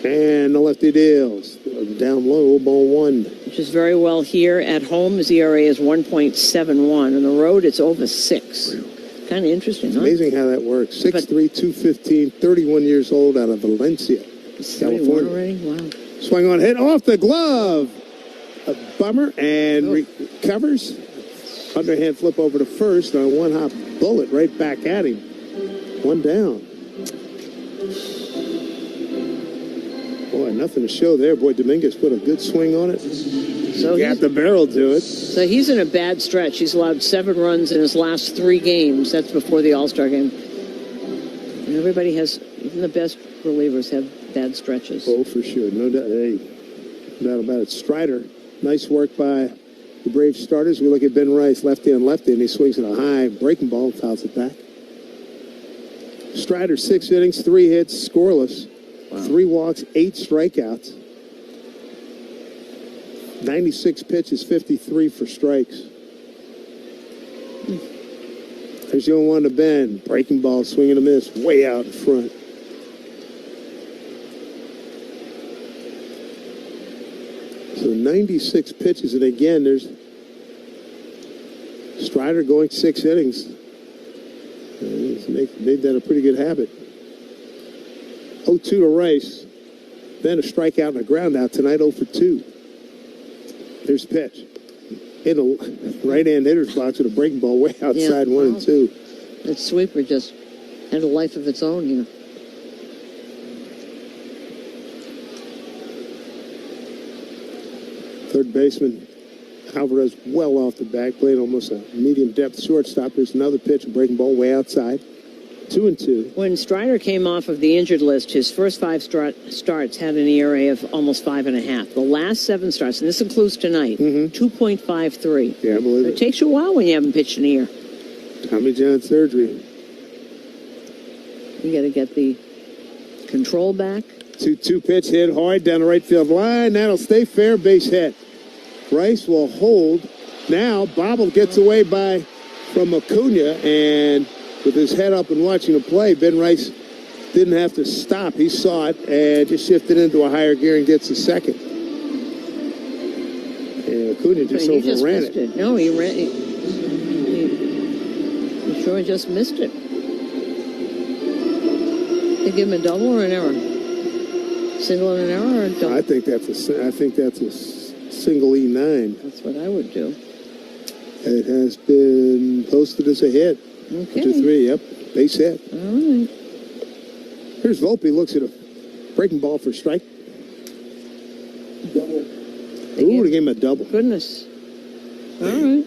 And the lefty deals. Down low, ball 1. Which is very well here. At home, his ERA is 1.71. On the road, it's over 6. Kind of interesting, It's amazing how that works. 6'3", 215, 31 years old, out of Valencia, California. Already? Wow. Swing on, hit off the glove. A Bummer and recovers. Underhand flip over to first on a one-hop bullet right back at him. 1 down. Boy, nothing to show there. Boy, Dominguez put a good swing on it. So got the barrel to it. So he's in a bad stretch. He's allowed 7 runs in his last 3 games. That's before the All-Star game. And everybody has, even the best relievers have bad stretches. Oh, for sure. No doubt. Hey, no doubt about it. Strider, nice work by the Braves starters. We look at Ben Rice, lefty on lefty, and he swings at a high breaking ball and fouls it back. Strider, 6 innings, 3 hits, scoreless. Wow. 3 walks, 8 strikeouts. 96 pitches, 53 for strikes. There's the 0-1 to Ben. Breaking ball, swing and a miss, way out in front. So 96 pitches, and again, there's Strider going 6 innings. He's made that a pretty good habit. 0-2 to Rice. Then a strikeout and a ground out tonight, 0 for 2. Here's the pitch. In a right-hand hitter's box with a breaking ball way outside 1 and 2. That sweeper just had a life of its own here. Third baseman Alvarez well off the back, playing almost a medium depth shortstop. There's another pitch, a breaking ball way outside. 2 and 2. When Strider came off of the injured list, his first 5 starts had an ERA of almost 5.5. The last 7 starts, and this includes tonight, 2.53. Yeah, I believe it takes you a while when you haven't pitched in a year. Tommy John surgery. You got to get the control back. 2-2 pitch hit hard down the right field line. That'll stay fair, base hit. Rice will hold. Now Bobble gets away from Acuna, and with his head up and watching the play, Ben Rice didn't have to stop. He saw it and just shifted into a higher gear and gets the second. And Acuna just overran it. No, he sure just missed it. They give him a double or an error? Single and an error or a double? I think that's a single E9. That's what I would do. It has been posted as a hit. Okay. 2-3, yep. Base hit. All right. Here's Volpe, looks at a breaking ball for strike. Ooh, they gave him a double. Goodness. All right.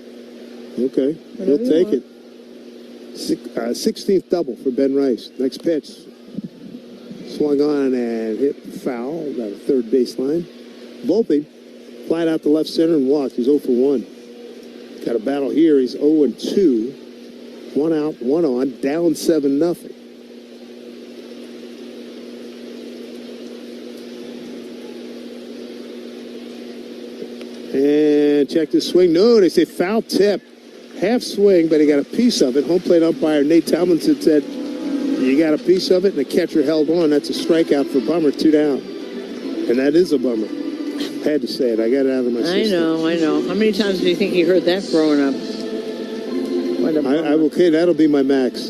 Okay, he'll take it. 16th double for Ben Rice. Next pitch. Swung on and hit foul. Got a third baseline. Volpe flied out to left center and walked. He's 0 for 1. Got a battle here. He's 0 and 2. 1 out, 1 on. Down 7-0. And check the swing. No, they say foul tip. Half swing, but he got a piece of it. Home plate umpire Nate Tomlinson said, you got a piece of it, and the catcher held on. That's a strikeout for Bummer, 2 down. And that is a bummer. Had to say it. I got it out of my system. I know. How many times do you think you heard that growing up? Okay, that'll be my max.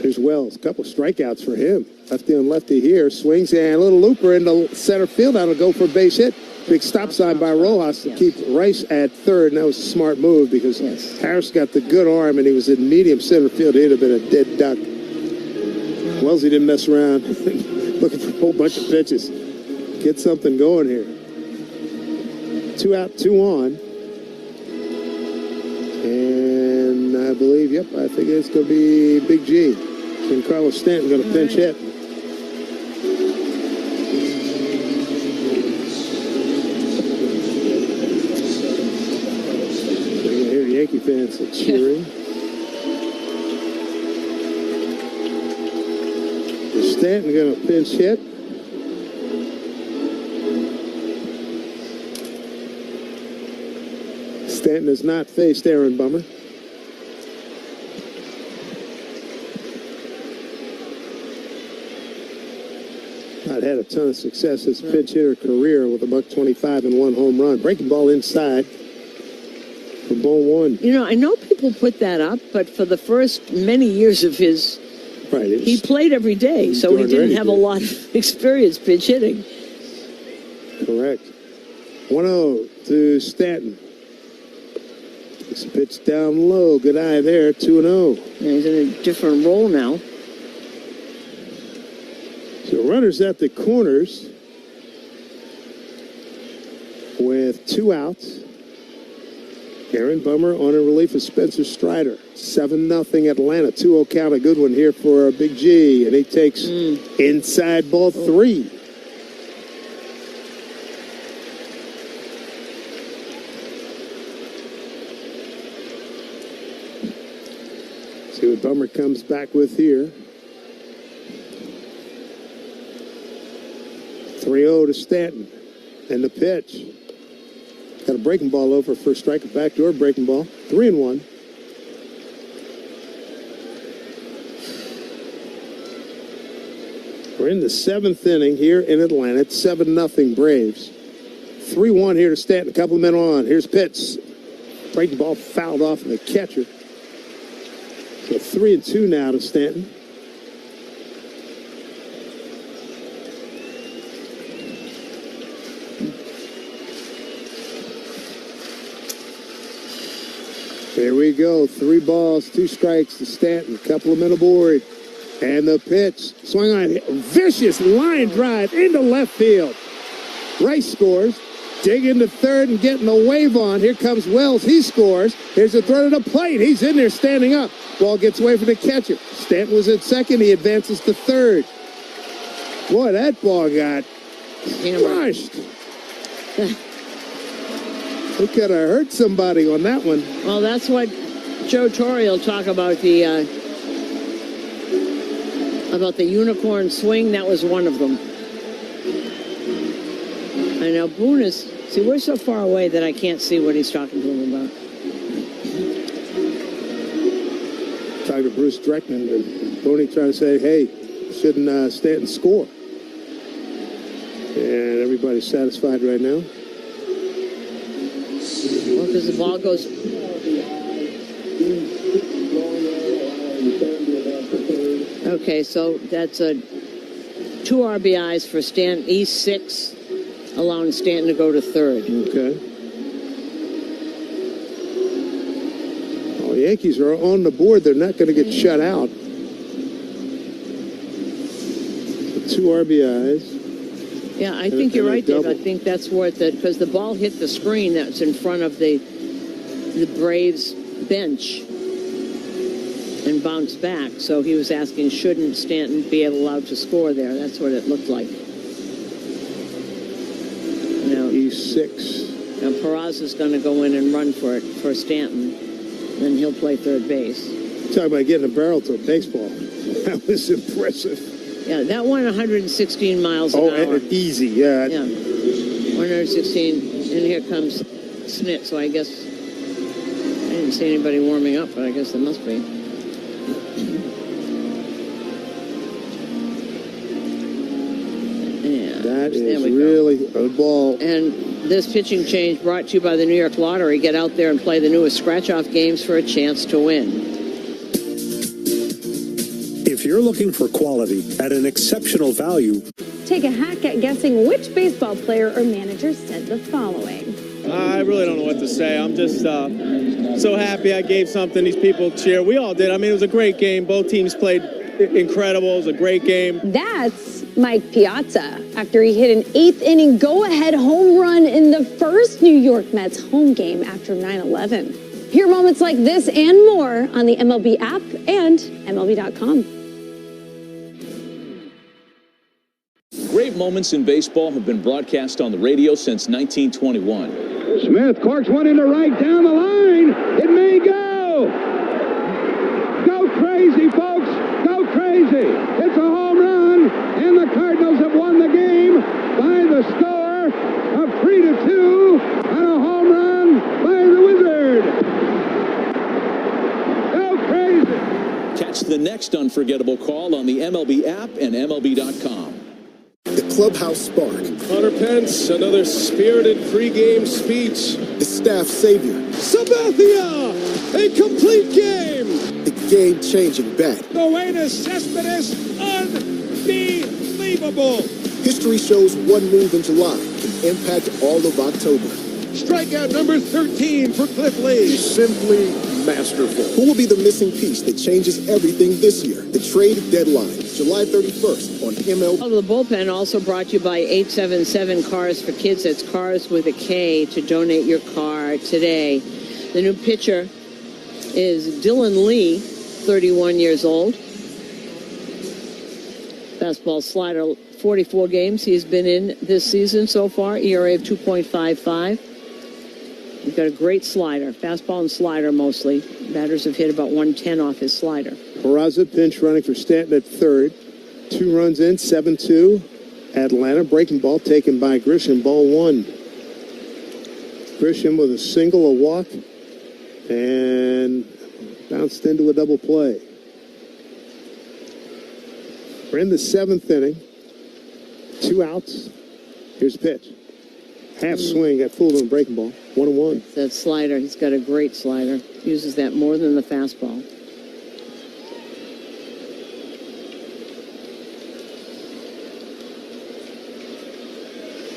Here's Wells. A couple strikeouts for him. Lefty on lefty here. Swings and a little looper into center field. That'll go for a base hit. Big stop sign by Rojas to keep Rice at third. And that was a smart move because Harris got the good arm and he was in medium center field. He'd have been a dead duck. Wellesley didn't mess around. Looking for a whole bunch of pitches. Get something going here. 2 out, 2 on. And I believe, I think it's going to be Big G. And Carlos Stanton going to pinch hit. You can hear Yankee fans cheering. Stanton going to pinch hit. Stanton has not faced Aaron Bummer. Not had a ton of success his pinch hitter career with a $125 and 1 home run. Breaking ball inside for ball 1. You know, I know people put that up, but for the first many years of his, he played every day, so he didn't have a lot of experience pitch hitting. Correct. 1-0 to Stanton. It's pitch down low. Good eye there. 2-0. Yeah, he's in a different role now. So runners at the corners with 2 outs. Aaron Bummer on a relief of Spencer Strider. 7-0 Atlanta. 2-0 count. A good one here for Big G. And he takes inside ball 3. See what Bummer comes back with here. 3-0 to Stanton. And the pitch. Got a breaking ball over for a strike, a backdoor breaking ball. 3-1. We're in the 7th inning here in Atlanta. It's 7-0 Braves. 3-1 here to Stanton. A couple of men on. Here's pitch. Breaking ball fouled off of the catcher. So 3-2 now to Stanton. There we go. 3 balls, 2 strikes to Stanton. Couple of men aboard. And the pitch. Swung on. Vicious line drive into left field. Rice scores. Dig into third and getting the wave on. Here comes Wells. He scores. Here's a throw to the plate. He's in there standing up. Ball gets away from the catcher. Stanton was at second. He advances to third. Boy, that ball got crushed. We could have hurt somebody on that one. Well, that's what Joe Torre will talk about the unicorn swing. That was one of them. I know Boone is. See, we're so far away that I can't see what he's talking to him about. Talking to Bruce Dreckman, and Boone trying to say, "Hey, shouldn't Stanton score?" And everybody's satisfied right now. Well, because the ball goes. Okay, so that's 2 RBIs for Stanton. He's 6, allowing Stanton to go to third. Okay. Well, the Yankees are on the board. They're not going to get shut out. So 2 RBIs. Yeah, I think you're right, Dave. I think that's worth it because the ball hit the screen that's in front of the Braves bench and bounced back. So he was asking, shouldn't Stanton be allowed to score there? That's what it looked like. Now, he's 6. Now Peraza's going to go in and run for it for Stanton. Then he'll play third base. Talk about getting a barrel to a baseball. That was impressive. Yeah, that went 116 miles an hour. Oh, easy, yeah. Yeah, 116. And here comes Snit, so I guess I didn't see anybody warming up, but I guess there must be. That There is we go. really a ball. And this pitching change brought to you by the New York Lottery. Get out there and play the newest scratch-off games for a chance to win. If you're looking for quality at an exceptional value, Take a hack at guessing which baseball player or manager said the following. I really don't know what to say. I'm just so happy I gave something these people cheer. We all did. I mean, it was a great game. Both teams played incredible. It was a great game. That's Mike Piazza after he hit an 8th-inning go-ahead home run in the first New York Mets home game after 9/11. Hear moments like this and more on the MLB app and MLB.com. Great moments in baseball have been broadcast on the radio since 1921. Smith corks one into right down the line. It may go. Go crazy, folks. Go crazy. It's a home run, and the Cardinals have won the game by the score of 3-2 on a home run by the Wizard. Go crazy. Catch the next unforgettable call on the MLB app and MLB.com. The clubhouse spark. Hunter Pence, another spirited pregame speech. The staff savior. Sabathia, a complete game. The game-changing bat. Noenas Cespedes, unbelievable. History shows one move in July can impact all of October. Strikeout number 13 for Cliff Lee. Simply masterful. Who will be the missing piece that changes everything this year? The trade deadline, July 31st on MLB. The bullpen also brought to you by 877 Cars for Kids. That's Cars with a K to donate your car today. The new pitcher is Dylan Lee, 31 years old. Fastball slider, 44 games he's been in this season so far. ERA of 2.55. He's got a great slider, fastball and slider mostly. Batters have hit about 110 off his slider. Peraza pinch running for Stanton at third. 2 runs in, 7-2. Atlanta breaking ball taken by Grisham, ball 1. Grisham with a single, a walk, and bounced into a double play. We're in the 7th inning. 2 outs. Here's the pitch. Half swing, got fooled on a breaking ball. 1-1. That slider, he's got a great slider. Uses that more than the fastball.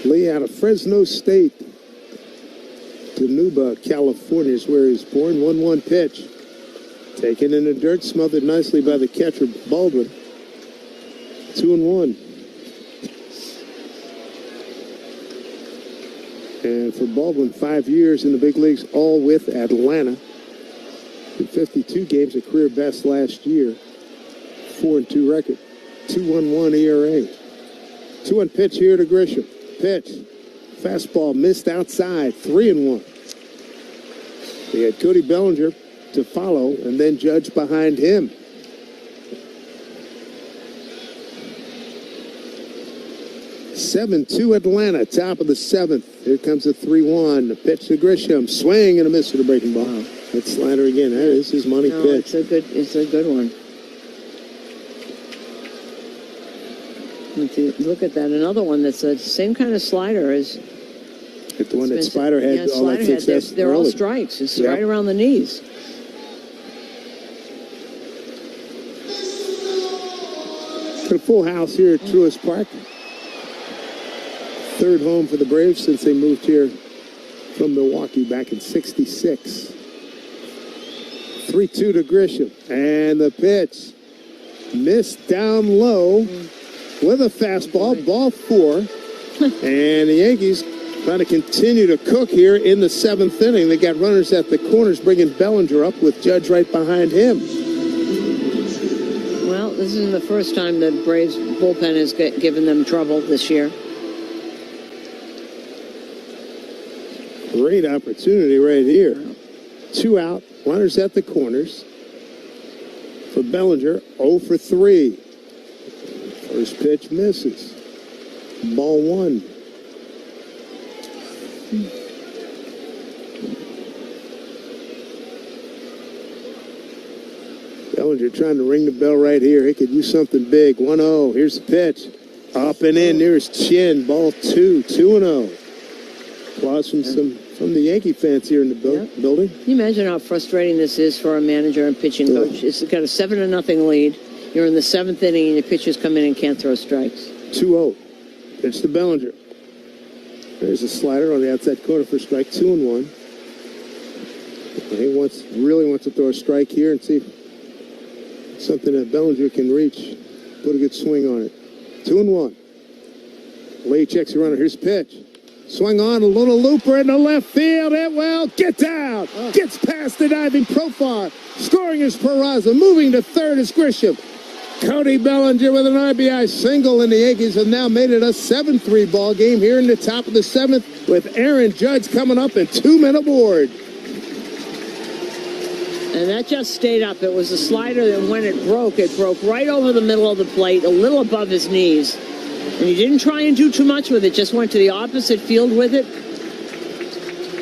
Lee out of Fresno State. Dinuba, California is where he was born. 1-1 pitch. Taken in the dirt, smothered nicely by the catcher, Baldwin. 2-1. And for Baldwin, 5 years in the big leagues, all with Atlanta. In 52 games, a career best last year. 4-2 record. 2.11 ERA. 2-1 pitch here to Grisham. Pitch. Fastball missed outside. 3-1. They had Cody Bellinger to follow and then Judge behind him. Seven-2 Atlanta, top of the 7th. Here comes a 3-1. The pitch to Grisham. Swing and a miss to the breaking ball. Wow. That slider again. That is his money pitch. It's a good one. If you look at that, another one that's the same kind of slider as the one that Spider had. Yeah, Spider had. They're all strikes. It's right around the knees. Got a full house here at Truist Park. 3rd home for the Braves since they moved here from Milwaukee back in '66. 3-2 to Grisham. And the pitch. Missed down low with a fastball. Ball 4. And the Yankees trying to continue to cook here in the 7th inning. They got runners at the corners, bringing Bellinger up with Judge right behind him. Well, this isn't the first time the Braves bullpen has given them trouble this year. Great opportunity right here. 2 out, runners at the corners. For Bellinger, 0 for 3. First pitch misses. Ball 1. Bellinger trying to ring the bell right here. He could use something big. 1-0. Here's the pitch. Up and in near his chin. Ball 2-0. Applause from the Yankee fans here in the building. Can you imagine how frustrating this is for a manager and pitching coach? It's got a 7-0 lead. You're in the 7th inning and your pitchers come in and can't throw strikes. 2-0. Pitch to Bellinger. There's a slider on the outside corner for strike. 2-1. He really wants to throw a strike here and see if something that Bellinger can reach. Put a good swing on it. 2-1. Lee checks the runner. Here's the pitch. Swung on, a little looper in the left field. It gets out. Gets past the diving Profar. Scoring is Peraza. Moving to third is Grisham. Cody Bellinger with an RBI single, and the Yankees have now made it a 7-3 ball game here in the top of the 7th with Aaron Judge coming up and 2 men aboard. And that just stayed up. It was a slider that when it broke right over the middle of the plate, a little above his knees. And he didn't try and do too much with it, just went to the opposite field with it.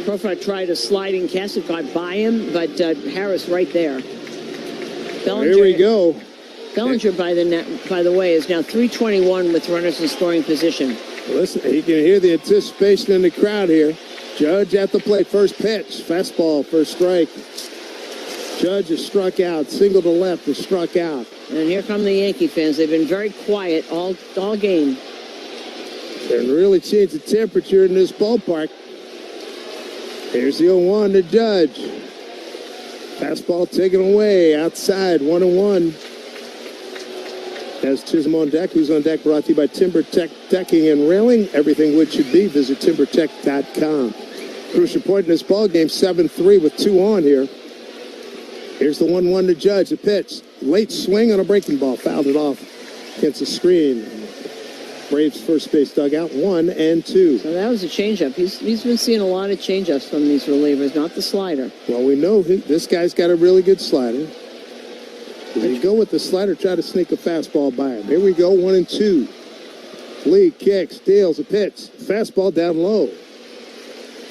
Profar tried a sliding catch, it got by him, but Harris right there. Bellinger, here we go. Bellinger, by the way, is now 321 with runners in scoring position. Listen, you can hear the anticipation in the crowd here. Judge at the plate, first pitch, fastball, first strike. Judge is struck out, single to left is struck out. And here come the Yankee fans. They've been very quiet all game. And really changed the temperature in this ballpark. Here's the 0-1 to Judge. Fastball taken away, outside, 1-1. As Chisholm on deck, who's on deck, brought to you by Timber Tech Decking and Railing. Everything wood should be. Visit timbertech.com. Crucial point in this ball game, 7-3 with 2 on here. Here's the 1-1 to Judge. The pitch. Late swing on a breaking ball. Fouled it off against the screen. Braves first base dugout, 1-2. So that was a changeup. He's been seeing a lot of changeups from these relievers, not the slider. Well, we know this guy's got a really good slider. If you go with the slider, try to sneak a fastball by him. Here we go, 1-2. Lee kicks, deals a pitch. Fastball down low.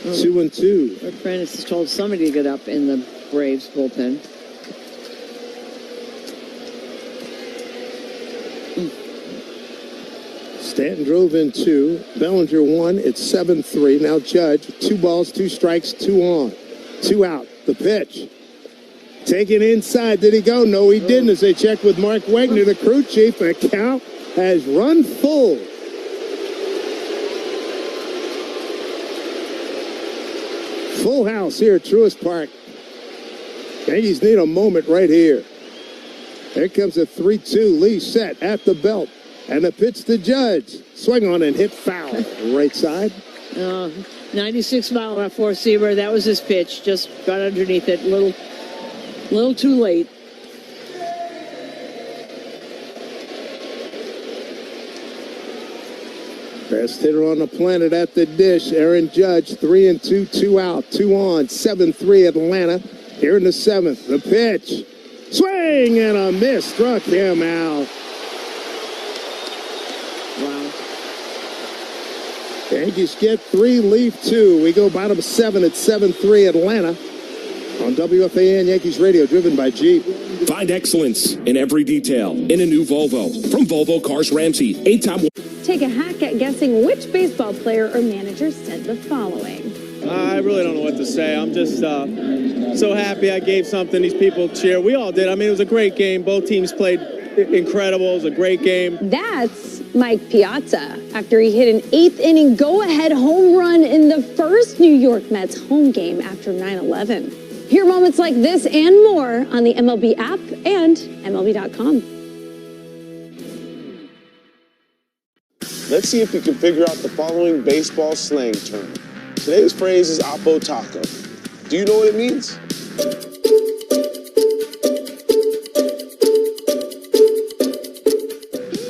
2-2. Rick Prentice has told somebody to get up in the Braves bullpen. Stanton drove in 2. Bellinger 1. It's 7-3. Now Judge, 2 balls, 2 strikes, 2 on. 2 out. The pitch. Taken inside. Did he go? No, he didn't. As they check with Mark Wagner, the crew chief, the count has run full. Full house here at Truist Park. Yankees need a moment right here. Here comes a 3-2. Lee set at the belt. And the pitch to Judge. Swing on and hit foul. Right side. 96-mile-an-hour four-seamer. That was his pitch. Just got underneath it. Little too late. Best hitter on the planet at the dish. Aaron Judge, 3-2, 2 out, 2 on, 7-3 Atlanta. Here in the 7th, the pitch. Swing and a miss. Struck him out. Wow. Yankees get 3, leave 2. We go bottom 7 at 7-3 Atlanta. On WFAN Yankees Radio, driven by Jeep. Find excellence in every detail in a new Volvo. From Volvo Cars Ramsey, 8-time. Take a hack at guessing which baseball player or manager said the following. I really don't know what to say. I'm just so happy I gave something these people cheer. We all did. I mean, it was a great game. Both teams played incredible. It was a great game. That's Mike Piazza after he hit an 8th inning go-ahead home run in the first New York Mets home game after 9/11. Hear moments like this and more on the MLB app and MLB.com. Let's see if you can figure out the following baseball slang term. Today's phrase is Oppo Taco. Do you know what it means?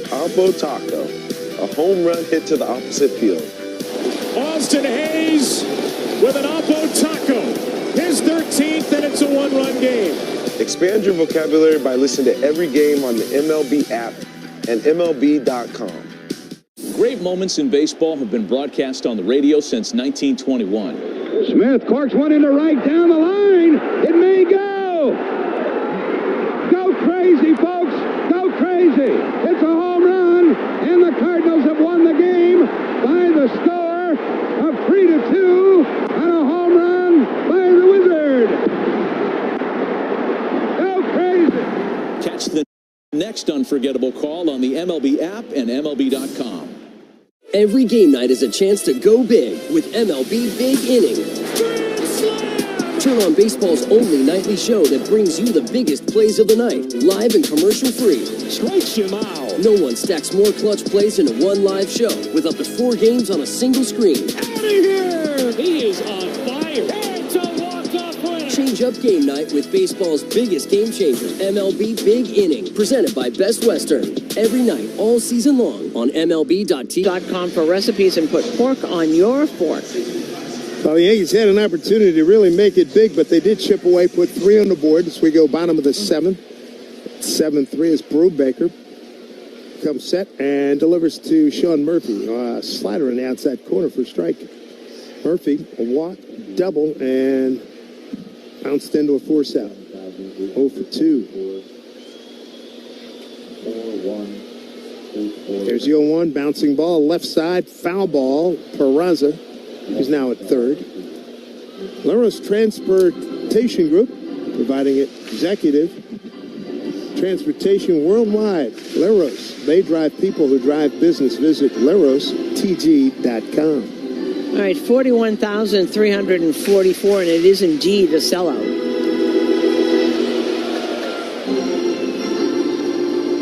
Oppo Taco, a home run hit to the opposite field. Austin Hayes with an Oppo Taco. His 13th, and it's a 1-run game. Expand your vocabulary by listening to every game on the MLB app and MLB.com. Great moments in baseball have been broadcast on the radio since 1921. Smith corks one into right down the line. It may go. Go crazy, folks. Go crazy. It's a home run, and the Cardinals have the score of 3-2 on a home run by the Wizard. Go crazy. Catch the next unforgettable call on the MLB app and MLB.com. Every game night is a chance to go big with MLB Big Inning. Turn on baseball's only nightly show that brings you the biggest plays of the night, live and commercial-free. Strikes him out. No one stacks more clutch plays into one live show with up to 4 games on a single screen. Out of here! He is on fire. It's a walk-off winner. Change up game night with baseball's biggest game changer, MLB Big Inning, presented by Best Western. Every night, all season long on MLB.com for recipes and put pork on your fork. Well, the Yankees had an opportunity to really make it big, but they did chip away, put 3 on the board as we go bottom of the 7th. 7-3 is Brubaker. Comes set and delivers to Sean Murphy. Slider in the outside corner for strike. Murphy, a walk, double, and bounced into a force out. 0 for 2. There's the 0-1, bouncing ball, left side, foul ball, Peraza. He's now at third. Leros Transportation Group, providing executive transportation worldwide. Leros, they drive people who drive business. Visit lerostg.com. All right, 41,344, and it is indeed a sellout.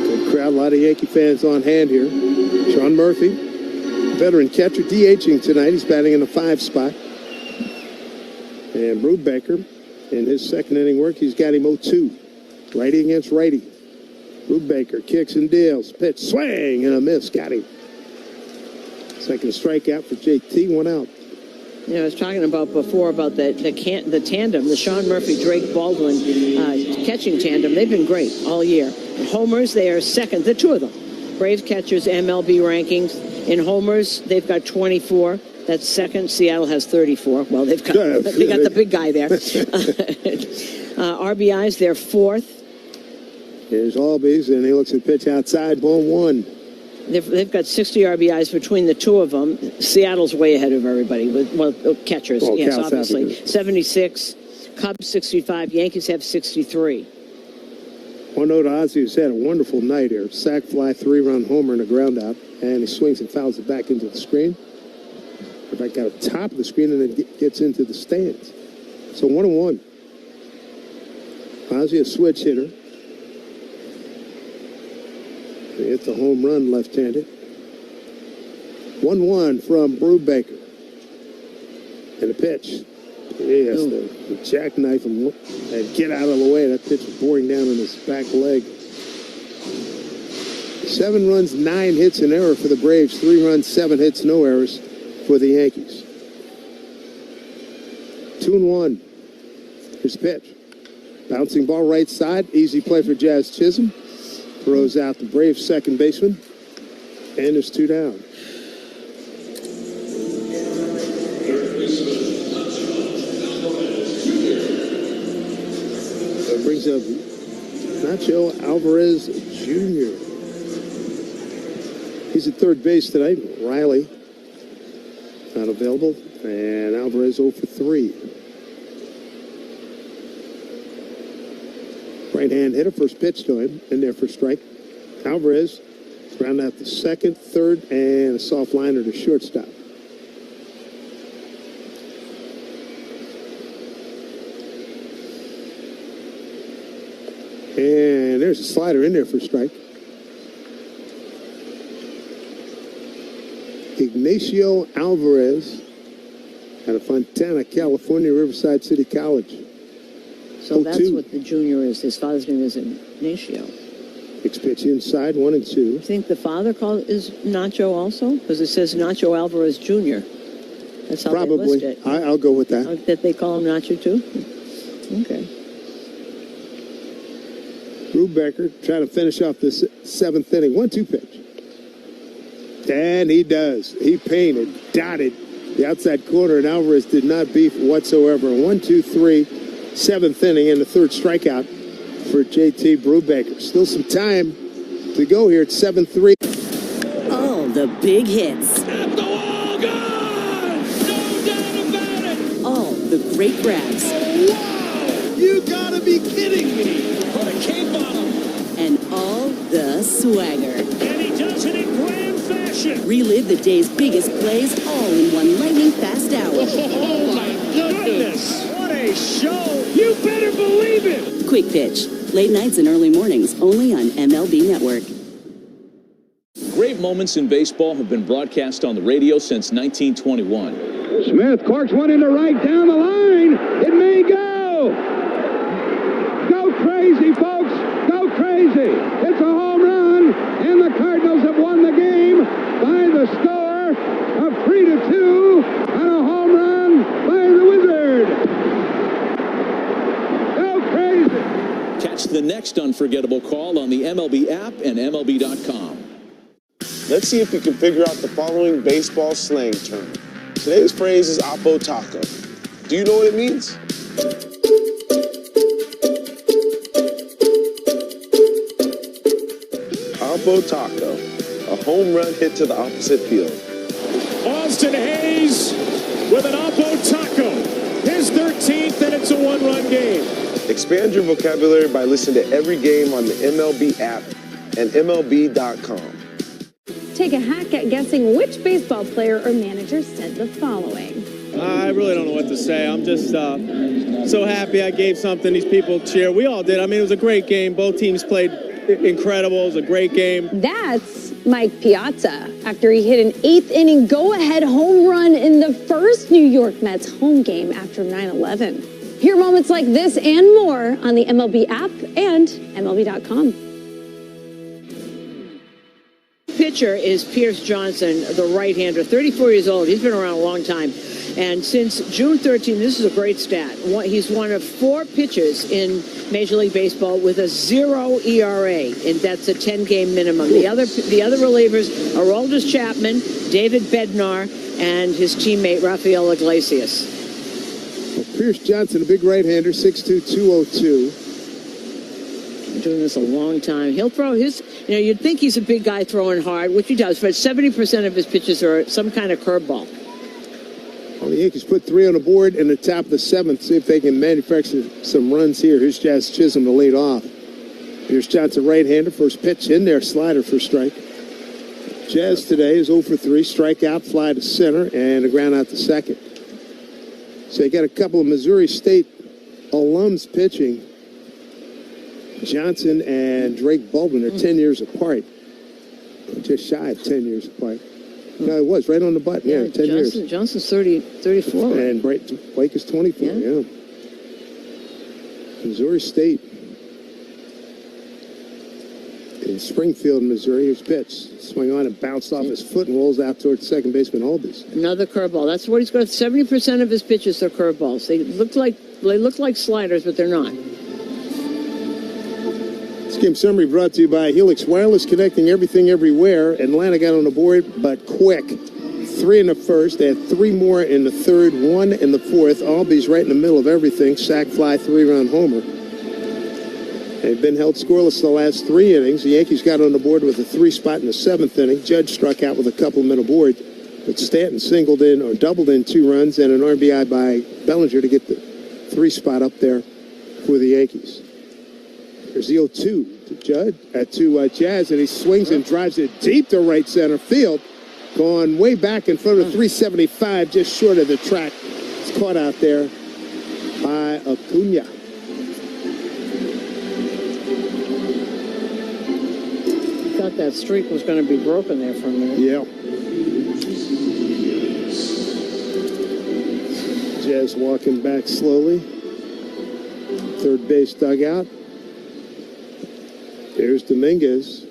Good crowd, a lot of Yankee fans on hand here. Sean Murphy, veteran catcher, DHing tonight. He's batting in the 5 spot. And Brubaker, in his second inning work, he's got him 0-2. Righty against righty. Brubaker kicks and deals. Pitch, swing, and a miss. Got him. Second strikeout for JT, 1 out. You know, I was talking about before about the tandem, the Sean Murphy-Drake Baldwin catching tandem. They've been great all year. Homers, they are second, the 2 of them. Braves catchers MLB rankings. In homers, they've got 24. That's second. Seattle has 34. Well, they got the big guy there. RBIs, they're 4th. Here's Albies, and he looks at pitch outside, ball 1. They've got 60 RBIs between the 2 of them. Seattle's way ahead of everybody with catchers. Oh, yes, obviously. 76. Cubs 65. Yankees have 63. One note, Ozzie has had a wonderful night here. Sac fly, 3-run homer and a ground out. And he swings and fouls it back into the screen. In fact, got a top of the screen and then gets into the stands. So 1-1. Ozzie, a switch hitter. He hits a home run left-handed. 1-1 from Brubaker. And the pitch. Yes, the jackknife him and get out of the way. That pitch was boring down in his back leg. 7 runs, 9 hits, an error for the Braves. 3 runs, 7 hits, no errors for the Yankees. 2-1. Here's the pitch. Bouncing ball right side. Easy play for Jazz Chisholm. Throws out the Braves second baseman. And there's 2 down. That brings up Nacho Alvarez Jr. He's at third base tonight. Riley not available. And Alvarez 0 for 3. Right-hand hitter, first pitch to him, in there for strike. Alvarez round out the second, third, and a soft liner to shortstop. And there's a slider in there for strike. Ignacio Alvarez out of Fontana, California, Riverside City College. So that's what the junior is. His father's name is Ignacio. Next pitch inside, 1 and 2. You think the father is Nacho also? Because it says Nacho Alvarez Jr. That's how Probably. they list it. I'll go with that. That they call him Nacho too? Okay. Brubaker trying to finish off this 7th inning. 1-2 pitch. And he does. He painted, dotted the outside corner, and Alvarez did not beef whatsoever. 1-2-3, 7th inning, and the 3rd strikeout for JT Brubaker. Still some time to go here. It's 7-3. All the big hits. At the wall, gone! No doubt about it! All the great grabs. Wow! You gotta be kidding me! Put a cape on him! And all the swagger. And he does it in grand fashion. Relive the day's biggest plays all in one lightning-fast hour. Oh, my goodness! What a show! You better believe it! Quick Pitch. Late nights and early mornings, only on MLB Network. Great moments in baseball have been broadcast on the radio since 1921. Smith corks one into right down the line. It may go. Go crazy, folks. Go crazy. It's a home run, and the Cardinals have won the game by the score of 3-2 on a home run by the Wizard. Go crazy. Catch the next unforgettable call on the MLB app and MLB.com. Let's see if we can figure out the following baseball slang term. Today's phrase is Oppo Taco. Do you know what it means? Oppo Taco, a home run hit to the opposite field. Austin Hayes with an Oppo Taco. His 13th, and it's a one-run game. Expand your vocabulary by listening to every game on the MLB app and MLB.com. Take a hack at guessing which baseball player or manager said the following. I really don't know what to say. I'm just so happy I gave something these people cheer. We all did. I mean, it was a great game. Both teams played incredible. It was a great game. That's Mike Piazza after he hit an eighth-inning go-ahead home run in the first New York Mets home game after 9/11. Hear moments like this and more on the MLB app and MLB.com. Pitcher is Pierce Johnson, the right-hander, 34 years old. He's been around a long time. And since June 13, this is a great stat. He's one of 4 pitchers in Major League Baseball with a 0 ERA, and that's a 10-game minimum. The other relievers are Aroldis Chapman, David Bednar, and his teammate Rafael Iglesias. Well, Pierce Johnson, a big right-hander, 6'2", 202. Doing this a long time. He'll throw his, you'd think he's a big guy throwing hard, which he does, but 70% of his pitches are some kind of curveball. Well, the Yankees put 3 on the board in the top of the 7th. See if they can manufacture some runs here. Here's Jazz Chisholm to lead off. Here's Johnson, right-hander, first pitch in there, slider for strike. Jazz today is 0 for 3, strikeout, fly to center, and a ground out to second. So you got a couple of Missouri State alums pitching. Johnson and Drake Baldwin are 10 years apart. Just shy of 10 years apart. No, it was right on the button. Yeah, 10 years. Johnson's 34. And Blake is 24. Yeah. Missouri State. In Springfield, Missouri, here's pitch. Swing on and bounced off his foot and rolls out towards second baseman Albies. Another curveball. That's what he's got. 70% of his pitches are curveballs. They look like sliders, but they're not. This game summary brought to you by Helix Wireless, connecting everything everywhere. Atlanta got on the board, but quick. 3 in the first. They had 3 more in the third, 1 in the fourth. Albies right in the middle of everything. Sack fly, 3-run homer. They've been held scoreless the last 3 innings. The Yankees got on the board with a 3 spot in the 7th inning. Judge struck out with a couple men aboard, but Stanton singled in or doubled in 2 runs and an RBI by Bellinger to get the 3 spot up there for the Yankees. There's the 0-2 to Jazz, and he swings and drives it deep to right center field. Going way back in front of 375, just short of the track. It's caught out there by Acuna. Thought that streak was going to be broken there for a minute. Yeah. Jazz walking back slowly. Third base dugout. There's Dominguez.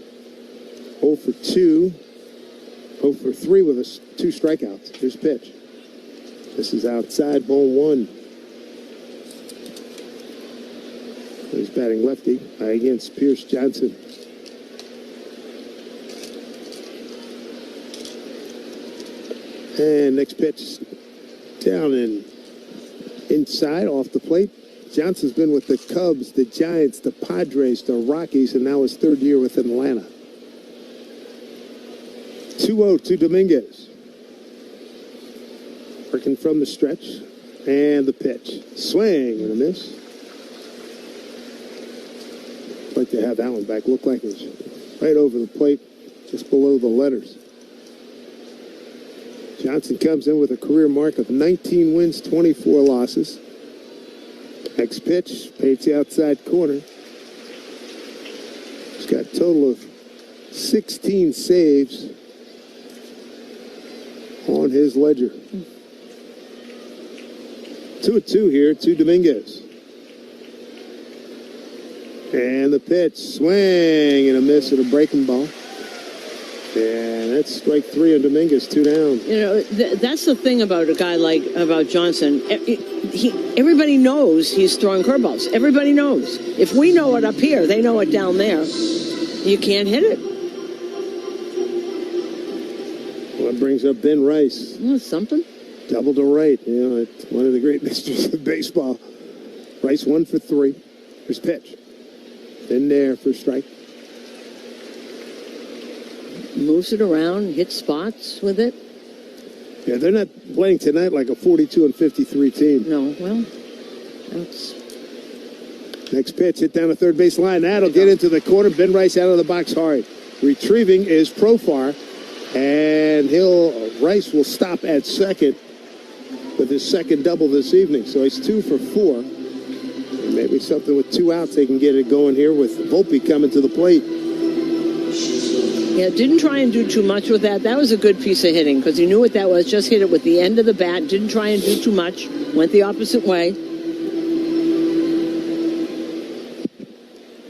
0 for 2. 0 for 3 with 2 strikeouts. Here's pitch. This is outside, ball 1. He's batting lefty against Pierce Johnson. And next pitch down and inside off the plate. Johnson's been with the Cubs, the Giants, the Padres, the Rockies, and now his 3rd year with Atlanta. 2-0 to Dominguez. Working from the stretch. And the pitch. Swing and a miss. I'd like to have that one back. Looked like it was right over the plate, just below the letters. Johnson comes in with a career mark of 19 wins, 24 losses. Next pitch, paints the outside corner. He's got a total of 16 saves on his ledger. 2-2 here to Dominguez. And the pitch, swing and a miss at a breaking ball. And that's strike 3 on Dominguez, 2 down. You know, that's the thing about a guy about Johnson. Everybody knows he's throwing curveballs. Everybody knows. If we know it up here, they know it down there. You can't hit it. Well, that brings up Ben Rice. Oh, something. Double to right. You know, it's one of the great mysteries of baseball. Rice 1 for 3. Here's pitch. In there for strike. Moves it around, hits spots with it. Yeah, they're not playing tonight like a 42 and 53 team. No, well, that's... Next pitch, hit down the third base line. That'll get into the corner. Ben Rice out of the box hard. Retrieving is Profar, and Rice will stop at second with his second double this evening. So he's 2 for 4. And maybe something with 2 outs, they can get it going here with Volpe coming to the plate. Yeah, didn't try and do too much with that. That was a good piece of hitting because he knew what that was. Just hit it with the end of the bat. Didn't try and do too much. Went the opposite way.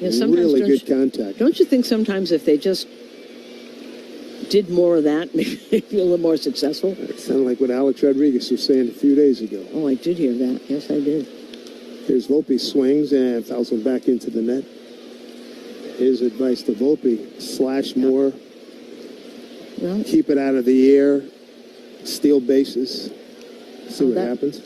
Yeah, sometimes really good contact. Don't you think sometimes if they just did more of that, maybe they'd be a little more successful? It sounded like what Alex Rodriguez was saying a few days ago. Oh, I did hear that. Yes, I did. Here's Volpe, swings and fouls him back into the net. His advice to Volpe, slash more, keep it out of the air, steal bases, see what happens.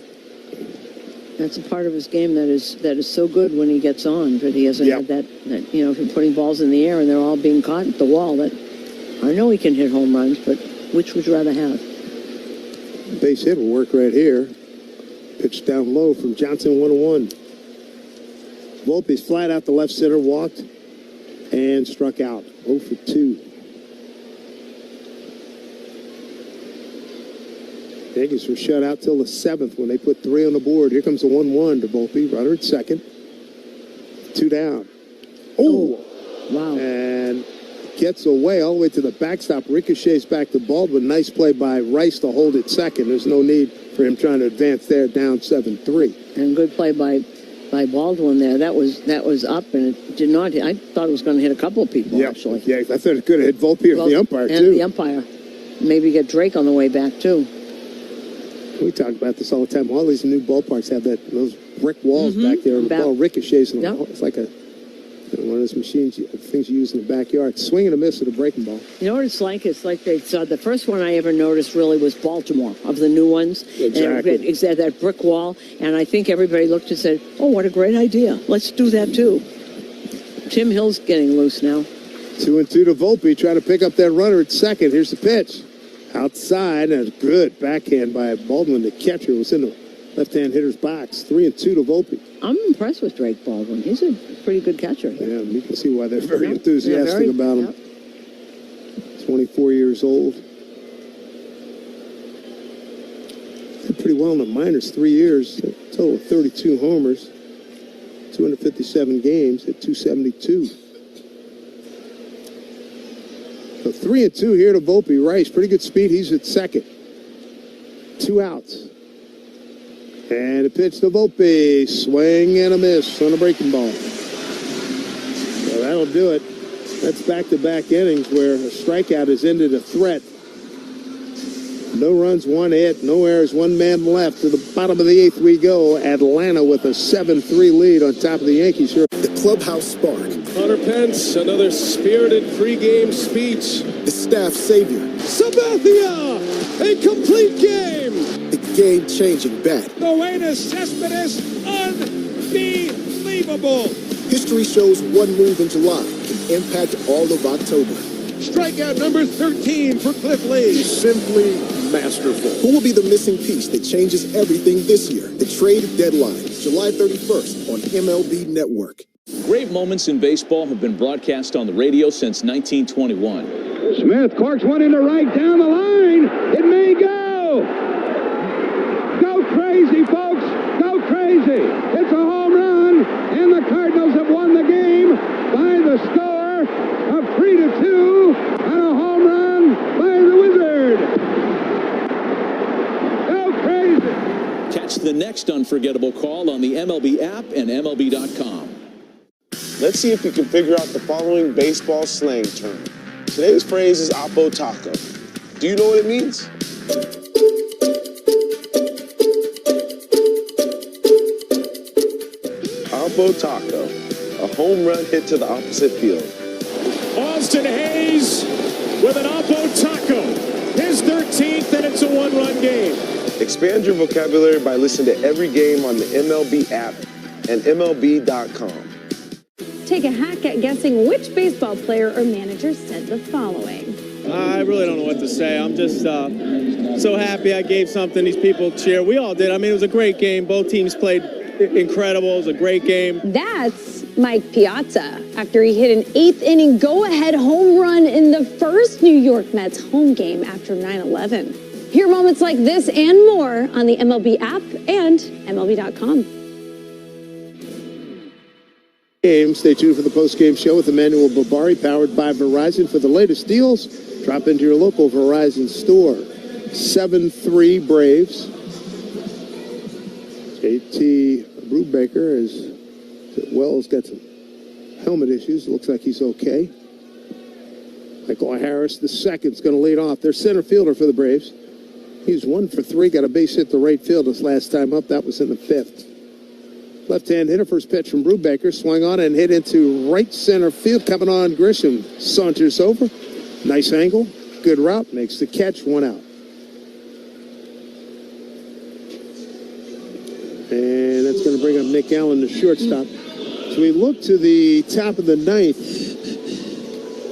That's a part of his game that is so good when he gets on, but he hasn't had that, you know, if you're putting balls in the air and they're all being caught at the wall, that I know he can hit home runs, but which would you rather have? Base hit will work right here. Pitch down low from Johnson, 1-1. Volpe's flat out the left center, walked and struck out. 0 for 2. Yankees were shut out till the 7th when they put 3 on the board. Here comes a 1-1 to Volpe. Runner at second. 2 down. Oh! Wow. And gets away all the way to the backstop. Ricochets back to Baldwin. Nice play by Rice to hold it second. There's no need for him trying to advance there, down 7-3. And good play by Baldwin there. That was up, and it did not hit. I thought it was going to hit a couple of people, actually. Yeah, I thought it could have hit Volpe or the umpire, too. And the umpire. Maybe get Drake on the way back, too. We talk about this all the time. All these new ballparks have those brick walls back there. The ball ricochets. It's like one of those machines, things you use in the backyard. Swing and a miss at a breaking ball. You know what it's like? It's like they saw the first one I ever noticed really was Baltimore, of the new ones. Exactly. And it's that brick wall. And I think everybody looked and said, oh, what a great idea. Let's do that, too. Tim Hill's getting loose now. 2-2 to Volpe, trying to pick up that runner at second. Here's the pitch. Outside, and a good backhand by Baldwin. The catcher was in the left-hand hitter's box. 3-2 to Volpe. I'm impressed with Drake Baldwin. He's a pretty good catcher. Yeah, you can see why they're very enthusiastic about him. 24 years old. Did pretty well in the minors, 3 years. A total of 32 homers, 257 games at 272. So 3-2 here to Volpe. Rice, pretty good speed. He's at second. 2 outs. And a pitch to Volpe. Swing and a miss on a breaking ball. So that'll do it. That's back-to-back innings where a strikeout has ended a threat. No runs, 1 hit, no errors, 1 man left. To the bottom of the 8th we go. Atlanta with a 7-3 lead on top of the Yankees here. The clubhouse spark. Hunter Pence, another spirited pregame speech. The staff savior. Sabathia, a complete game. The game-changing bat. Noenas Cespedes, unbelievable. History shows one move in July can impact all of October. Strikeout number 13 for Cliff Lee. Simply masterful. Who will be the missing piece that changes everything this year? The trade deadline, July 31st on MLB Network. Great moments in baseball have been broadcast on the radio since 1921. Smith corks one into right down the line. It may go. Go crazy, folks. Go crazy. It's a home run, and the Cardinals have won the game by the score of 3-2 on a home run by the Wizard. Go crazy. Catch the next unforgettable call on the MLB app and MLB.com. Let's see if you can figure out the following baseball slang term. Today's phrase is Oppo Taco. Do you know what it means? Oppo Taco, a home run hit to the opposite field. Austin Hayes with an Oppo Taco. His 13th, and it's a one-run game. Expand your vocabulary by listening to every game on the MLB app and MLB.com. Take a hack at guessing which baseball player or manager said the following. I really don't know what to say. I'm just so happy I gave something these people cheer. We all did. I mean, it was a great game. Both teams played incredible. It was a great game. That's Mike Piazza after he hit an eighth-inning go-ahead home run in the first New York Mets home game after 9/11. Hear moments like this and more on the MLB app and MLB.com. Stay tuned for the post-game show with Emmanuel Babari, powered by Verizon. For the latest deals, drop into your local Verizon store. 7-3 Braves. JT Brubaker has got some helmet issues. It looks like he's okay. Michael Harris, the second, is going to lead off. Their center fielder for the Braves. He's 1 for 3, got a base hit to right field his last time up. That was in the 5th. Left-hand hitter, first pitch from Brubaker, swung on and hit into right center field. Coming on, Grisham saunters over. Nice angle, good route, makes the catch, 1 out. And that's going to bring up Nick Allen, the shortstop. So we look to the top of the 9th.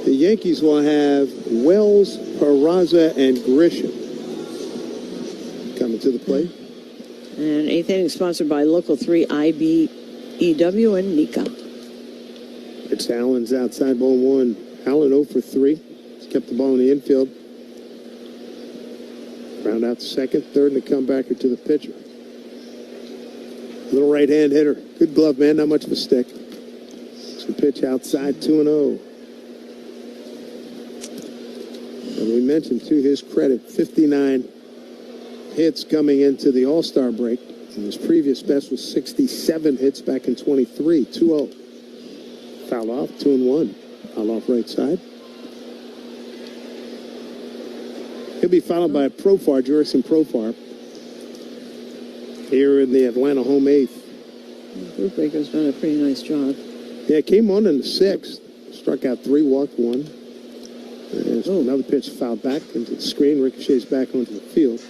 The Yankees will have Wells, Peraza, and Grisham coming to the plate. And 8th inning sponsored by Local 3 IBEW and Nika. It's Allen's outside, ball 1. Allen 0 for 3. He's kept the ball in the infield. Round out the second, third, and a comebacker to the pitcher. Little right-hand hitter. Good glove, man. Not much of a stick. Some pitch outside, 2-0. And we mentioned, to his credit, 59 hits coming into the All-Star break. And his previous best was 67 hits back in 23. 2-0. Foul off, 2-1. Foul off right side. He'll be followed by Profar, Jurison Profar, here in the Atlanta home 8th. Brubaker's done a pretty nice job. Yeah, came on in the 6th. Struck out 3, walked 1. And another pitch fouled back into the screen. Ricochets back onto the field.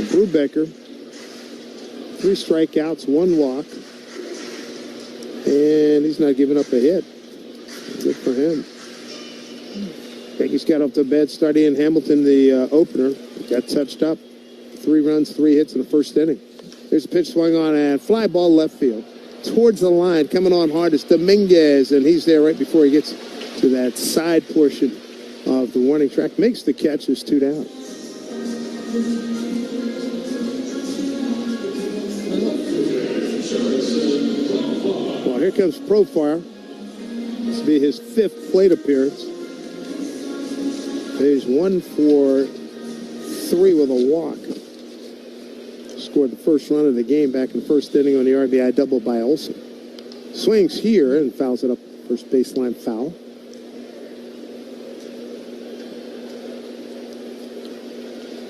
Brubaker, 3 strikeouts, 1 walk, and he's not giving up a hit. Good for him. Yankees got off to a bad start. Ian Hamilton, the opener, got touched up. 3 runs, 3 hits in the first inning. There's a pitch swung on and fly ball left field. Towards the line, coming on hard is Dominguez, and he's there right before he gets to that side portion of the warning track. Makes the catch. There's 2 down. Well, here comes Profar. This will be his 5th plate appearance. He's 1 for 3 with a walk. Scored the first run of the game back in the first inning on the RBI double by Olsen. Swings here and fouls it up first baseline foul.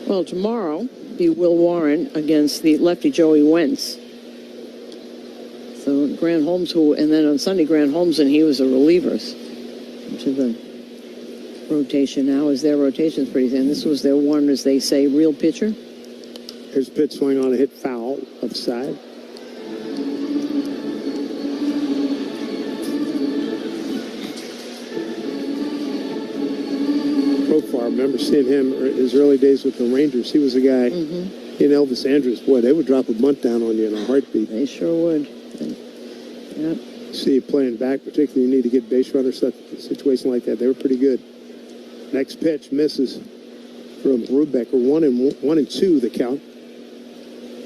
Well, tomorrow be Will Warren against the lefty Joey Wentz. So Grant Holmes, and then on Sunday Grant Holmes, and he was a reliever. To the rotation now, is their rotation's pretty thin. This was their one, as they say, real pitcher. Here's a pitch swing on a hit foul upside. remember seeing him in his early days with the Rangers. He was a guy, he and Elvis Andrus, boy, they would drop a bunt down on you in a heartbeat. They sure would. Yep. See you playing back, particularly you need to get base runner stuff, situation like that. They were pretty good. Next pitch misses from Brubaker. 1-2 the count.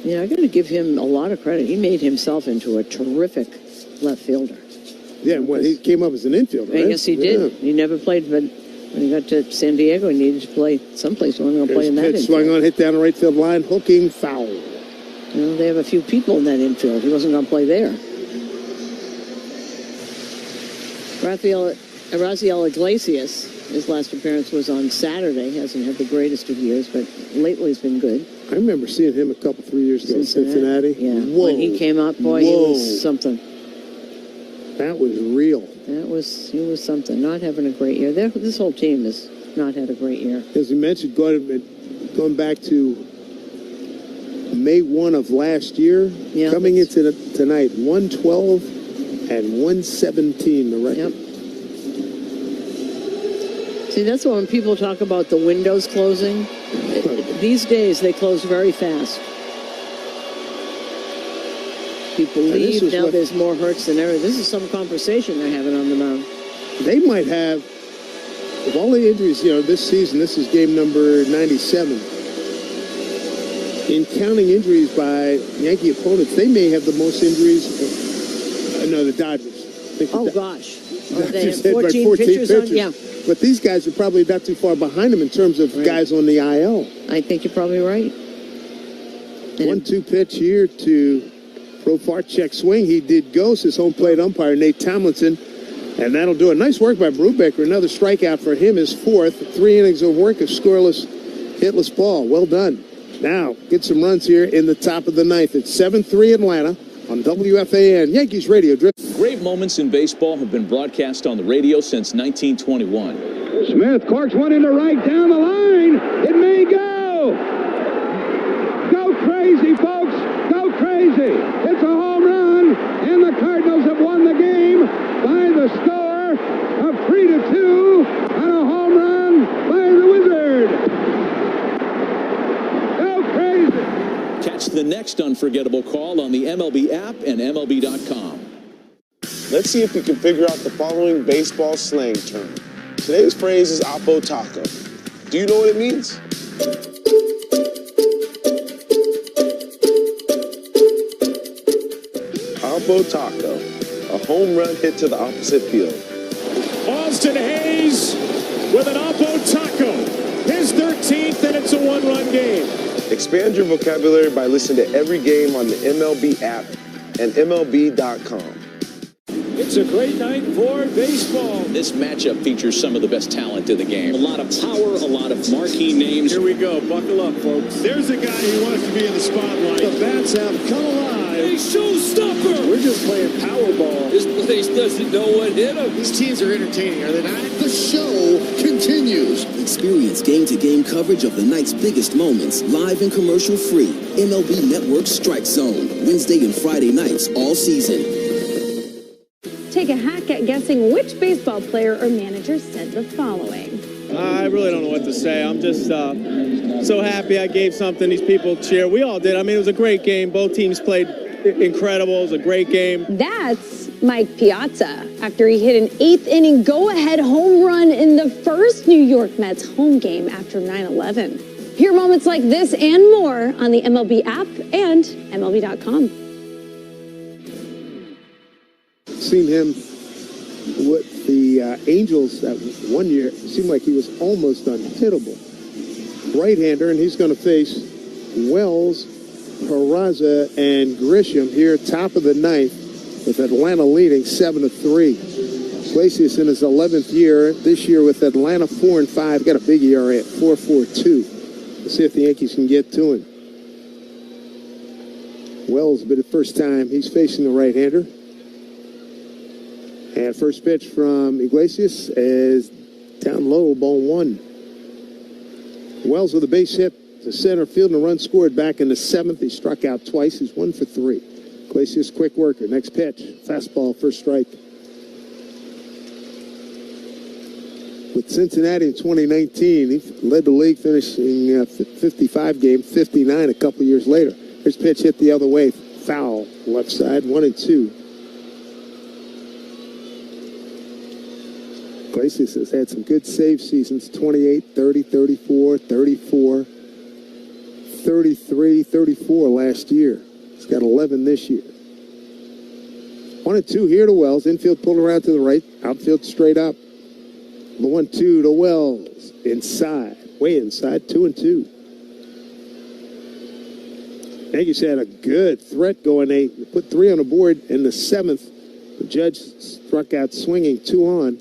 Yeah, I got to give him a lot of credit. He made himself into a terrific left fielder. Yeah, when he came up as an infielder, right? Yes, he did. He never played, but when he got to San Diego, he needed to play someplace. He wasn't going to play in that infield. Swung on, hit down the right field line, hooking, foul. You know, they have a few people in that infield. He wasn't going to play there. Raziel Iglesias, his last appearance was on Saturday. Hasn't had the greatest of years, but lately he's been good. I remember seeing him a couple, 3 years ago in Cincinnati. Yeah, Whoa. when he came up, boy, he was something. That was real. He was something. Not having a great year. This whole team has not had a great year. As you mentioned, going back to May 1 of last year, coming into tonight, 112 and 117 the record. Yep. See, that's when people talk about the windows closing. These days, they close very fast. People leave. Now there's more hurts than ever. This is some conversation they're having on the mound. They might have, of all the injuries, this season, this is game number 97. In counting injuries by Yankee opponents, they may have the most injuries. No, the Dodgers. Oh, gosh. They Dodgers had 14 pitchers on? Yeah. But these guys are probably not too far behind them in terms of guys on the IL. I think you're probably right. 1-2 pitch here to Profarchek swing. He did ghost his home plate umpire, Nate Tomlinson. And that'll do it. Nice work by Brubaker. Another strikeout for him, his fourth. 3 innings of work, a scoreless, hitless ball. Well done. Now, get some runs here in the top of the ninth. It's 7-3 Atlanta on WFAN, Yankees Radio. Great moments in baseball have been broadcast on the radio since 1921. Smith corks one into right down the line. It may go. Go crazy, folks. Go crazy. It's a home run, and the Cardinals have won the game by the score of 3-2 on a home run by the Wizard. Go crazy. Catch the next unforgettable call on the MLB app and MLB.com. Let's see if we can figure out the following baseball slang term. Today's phrase is Oppo Taco. Do you know what it means? Oppo Taco, a home run hit to the opposite field. Austin Hayes with an Oppo Taco. His 13th, and it's a one-run game. Expand your vocabulary by listening to every game on the MLB app and MLB.com. It's a great night for baseball. This matchup features some of the best talent in the game. A lot of power, a lot of marquee names. Here we go. Buckle up, folks. There's a guy who wants to be in the spotlight. The bats have come alive. A showstopper. We're just playing Powerball. This place doesn't know what hit him. These teams are entertaining, are they not? The show continues. Experience game-to-game coverage of the night's biggest moments, live and commercial-free. MLB Network Strike Zone, Wednesday and Friday nights all season. Take a hack at guessing which baseball player or manager said the following. I really don't know what to say. I'm just so happy I gave something these people cheer. We all did. I mean, it was a great game. Both teams played incredible. It was a great game. That's Mike Piazza after he hit an 8th inning go-ahead home run in the first New York Mets home game after 9/11. Hear moments like this and more on the MLB app and MLB.com. Seen him with the Angels that one year. It seemed like he was almost unhittable. Right-hander, and he's going to face Wells, Peraza, and Grisham here, top of the ninth, with Atlanta leading 7-3. Iglesias in his 11th year. This year with Atlanta 4-5, got a big ERA at 4.42. Let's see if the Yankees can get to him. Wells, but the first time he's facing the right-hander. And first pitch from Iglesias is down low, ball 1. Wells with a base hit to center field and a run scored back in the 7th. He struck out twice. He's 1 for 3. Iglesias, quick worker. Next pitch, fastball, first strike. with Cincinnati in 2019. He led the league, finishing 55 game, 59 a couple years later. His pitch hit the other way, foul, left side, 1-2. Iglesias has had some good save seasons, 28, 30, 34, 34, 33, 34 last year. He's got 11 this year. 1-2 here to Wells. Infield pulled around to the right. Outfield straight up. The 1-2 to Wells. Inside. Way inside. 2-2. Yankees had a good threat going. They put 3 on the board in the 7th. The Judge struck out swinging, 2 on.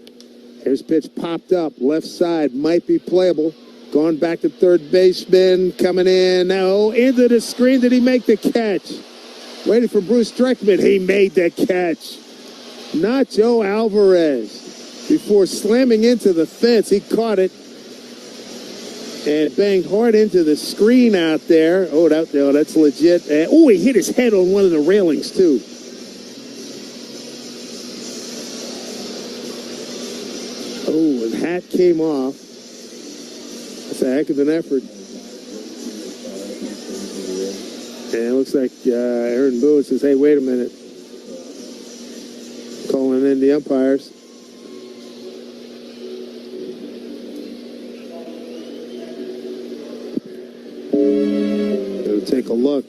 His pitch popped up. Left side might be playable. Going back to third baseman. Coming in. Now into the screen. Did he make the catch? Waiting for Bruce Streckman. He made the catch. Nacho Alvarez. Before slamming into the fence, he caught it and banged hard into the screen out there. Oh, that's legit. He hit his head on one of the railings, too. Oh, and hat came off. That's a heck of an effort. And it looks like Aaron Boone says, hey, wait a minute. Calling in the umpires. We'll take a look.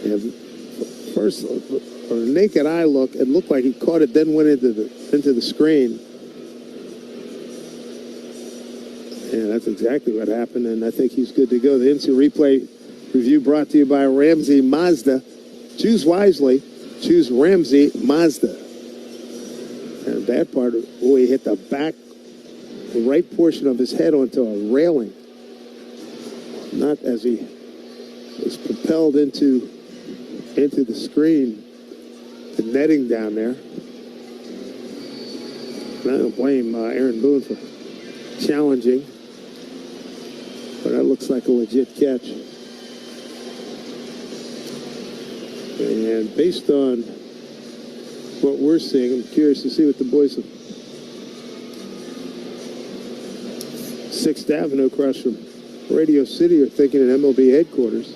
And first, on a naked eye look, it looked like he caught it, then went into the screen. Yeah, that's exactly what happened, and I think he's good to go. The instant replay review brought to you by Ramsey Mazda. Choose wisely. Choose Ramsey Mazda. And that part, he hit the right portion of his head onto a railing. Not as he was propelled into the screen, the netting down there. And I don't blame Aaron Boone for challenging. But that looks like a legit catch. And based on what we're seeing, I'm curious to see what the boys of 6th Avenue across from Radio City are thinking at MLB headquarters.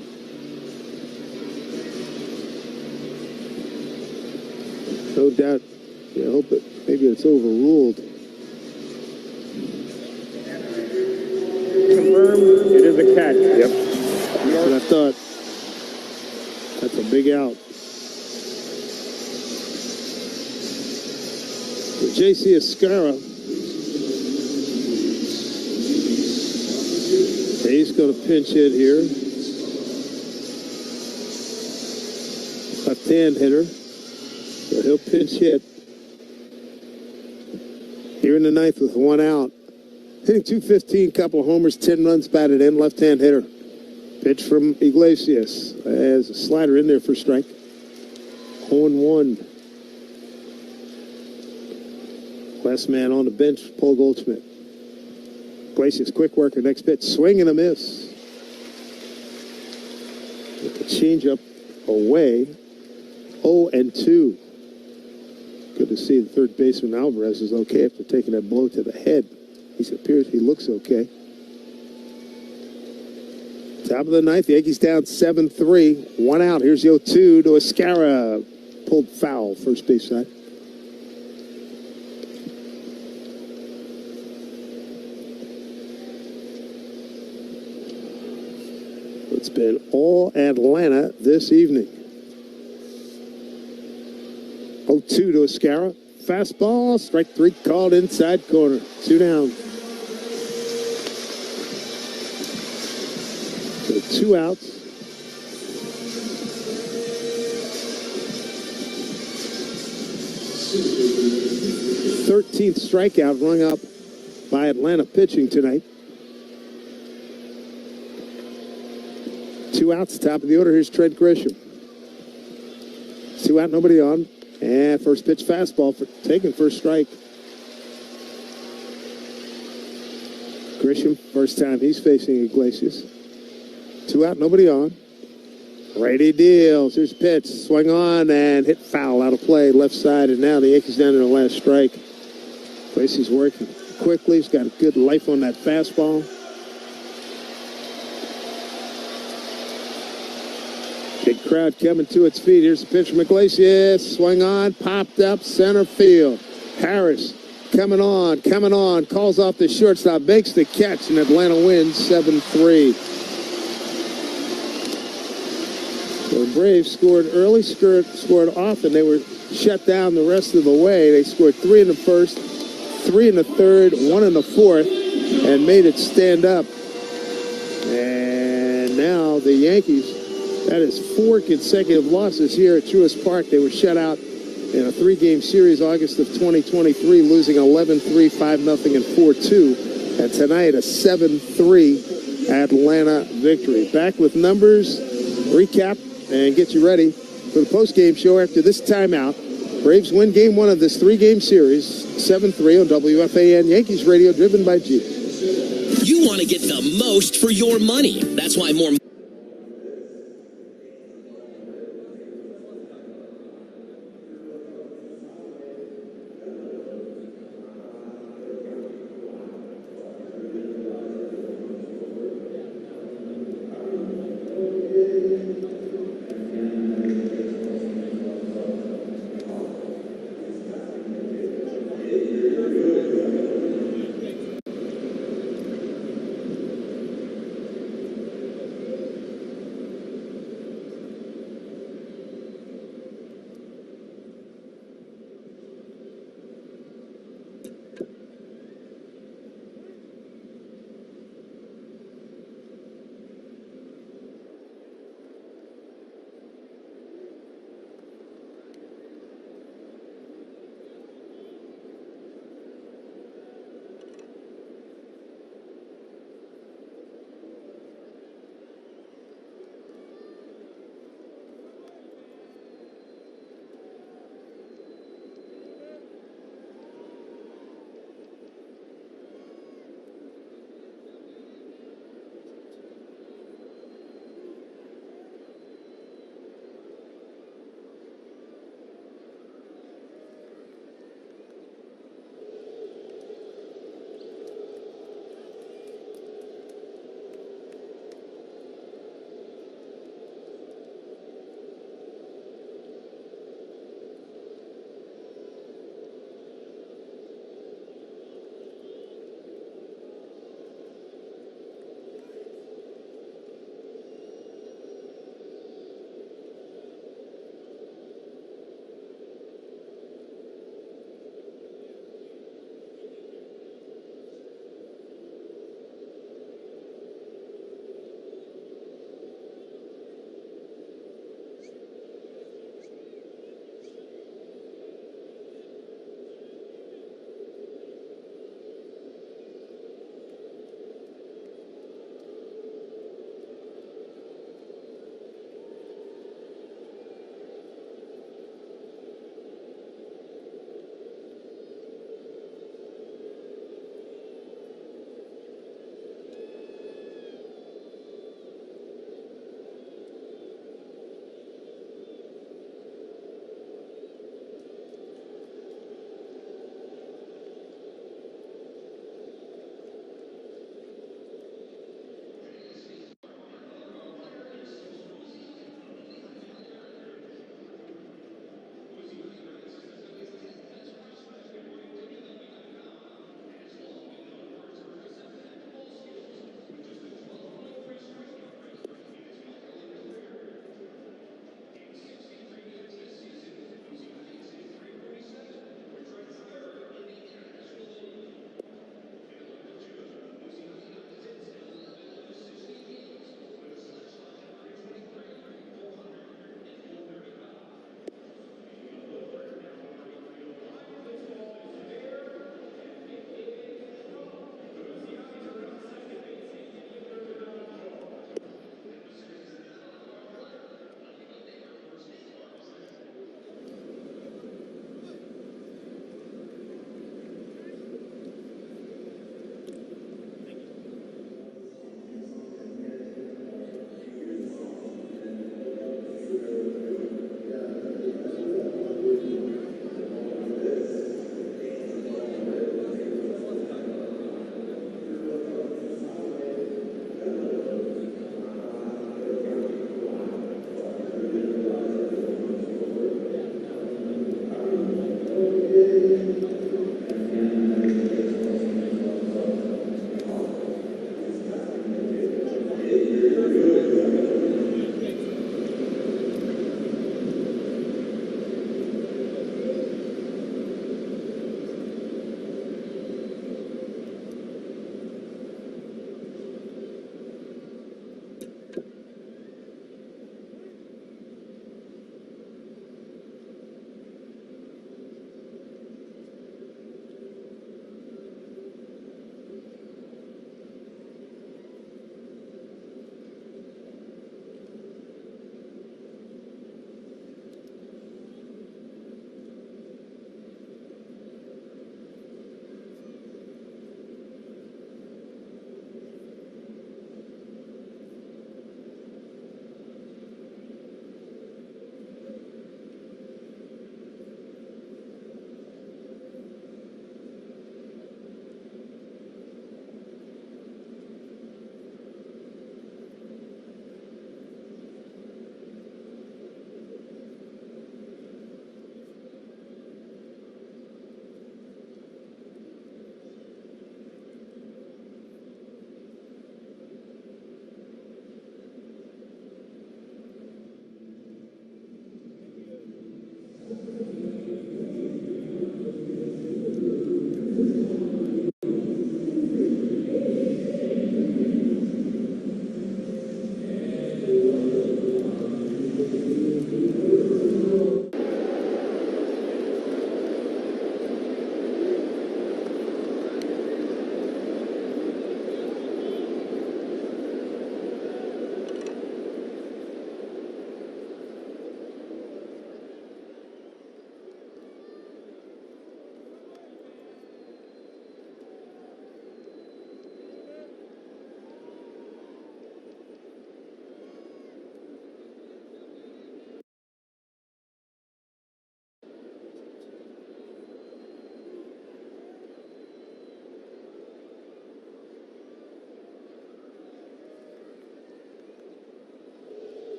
No doubt, I hope maybe it's overruled. Confirmed, it is a catch. Yep. That's what I thought. That's a big out. J.C. Escara. He's going to pinch hit here. Left-hand hitter. So he'll pinch hit. Here in the 9th with 1 out. Hitting .215, couple of homers, 10 runs batted in, left-hand hitter. Pitch from Iglesias. Has a slider in there for strike. 0-1. Last man on the bench, Paul Goldschmidt. Iglesias, quick worker, next pitch, swing and a miss. With the changeup away, 0-2. Good to see the third baseman Alvarez is okay after taking that blow to the head. He looks okay. Top of the 9th, the Yankees down 7-3. 1 out. Here's the 0-2 to Escara. Pulled foul, first base side. It's been all Atlanta this evening. 0-2 to Escara. Fastball, strike 3 called inside corner. 2 down. So 2 outs. Thirteenth strikeout rung up by Atlanta pitching tonight. 2 outs, top of the order. Here's Trent Grisham. 2 out, nobody on. And first pitch fastball for taking first strike. Grisham, first time he's facing Iglesias. 2 out, nobody on. Righty deals. Here's a pitch. Swing on and hit foul out of play. Left side. And now the Yankees down to their last strike. Tracy's working quickly. He's got a good life on that fastball. Big crowd coming to its feet. Here's the pitch from Iglesias. Swing on. Popped up center field. Harris coming on. Calls off the shortstop. Makes the catch. And Atlanta wins 7-3. The Braves scored early, scored often. They were shut down the rest of the way. They scored 3 in the first, 3 in the third, 1 in the fourth, and made it stand up. And now the Yankees, that is 4 consecutive losses here at Truist Park. They were shut out in a 3-game series August of 2023, losing 11-3, 5-0, and 4-2. And tonight, a 7-3 Atlanta victory. Back with numbers, recap, and get you ready for the post-game show after this timeout. Braves win Game 1 of this 3-game series, 7-3 on WFAN Yankees Radio, driven by Jeep. You want to get the most for your money. That's why more